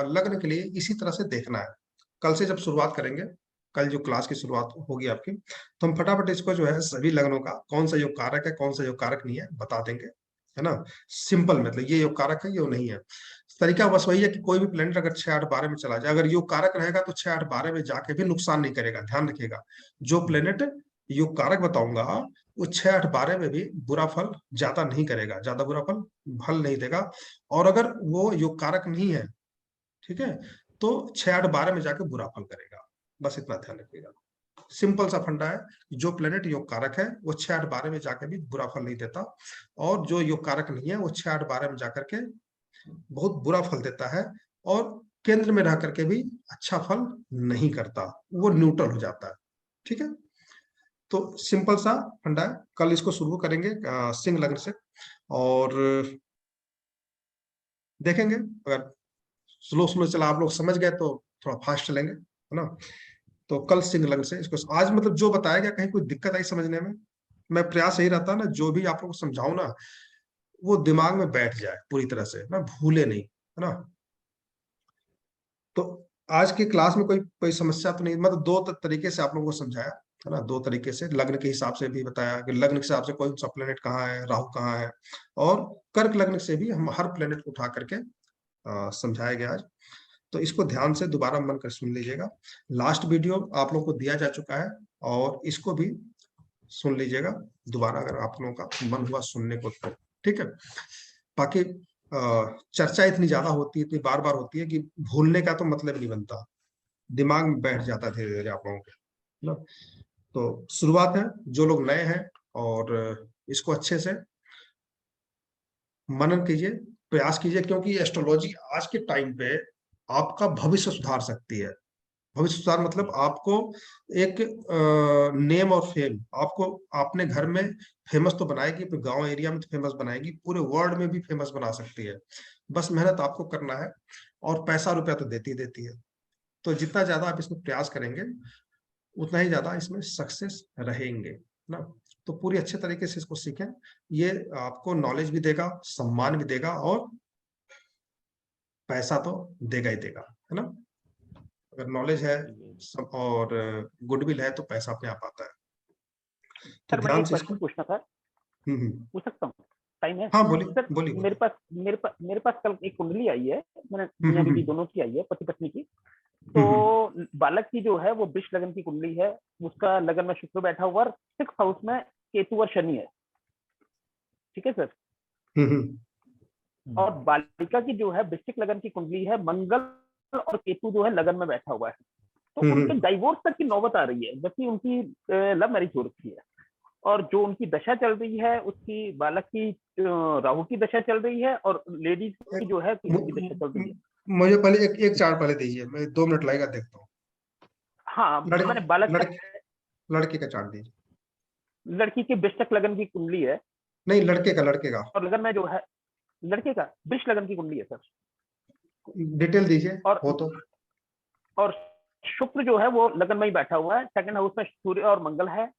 लग्न के लिए इसी तरह से देखना है। कल से जब शुरुआत करेंगे, कल जो क्लास की शुरुआत होगी आपकी, तो हम फटाफट इसको जो है सभी लग्नों का कौन सा योग कारक है, कौन सा योग कारक नहीं है बता देंगे, है ना। सिंपल, मतलब ये योग कारक है, ये नहीं है। तरीका बस वही है कि कोई भी प्लेनेट अगर 6, 8, 12 में चला जाए, अगर योग कारक रहेगा तो 6, 8, 12 में जाके भी नुकसान नहीं करेगा। ध्यान रखिएगा, जो प्लेनेट योग कारक बताऊंगा वो 6, 8, 12 में भी बुरा फल ज्यादा नहीं करेगा, ज्यादा बुरा फल नहीं देगा। और अगर वो योग कारक नहीं है, ठीक है, तो 6, 8, 12 में जाके बुरा फल करेगा। बस इतना ध्यान रखिएगा। सिंपल सा फंडा है, जो प्लेनेट योग कारक है वो 6, 8, 12 में जाकर भी बुरा फल नहीं देता, और जो योग कारक नहीं है वो 6, 8, 12 में जाकर के बहुत बुरा फल देता है, और केंद्र में रह करके भी अच्छा फल नहीं करता, वो न्यूट्रल हो जाता है, ठीक है। तो सिंपल सा फंडा है, कल इसको शुरू करेंगे सिंह लग्न से, और देखेंगे अगर स्लो चला, आप लोग समझ गए तो थोड़ा फास्ट चलेंगे, है ना। तो कल सिंह लग्न से इसको आज मतलब जो बताया गया, कहीं कोई दिक्कत आई समझने में, मैं प्रयास यही रहता ना, जो भी आप लोग को समझाऊं ना वो दिमाग में बैठ जाए पूरी तरह से ना, भूले नहीं, है ना। तो आज की क्लास में कोई समस्या तो नहीं, मतलब 2 तरीके से आप लोगों को समझाया, है ना, 2 तरीके से। लग्न के हिसाब से भी बताया कि लग्न के हिसाब से कौन सा प्लेनेट कहाँ है, राहु कहाँ है, और कर्क लग्न से भी हम हर प्लेनेट को उठा करके समझाया गया आज। तो इसको ध्यान से दोबारा मन कर सुन लीजिएगा। लास्ट वीडियो आप लोगों को दिया जा चुका है, और इसको भी सुन लीजिएगा दोबारा अगर आप लोगों का मन हुआ सुनने को तो, ठीक है। बाकी चर्चा इतनी ज्यादा होती है, इतनी बार बार होती है कि भूलने का तो मतलब नहीं बनता, दिमाग में बैठ जाता है धीरे धीरे आप लोगों के ना। तो शुरुआत है, जो लोग नए हैं और इसको अच्छे से मनन कीजिए, प्रयास कीजिए, क्योंकि एस्ट्रोलॉजी आज के टाइम पे आपका भविष्य सुधार सकती है। भविष्य सुधार मतलब आपको एक नेम और फेम, आपको अपने घर में फेमस तो बनाएगी, अपने गांव एरिया में तो फेमस बनाएगी, पूरे वर्ल्ड में भी फेमस बना सकती है। बस मेहनत आपको करना है, और पैसा रुपया तो देती है। तो जितना ज्यादा आप इसमें प्रयास करेंगे उतना ही ज्यादा इसमें सक्सेस रहेंगे ना। तो पूरी अच्छे तरीके से इसको सीखें, ये आपको नॉलेज भी देगा, सम्मान भी देगा, और पैसा तो देगा ही देगा, है ना। अगर नॉलेज है और गुडविल है तो पैसा अपने आप आता है। तो सर मैं ध्यान एक से क्वेश्चन इसको पूछना था, पूछ सकता हूँ? टाइम है? हाँ बोलिए सर बोलिए। मेरे पास कल एक कुंडली आई है, मैंने मियां बीवी दोनों की आई है, पति पत्नी की। तो बालक की जो है वो वृष लगन की कुंडली है, उसका लगन में शुक्र बैठा हुआ, 6th हाउस में केतु और शनि है, ठीक है सर। और बालिका की जो है वृश्चिक लगन की कुंडली है, मंगल और केतु जो है लगन में बैठा हुआ है। तो उनके डाइवोर्स तक की नौबत आ रही है, जबकि उनकी लव मैरिज हो रखी है, और जो उनकी दशा चल रही है उसकी बालक की राहु की दशा चल रही है, और लेडीज की जो है केतु की दशा चल रही है। मुझे पहले एक चार्ट पहले दीजिए, मैं 2 मिनट लगेगा, देखता हूँ। हाँ मैंने बालक लड़के का चार्ट दीजिए। लड़की की वृश्चिक लगन की कुंडली है। नहीं, लड़के का और लगन में जो है लड़के का वृष लगन की कुंडली है सर। डिटेल दीजिए और हो तो। और शुक्र जो है वो लगन में ही बैठा हुआ है, सेकंड हाउस में सूर्य और मंगल है,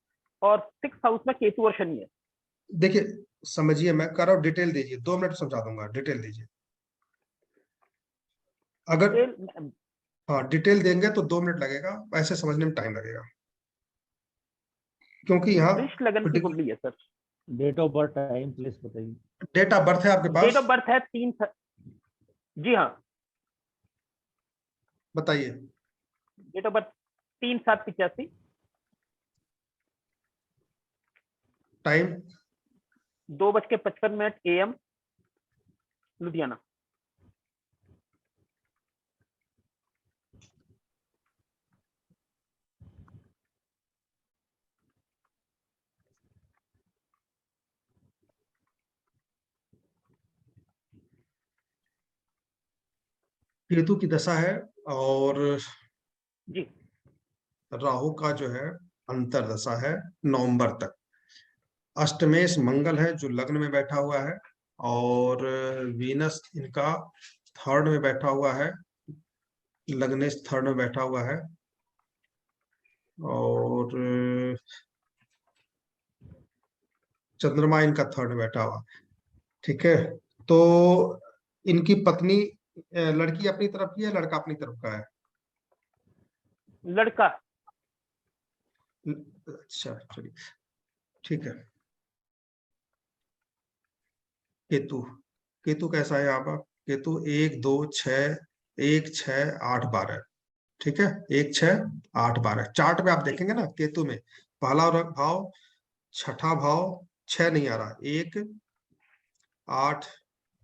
और सिक्स हाउस में केतु और शनि है। देखिए समझिए, मैं कर रहा हूँ, डिटेल दीजिए, 2 मिनट समझा दूंगा, डिटेल दीजिए। अगर डिटेल हाँ डिटेल देंगे तो 2 मिनट लगेगा, ऐसे समझने में टाइम लगेगा, क्योंकि यहाँ वृष लगन की कुंडली है sir. Date of birth, time, place बताइए। डेट ऑफ बर्थ है आपके डेट पास? ऑफ बर्थ है जी हाँ, बताइए। Date of birth 3/7/85। Time? 2:55 AM, Ludhiana. Ketu की दशा है, और जी राहु का जो है अंतरदशा है नवंबर तक। अष्टमेश मंगल है जो लग्न में बैठा हुआ है, और वीनस इनका थर्ड में बैठा हुआ है, लग्नेश थर्ड में बैठा हुआ है, और चंद्रमा इनका थर्ड में बैठा हुआ। ठीक है, तो इनकी पत्नी लड़की अपनी तरफ की है, लड़का अपनी तरफ का है? लड़का। अच्छा चलिए, ठीक है। केतु, केतु कैसा है यहाँ पर? केतु 1 2 6, 1 6 8 12। ठीक है, 1 6 8 12 चार्ट में आप देखेंगे ना, केतु में पहला भाव, छठा भाव, 6 नहीं आ रहा, 1 8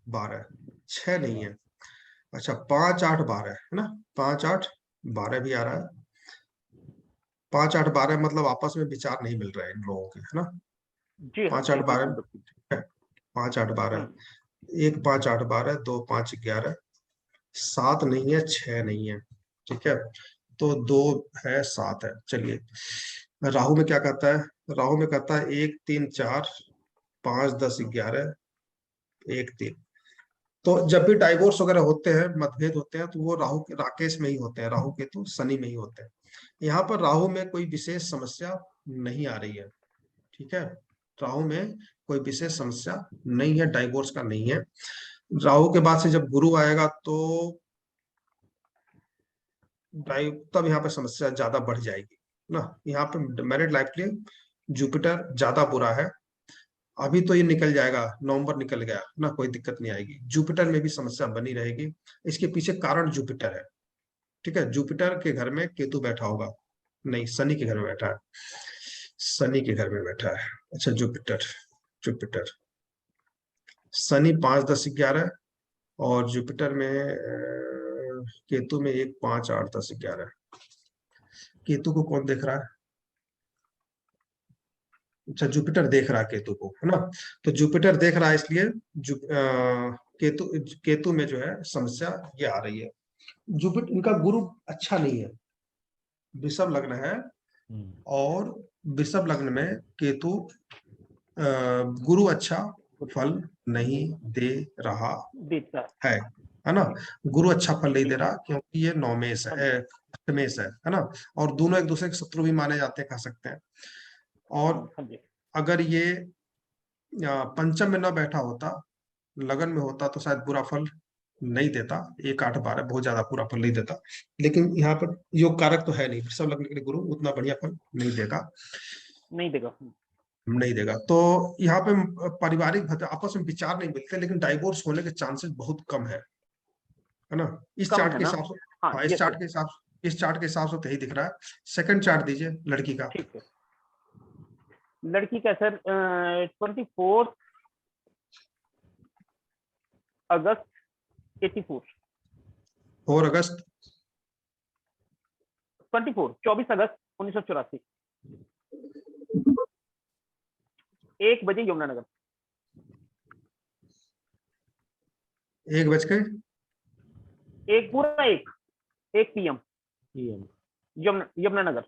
12, 6 नहीं है। अच्छा 5 8 12 है ना, 5 8 12 भी आ रहा है। 5 8 12 मतलब आपस में विचार नहीं मिल रहे हैं इन लोगों के, है ना? जी हाँ 5 जी 8 बिल्कुल 12, बिल्कुल। 5 8 12, हम्म, 1 5 8 12, 2 5 11, 7 नहीं है, 6 नहीं है। ठीक है, तो 2 है, 7 है। चलिए राहु में क्या कहता है? राहु में कहता है 1 3 4 5 10 11, 1 3। तो जब भी डाइवोर्स वगैरह होते हैं, मतभेद होते हैं, तो वो राहु के राकेश में ही होते हैं, राहु केतु शनि में ही होते हैं। यहाँ पर राहु में कोई विशेष समस्या नहीं आ रही है। ठीक है, राहु में कोई विशेष समस्या नहीं है, डाइवोर्स का नहीं है। राहु के बाद से जब गुरु आएगा तो तब यहाँ पे समस्या ज्यादा बढ़ जाएगी ना। यहाँ पे मैरिड लाइफ के लिए जुपिटर ज्यादा बुरा है। अभी तो ये निकल जाएगा, नवंबर निकल गया ना, कोई दिक्कत नहीं आएगी। जुपिटर में भी समस्या बनी रहेगी, इसके पीछे कारण जुपिटर है। ठीक है, जुपिटर के घर में केतु बैठा होगा, नहीं शनि के घर में बैठा है, शनि के घर में बैठा है। अच्छा जुपिटर, जुपिटर शनि 5 10 11, और जुपिटर में केतु में 1 5 8 10 11। केतु को कौन देख रहा है? अच्छा जुपिटर देख रहा है केतु को, है ना? तो जुपिटर देख रहा है, इसलिए केतु केतु में जो है समस्या ये आ रही है। जुपिटर इनका गुरु अच्छा नहीं है, वृषभ लग्न है, और वृषभ लग्न में केतु गुरु अच्छा फल नहीं दे रहा देता है ना? गुरु अच्छा फल नहीं जी दे रहा, क्योंकि ये नौमेश हाँ है, जी अष्टमेश है ना? और दोनों एक दूसरे के शत्रु भी माने जाते हैं, कह सकते हैं। और हाँ जी। अगर ये पंचम में न बैठा होता, लगन में होता, तो शायद बुरा फल नहीं देता। 1 8 12 बहुत ज्यादा बुरा फल नहीं देता, लेकिन यहाँ पर योग कारक तो है नहीं, सब लगने के लिए गुरु उतना बढ़िया फल नहीं देगा, नहीं देगा। नहीं देगा। तो यहाँ पे पारिवारिक आपस में विचार नहीं मिलते, लेकिन डाइवोर्स होने के चांसेस बहुत कम है ना? इस कम चार्ट है के ना। हिसाब से। हाँ हाँ ये तो इस चार्ट के हिसाब से तो यही दिख रहा है। सेकंड चार्ट दीजिए लड़की का। ठीक है। लड़की का सर 24 अगस्त 84। 4 अगस्त 24 अगस्त 1984, 1 बजे यमुनानगर। 1 बज के एक पूरा 1 PM यमुनानगर।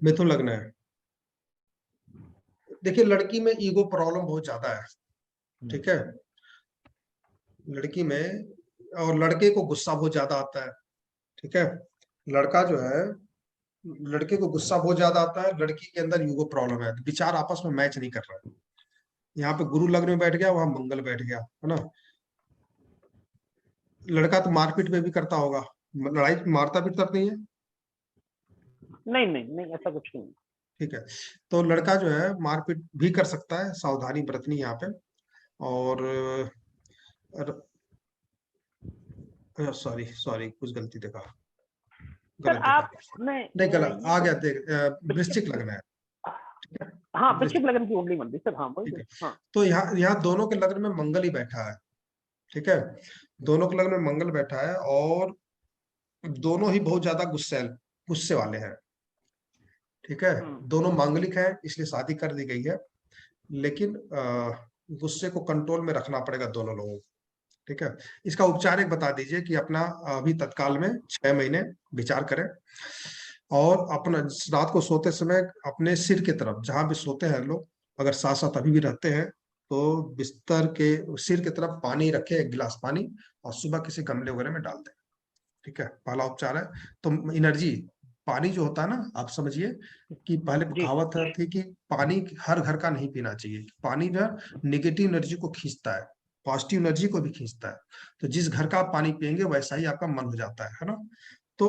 मिथुन लग्न है। देखिए लड़की में ईगो प्रॉब्लम बहुत ज्यादा है, ठीक है, लड़की में, और लड़के को गुस्सा बहुत ज्यादा आता है, ठीक है। लड़का जो है, लड़के को गुस्सा बहुत ज्यादा आता है, लड़की के अंदर ईगो प्रॉब्लम है, विचार आपस में मैच नहीं कर रहा है। यहाँ पे गुरु लग्न में बैठ गया, वहां मंगल बैठ गया, है ना। लड़का तो मारपीट में भी करता होगा, लड़ाई मारता पीटता नहीं है? नहीं नहीं नहीं, ऐसा कुछ नहीं। ठीक है, तो लड़का जो है मारपीट भी कर सकता है, सावधानी बरतनी यहाँ पे। और सॉरी सॉरी कुछ गलती देखा, सर गलत आप देखा, नहीं गलत आ गया, देख वृश्चिक लग्न है, हाँ वृश्चिक लग्न की ओनली मंदिर सर, हाँ वही ठीक है। हाँ। तो यहाँ दोनों के लग्न में मंगल ही बैठा है, ठीक है, दोनों के लग्न में मंगल बैठा है, और दोनों ही बहुत ज्यादा गुस्से वाले हैं, ठीक है। दोनों मांगलिक हैं, इसलिए शादी कर दी गई है, लेकिन गुस्से को कंट्रोल में रखना पड़ेगा दोनों लोगों को, ठीक है। इसका उपचार एक बता दीजिए कि अपना अभी तत्काल में 6 महीने विचार करें, और अपना रात को सोते समय अपने सिर की तरफ, जहां भी सोते हैं लोग, अगर साथ साथ अभी भी रहते हैं, तो बिस्तर के सिर की तरफ पानी रखे, 1 गिलास पानी, और सुबह किसी गमले वगैरह में डाल दें, ठीक है। पहला उपचार है। तो एनर्जी, पानी जो होता है ना, आप समझिए कि पहले कहावत थी कि पानी हर घर का नहीं पीना चाहिए, पानी जो है निगेटिव एनर्जी को खींचता है, पॉजिटिव एनर्जी को भी खींचता है। तो जिस घर का आप पानी पियेंगे वैसा ही आपका मन हो जाता है ना। तो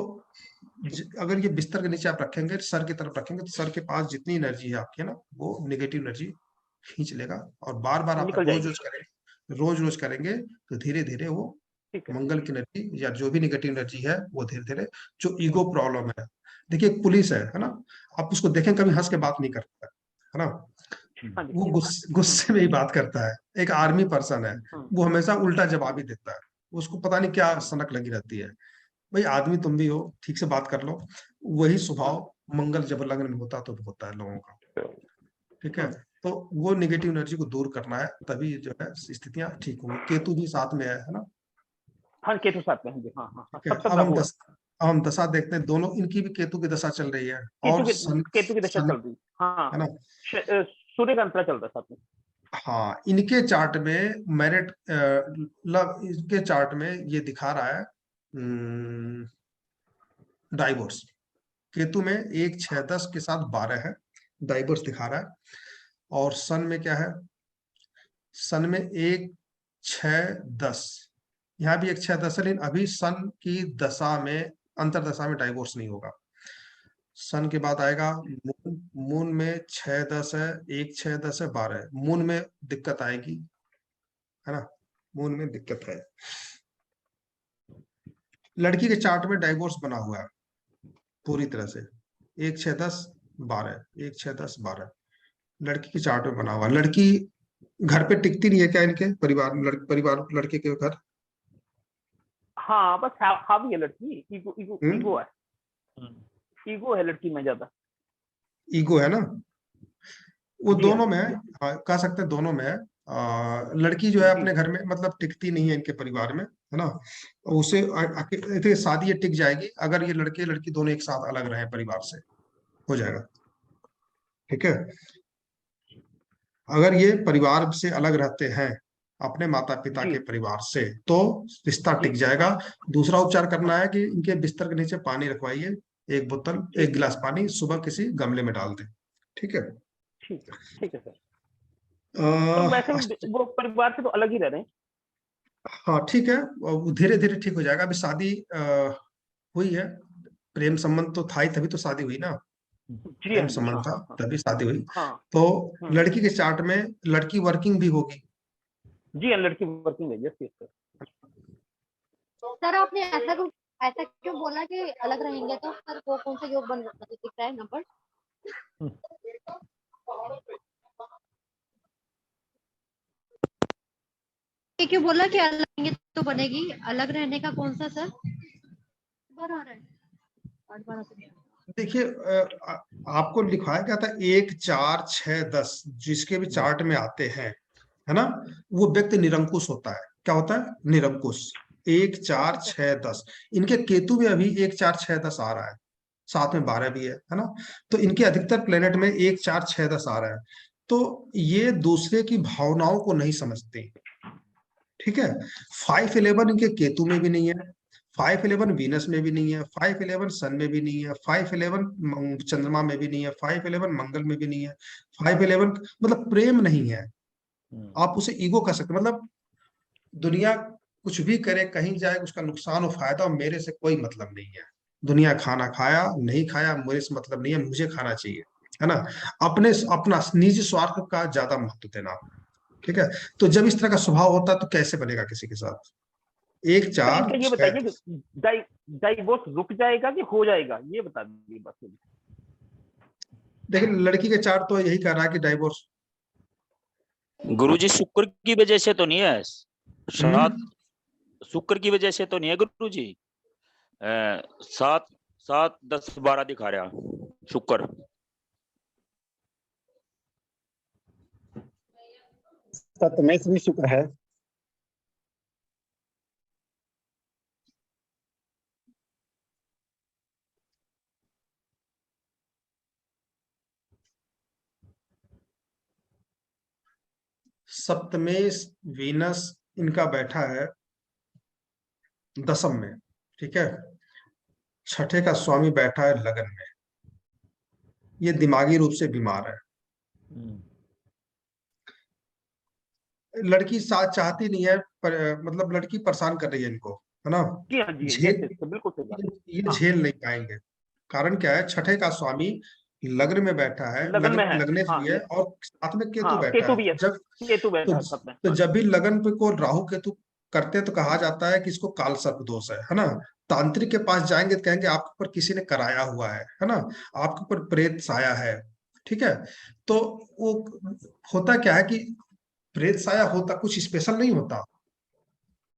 अगर ये बिस्तर के नीचे आप रखेंगे, सर की तरफ रखेंगे, तो सर के पास जितनी एनर्जी है आपकी, है ना, वो निगेटिव एनर्जी खींच लेगा, और बार बार आप रोज रोज करेंगे तो धीरे धीरे वो मंगल की एनर्जी या जो भी निगेटिव एनर्जी है वो धीरे धीरे, जो ईगो प्रॉब्लम है, देखिए पुलिस है ना, आप उसको देखें कभी हंस के बात नहीं करता है ना, वो गुस्से में ही बात करता है। एक आर्मी पर्सन है, वो हमेशा उल्टा जवाब ही देता है, उसको पता नहीं क्या सनक लगी रहती है। भाई आदमी तुम भी हो, ठीक से बात कर लो। वही स्वभाव मंगल जब लग्न में होता तो होता है लोगों का, ठीक है। तो वो निगेटिव एनर्जी को दूर करना है, तभी जो है स्थितियां ठीक होंगी। केतु भी साथ में है ना। हाँ केतु साथ में है, हाँ हाँ। अब हम दशा देखते हैं, दोनों इनकी भी केतु की दशा चल रही है, और केतु की दशा चल रही है, हाँ, है ना, सूर्य का अंतरा चल रहा है साथ में। हाँ, इनके चार्ट में मैरिट लव, इनके चार्ट में ये दिखा रहा है डाइवोर्स। केतु में 1 6 10 के साथ 12 है, डाइवोर्स दिखा रहा है। और सन में क्या है, सन में 1 6 10, यहाँ भी 1 6 10 है, लेकिन अभी सन की दशा में, अंतरदशा में डाइवोर्स नहीं होगा। सन के बाद आएगा मून, मून में 6 10 है, 1 6 10 है, 12 है, मून में दिक्कत आएगी, है ना, मून में दिक्कत है। लड़की के चार्ट में डाइवोर्स बना हुआ है पूरी तरह से, 1 6 10 12, 1 6 10 12 लड़की के चार्ट में बना हुआ। लड़की घर पे टिकती नहीं है क्या, इनके परिवार में, लड़के के घर? हाँ बस हावी है लड़की, ईगो है, ईगो है लड़की में ज्यादा, ईगो है ना, वो दोनों में है, कह सकते हैं दोनों में है। लड़की जो है अपने घर में मतलब टिकती नहीं है इनके परिवार में, है ना, उसे शादी ये टिक जाएगी अगर ये लड़के लड़की दोनों एक साथ अलग रहे परिवार से, हो जाएगा, ठीक है। अगर ये परिवार से अलग रहते हैं, अपने माता पिता के परिवार से, तो रिश्ता टिक जाएगा। दूसरा उपचार करना है कि इनके बिस्तर के नीचे पानी रखवाइए, 1 बोतल 1 गिलास पानी, सुबह किसी गमले में डाल दें, ठीक है। ठीक है सर। तो वैसे वो परिवार से तो अलग ही रह रहे हैं। हाँ ठीक है, धीरे धीरे ठीक हो जाएगा। अभी शादी हुई है, प्रेम संबंध तो था ही, तभी तो शादी हुई ना, प्रेम संबंध था तभी शादी हुई। तो लड़की के चार्ट में लड़की वर्किंग भी होगी। जी लड़की वर्किंग है, यस सर। सर आपने ऐसा क्यों बोला कि अलग रहेंगे, तो सर वो कौन सा योग बन दिख रहा है नंबर? क्यों बोला कि अलग रहेंगे तो बनेगी, अलग रहने का कौन सा सर? देखिए आपको लिखवाया गया था 1 4 6 10, जिसके भी चार्ट में आते हैं, है ना, वो व्यक्ति निरंकुश होता है। क्या होता है? निरंकुश। 1 4 6 10, इनके केतु में अभी 1 4 6 10 आ रहा है, साथ में 12 भी है ना। तो इनके अधिकतर प्लेनेट में 1, 4, 6, 10 आ रहा है। तो ये दूसरे की भावनाओं को नहीं समझते, ठीक है। 511 इनके केतु में भी नहीं है, 511 वीनस में भी नहीं है, 511 सन में भी नहीं है, 511 चंद्रमा में भी नहीं है, 511 मंगल में भी नहीं है, 511 मतलब प्रेम नहीं है। आप उसे ईगो कह सकते, मतलब दुनिया कुछ भी करे, कहीं जाए, उसका नुकसान और फायदा और मेरे से कोई मतलब नहीं है। दुनिया खाना खाया नहीं खाया मेरे से मतलब नहीं है, मुझे खाना चाहिए, है ना। अपना निजी स्वार्थ का ज्यादा महत्व देना, ठीक है। तो जब इस तरह का स्वभाव होता है तो कैसे बनेगा किसी के साथ? 1, सर 4, इनका ये 6। बताइए कि डाइवोर्स रुक जाएगा कि हो जाएगा, ये बता दीजिए बस मुझे। देखिए लड़की के चार्ट तो यही कह रहा है कि डाइवोर्स। गुरुजी शुक्र की वजह से तो नहीं है, शुक्र की वजह से तो नहीं है गुरुजी। 7, 7, 10, 12 दिखा रहा शुक्र। सप्तमेश भी शुक्र है। सप्तमेश वीनस इनका बैठा है 10th में, ठीक है। छठे का स्वामी बैठा है लगन में। ये दिमागी रूप से बीमार है। लड़की साथ चाहती नहीं है, मतलब लड़की परेशान कर रही है इनको, है ना। जी हाँ जी, झेल बिल्कुल सही बात। ये झेल नहीं पाएंगे। कारण क्या है, छठे का स्वामी लग्न में बैठा है, लगन में है, लग्नेश हाँ, भी है और साथ में केतु बैठा केतु है। भी है, जब केतु बैठा है साथ में। तो जब भी लगन पे को राहु केतु करते हैं तो कहा जाता है कि इसको काल सर्प दोष है ना। तांत्रिक के पास जाएंगे तो कहेंगे आपके ऊपर किसी ने कराया हुआ है ना, आपके ऊपर प्रेत साया है, ठीक है। तो वो होता क्या है कि प्रेत साया होता कुछ स्पेशल नहीं होता।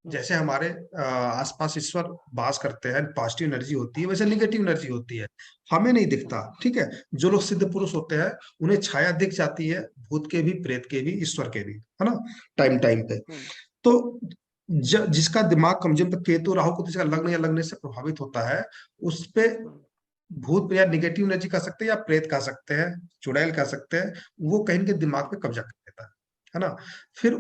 जैसे हमारे आसपास ईश्वर वास करते हैं, पॉजिटिव एनर्जी होती है, वैसे निगेटिव एनर्जी होती है, हमें नहीं दिखता, ठीक है। जो लोग सिद्ध पुरुष होते हैं उन्हें छाया दिख जाती है, भूत के भी, प्रेत के भी, ईश्वर के भी, है ना, टाइम टाइम पे। तो जिसका दिमाग कमजोर, तो केतु राहु को जिसका लग्न या लगने से प्रभावित होता है, उस पे भूत या निगेटिव एनर्जी कह सकते हैं या प्रेत कह सकते हैं, चुड़ैल कह सकते हैं, वो कहीं के दिमाग पे कब्जा कर लेता है ना। फिर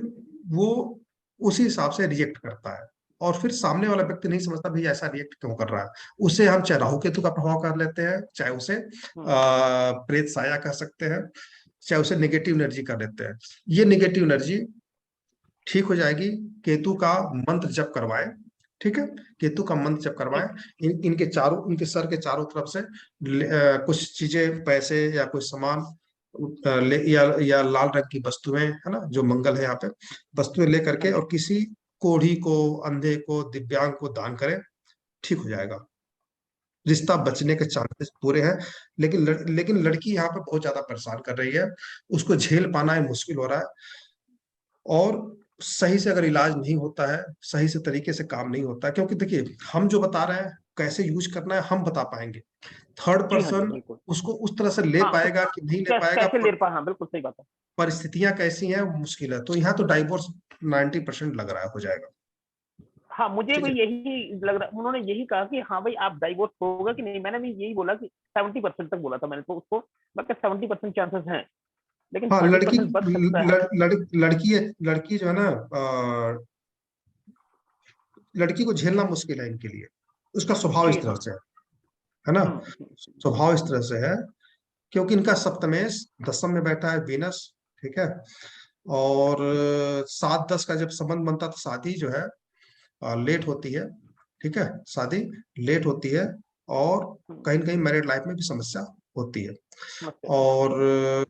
वो उसी हिसाब से रिएक्ट करता है और फिर सामने वाला व्यक्ति नहीं समझता भाई ऐसा रिएक्ट क्यों कर रहा है। उसे हम चाहे राहु केतु का प्रभाव कर लेते हैं, चाहे उसे प्रेत साया कह सकते हैं, चाहे उसे नेगेटिव एनर्जी कर लेते हैं। ये नेगेटिव एनर्जी ठीक हो जाएगी, केतु का मंत्र जप करवाए, ठीक है। केतु का मंत्र जप करवाए, इनके सर के चारों तरफ से कुछ चीजें, पैसे या कुछ सामान या लाल रंग की वस्तुएं, है ना, जो मंगल है यहाँ पे, वस्तुएं लेकर के और किसी कोढ़ी को, अंधे को, दिव्यांग को दान करें, ठीक हो जाएगा। रिश्ता बचने के चांसेस पूरे हैं। लेकिन लड़की यहाँ पे बहुत ज्यादा परेशान कर रही है, उसको झेल पाना है, मुश्किल हो रहा है। और सही से अगर इलाज नहीं होता है, सही से तरीके से काम नहीं होता है, क्योंकि देखिए हम जो बता रहे हैं कैसे यूज करना है हम बता पाएंगे, थर्ड पर्सन उसको उस तरह से ले पाएगा कि नहीं ले पाएगा, कैसे ले पाएगा, बिल्कुल सही बात है। परिस्थितियां कैसी हैं मुश्किल है। तो यहाँ तो डाइवोर्स 90% लग रहा है हो जाएगा। हाँ, मुझे भी यही लग रहा, उन्होंने यही कहा कि हाँ भाई आप डाइवोर्स होगा कि नहीं, मैंने भी यही बोला कि 70% तक बोला था मैंने तो उसको, मतलब 70% चांसेस हैं, लेकिन हाँ, 30% बच सकता है। लड़की जो है ना, लड़की को झेलना मुश्किल है इनके लिए, उसका स्वभाव इस तरह से है ना, स्वभाव इस तरह से है, क्योंकि इनका सप्तमेश 10th में बैठा है वीनस, ठीक है। और 7-10 का जब संबंध बनता तो शादी जो है लेट होती है, ठीक है, शादी लेट होती है और कहीं न कहीं मैरिड लाइफ में भी समस्या होती है। और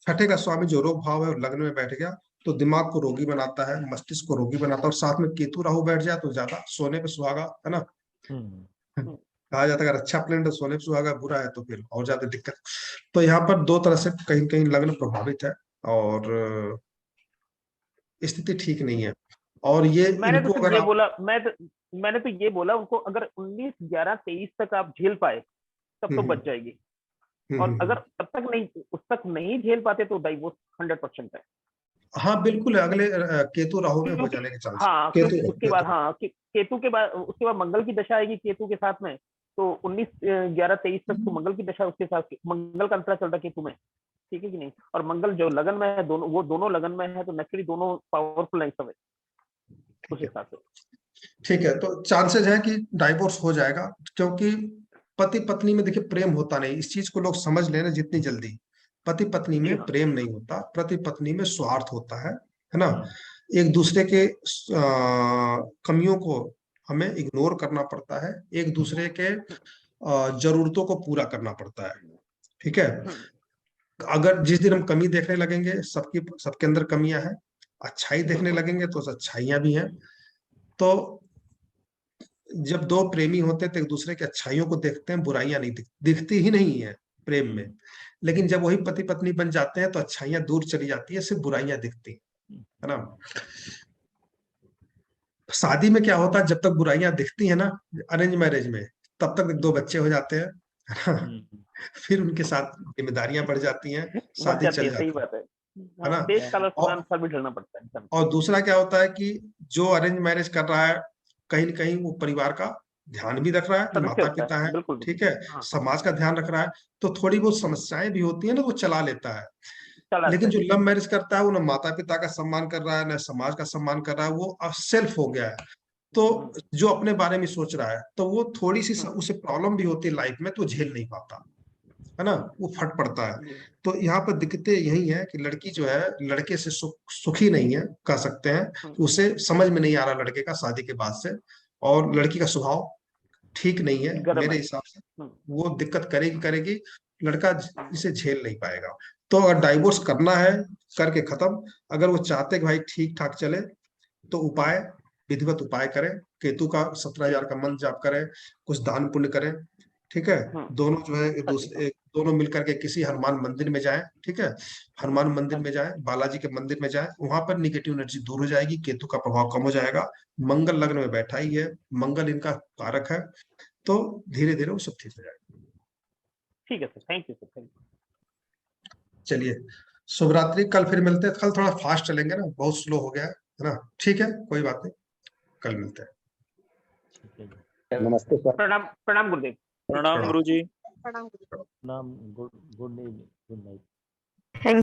छठे का स्वामी जो रोग भाव है और लग्न में बैठ गया तो दिमाग को रोगी बनाता है, मस्तिष्क को रोगी बनाता है, और साथ में केतु राहु बैठ जाए तो ज्यादा सोने पे सुहागा, है ना। कहा जाता है अगर अच्छा प्लेनेट सोने पे सुहागा, बुरा है तो फिर और ज्यादा दिक्कत। तो यहाँ पर दो तरह से कहीं कहीं लग्न प्रभावित है और स्थिति ठीक नहीं है। और ये मैंने इनको तो अगर ये आप, बोला, मैंने तो ये बोला उनको, अगर 19, 11, 23 तक आप झेल पाए तब तो बच जाएगी, और अगर तब तक नहीं, उस तक नहीं झेल पाते तो डाइवोर्स 100% है। हाँ बिल्कुल, अगले केतु राहु में हो जाने के चांस। हाँ, क्योंकि उसके बाद, हाँ, केतु के बाद, उसके बाद मंगल की दशा आएगी केतु के साथ में, तो 19/11/23 तक तो मंगल की दशा उसके साथ, मंगल का अंतरा चल रहा है केतु में, ठीक है कि नहीं, और मंगल जो लगन में है, दोनों वो दोनों लगन में है, तो नेचुरली दोनों पावरफुल है इस समय उस हिसाब से। ठीक है, तो चांसेस है कि डाइवोर्स हो जाएगा, क्योंकि पति पत्नी में देखिए प्रेम होता नहीं, इस चीज को लोग समझ लेना जितनी जल्दी। पति पत्नी जी में हाँ। प्रेम नहीं होता, पति पत्नी में स्वार्थ होता है ना। एक दूसरे के कमियों को हमें इग्नोर करना पड़ता है, एक दूसरे के जरूरतों को पूरा करना पड़ता है, ठीक है। अगर जिस दिन हम कमी देखने लगेंगे, सबके अंदर कमियां हैं, अच्छाई देखने लगेंगे तो अच्छाइयां भी हैं। तो जब दो प्रेमी होते हैं तो एक दूसरे की अच्छाइयों को देखते हैं, बुराइयां नहीं दिखती ही नहीं है प्रेम में। लेकिन जब वही पति पत्नी बन जाते हैं तो अच्छाइयां दूर चली जाती है, सिर्फ बुराइयां दिखती है ना। शादी में क्या होता है, जब तक बुराइयां दिखती है ना, अरेंज मैरिज में, तब तक 2 बच्चे हो जाते हैं, है ना। फिर उनके साथ जिम्मेदारियां बढ़ जाती हैं, बढ़ शादी जाती चल है, सही जाती बात है। है ना। देश काल और और अनुसार भी ढलना पड़ता है इंसान को। और दूसरा क्या होता है कि जो अरेंज मैरिज कर रहा है, कहीं न कहीं वो परिवार का ध्यान भी रख रहा है, जो सदस्य होता माता-पिता है, है, बिल्कुल ठीक बिल्कुल। है, हाँ, समाज का ध्यान रख रहा है, तो थोड़ी बहुत समस्याएँ भी होती हैं ना, वो चला लेता है। चलाता लेकिन जो है। लव मैरिज करता है, वो ना माता-पिता का सम्मान कर रहा है, ना समाज का सम्मान कर रहा है, वो सेल्फ हो गया है। तो जो अपने बारे में सोच रहा है, तो वो थोड़ी-सी उसे प्रॉब्लम भी होती है लाइफ में, तो झेल नहीं पाता, है ना, वो फट पड़ता है। तो यहाँ पर दिक्कतें यही है कि लड़की जो है, लड़के से सुखी नहीं है, कह सकते हैं। उसे समझ में नहीं आ रहा लड़के का शादी के बाद से, और लड़की का स्वभाव ठीक नहीं है गर्म मेरे है। हिसाब से। वो दिक्कत करेगी, लड़का इसे झेल नहीं पाएगा। तो अगर डाइवोर्स करना है, करके खत्म। अगर वो चाहते कि भाई ठीक ठाक चले, तो उपाय, विधिवत उपाय करें। केतु का 17,000 का मंत्र जाप करें, कुछ दान पुण्य करें, ठीक है। दोनों जो है दोनों मिलकर के किसी हनुमान मंदिर में जाएं, ठीक है। हनुमान मंदिर में जाएं, बालाजी के मंदिर में जाएं, वहां पर निगेटिव एनर्जी दूर हो जाएगी, केतु का प्रभाव कम हो जाएगा। मंगल लग्न में बैठा ही है, मंगल इनका कारक है, तो धीरे धीरे वो सब ठीक हो जाएगा। ठीक है sir, thank you sir, thank you. चलिए, शुभ रात्रि। कल फिर मिलते हैं। कल थोड़ा फास्ट चलेंगे ना, बहुत स्लो हो गया है ना। ठीक है, कोई बात नहीं, कल मिलते हैं। नमस्ते सर। प्रणाम प्रणाम गुरुदेव। प्रणाम गुरुजी। Good night.